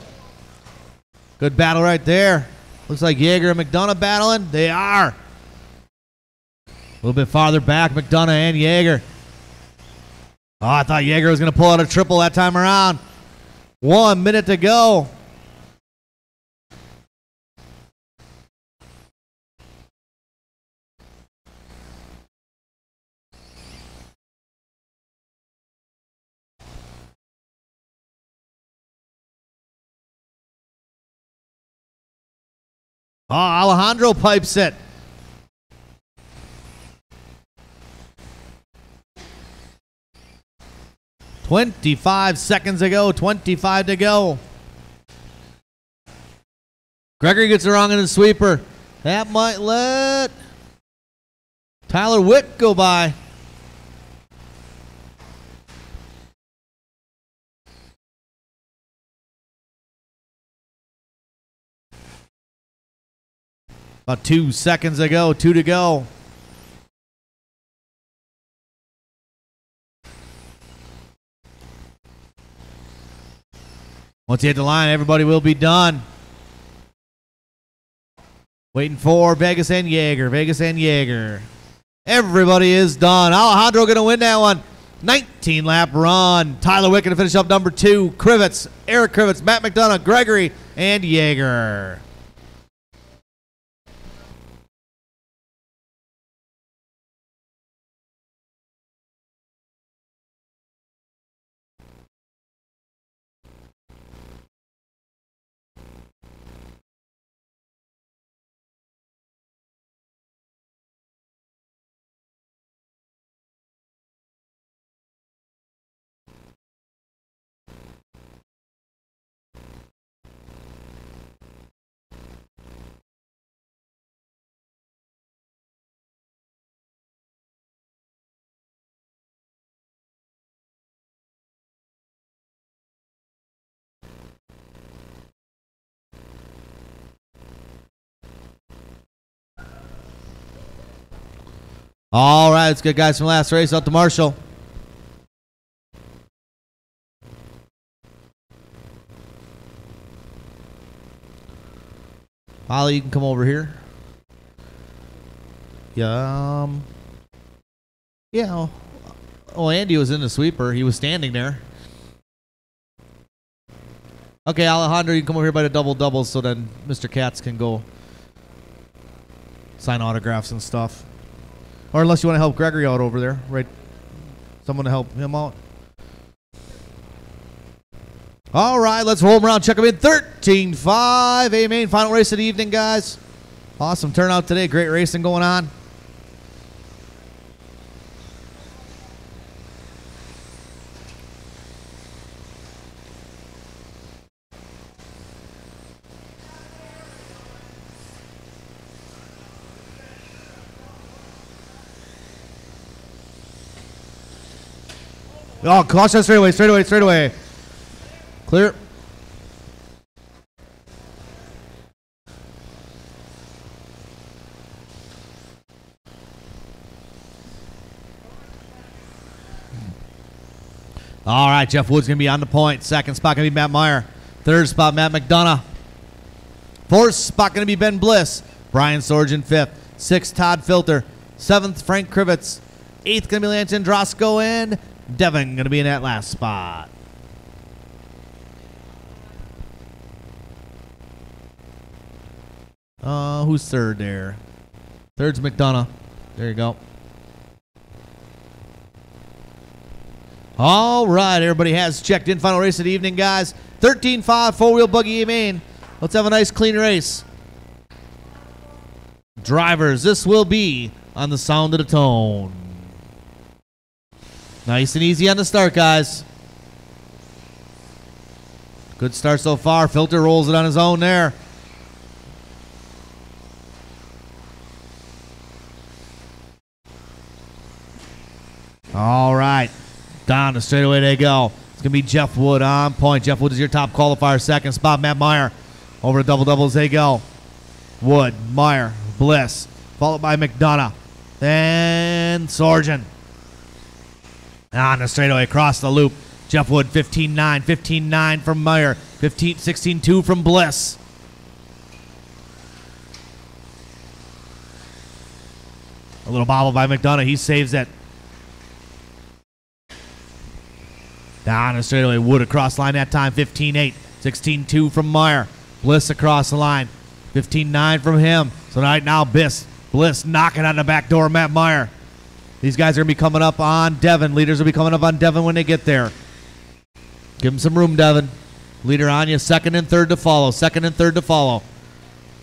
Good battle right there. Looks like Yeager and McDonough battling. They are. A little bit farther back, McDonough and Yeager. Oh, I thought Yeager was going to pull out a triple that time around. 1 minute to go. Oh, Alejandro pipes it. "25 seconds ago, 25 to go. Gregory gets it wrong in the sweeper. That might let Tyler Witt go by. About 2 seconds ago, 2 to go. Once you hit the line, everybody will be done. Waiting for Vegas and Yeager. Vegas and Yeager. Everybody is done. Alejandro going to win that one. 19-lap run. Tyler Witt going to finish up number 2. Krivitz, Eric Krivitz, Matt McDonough, Gregory, and Yeager. All right, let's get guys from last race out to Marshall. Ollie, you can come over here. Yeah. Yeah. Oh, Andy was in the sweeper. He was standing there. Okay, Alejandro, you can come over here by the double-doubles so then Mr. Katz can go sign autographs and stuff. Or unless you want to help Gregory out over there, right? Someone to help him out. All right, let's roll them around. Check them in. 13-5. A-main final race of the evening, guys. Awesome turnout today. Great racing going on. Oh, caution straight away. Clear. All right, Jeff Wood's going to be on the point. Second spot going to be Matt Meyer. Third spot, Matt McDonough. Fourth spot going to be Ben Bliss. Brian Sorgen, fifth. Sixth, Todd Filter. Seventh, Frank Krivitz. Eighth going to be Lance Androsco, and Devin going to be in that last spot. Who's third there? Third's McDonough. There you go. All right, everybody has checked in. Final race of the evening, guys. 13-5, four-wheel buggy main. Let's have a nice, clean race. Drivers, this will be on the sound of the tone. Nice and easy on the start, guys. Good start so far. Filter rolls it on his own there. All right. Down the straightaway they go. It's going to be Jeff Wood on point. Jeff Wood is your top qualifier. Second spot, Matt Meyer. Over to double-doubles they go. Wood, Meyer, Bliss. Followed by McDonough. Then Sorgen. On the straightaway across the loop. Jeff Wood, 15-9. 15-9 from Meyer. 16-2 from Bliss. A little bobble by McDonough. He saves it. Down the straightaway. Wood across the line that time. 15-8. 16-2 from Meyer. Bliss across the line. 15-9 from him. So right now, Bliss knocking on the back door. Matt Meyer. These guys are going to be coming up on Devin. Leaders will be coming up on Devin when they get there. Give him some room, Devin. Leader on you. Second and third to follow. Second and third to follow.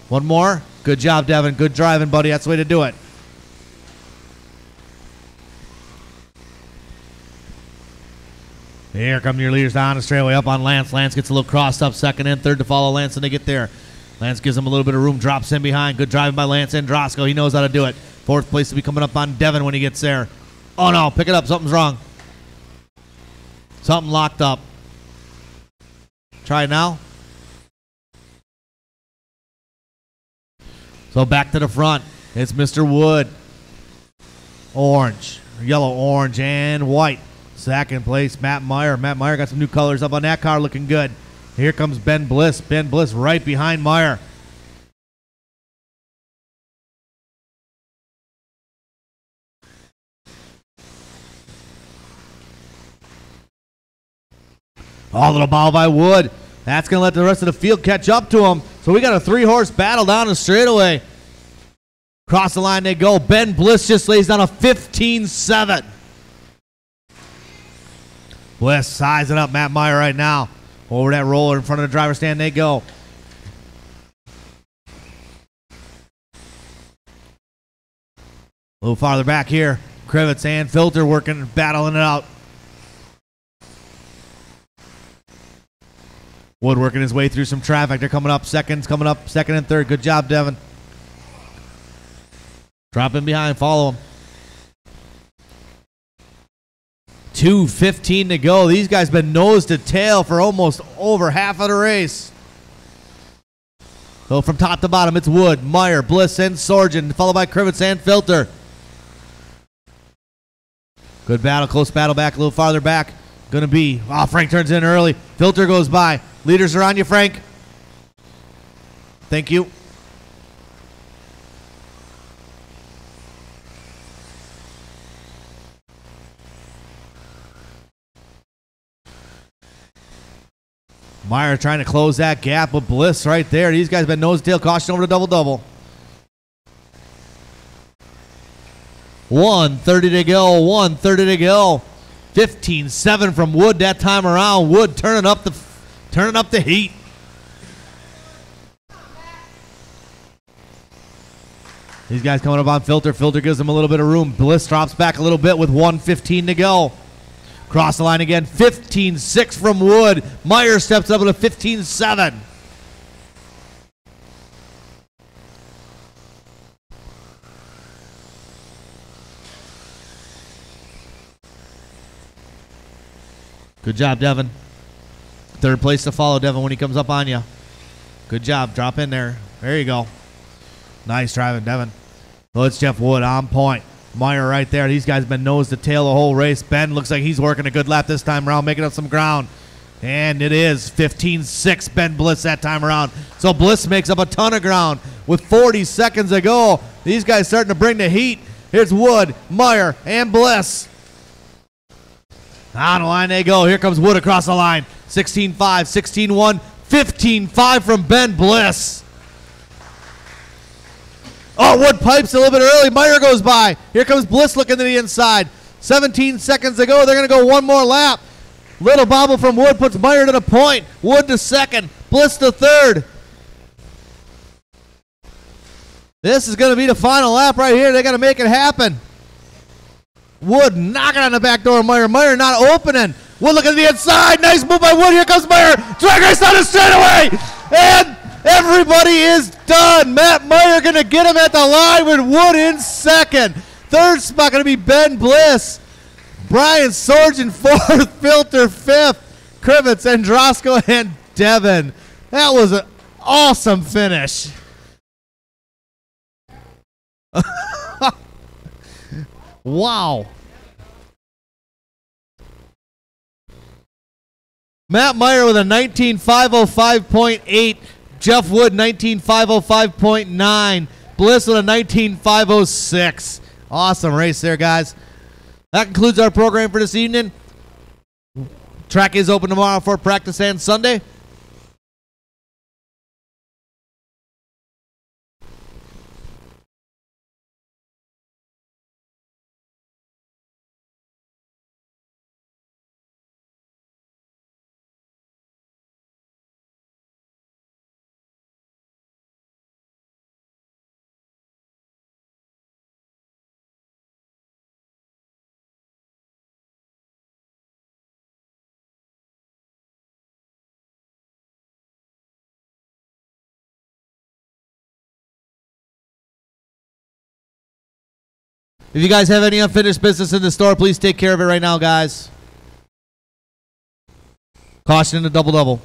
One more. Good job, Devin. Good driving, buddy. That's the way to do it. Here come your leaders down the straightaway up on Lance. Lance gets a little crossed up. Second and third to follow Lance when they get there. Lance gives him a little bit of room. Drops in behind. Good driving by Lance Androsco. He knows how to do it. Fourth place to be coming up on Devin when he gets there. Oh, no. Pick it up. Something's wrong. Something locked up. Try it now. So back to the front. It's Mr. Wood. Orange. Yellow, orange, and white. Second place, Matt Meyer. Matt Meyer got some new colors up on that car, looking good. Here comes Ben Bliss. Ben Bliss right behind Meyer. Oh, little ball by Wood. That's going to let the rest of the field catch up to him. So we got a three-horse battle down the straightaway. Across the line they go. Ben Bliss just lays down a 15-7. Bliss sizing up Matt Meyer right now. Over that roller in front of the driver's stand they go. A little farther back here. Krivitz and Filter working, battling it out. Wood working his way through some traffic. They're coming up. Seconds coming up. Second and third. Good job, Devin. Drop in behind. Follow him. 2:15 to go. These guys been nose to tail for almost over half of the race. So from top to bottom, it's Wood, Meyer, Bliss, and Sorgen, followed by Krivitz and Filter. Good battle, close battle back, a little farther back. Gonna be, oh, Frank turns in early. Filter goes by. Leaders are on you, Frank. Thank you. Meyer trying to close that gap with Bliss right there. These guys have been nose to tail. Caution over to double-double. 1:30 to go. 1:30 to go. 15-7 from Wood that time around. Wood turning up the heat. These guys coming up on Filter. Filter gives them a little bit of room. Bliss drops back a little bit with 1:15 to go. Cross the line again. 15-6 from Wood. Meyer steps up with a 15-7. Good job, Devin. Third place to follow, Devin, when he comes up on you. Good job. Drop in there. There you go. Nice driving, Devin. Oh, it's Jeff Wood on point. Meyer right there. These guys have been nose to tail the whole race. Ben looks like he's working a good lap this time around, making up some ground. And it is 15-6 Ben Bliss that time around. So Bliss makes up a ton of ground with 40 seconds to go. These guys starting to bring the heat. Here's Wood, Meyer, and Bliss. On the line they go. Here comes Wood across the line. 16-5, 16-1, 15-5 from Ben Bliss. Oh, Wood pipes a little bit early. Meyer goes by. Here comes Bliss looking to the inside. 17 seconds to go. They're going to go one more lap. Little bobble from Wood puts Meyer to the point. Wood to second. Bliss to third. This is going to be the final lap right here. They got to make it happen. Wood knocking on the back door of Meyer. Meyer not opening. Wood looking to the inside. Nice move by Wood. Here comes Meyer. Drag race down the straightaway. And everybody is done. Matt Meyer going to get him at the line with Wood in second. Third spot going to be Ben Bliss. Brian Sorgen fourth. Filter fifth. Krivitz, Androsco, and Devin. That was an awesome finish. Wow. Matt Meyer with a 19.505.8. Jeff Wood 19.505.9. Bliss with a 19.506. Awesome race there, guys. That concludes our program for this evening. Track is open tomorrow for practice and Sunday. If you guys have any unfinished business in the store, please take care of it right now, guys. Caution in the double-double.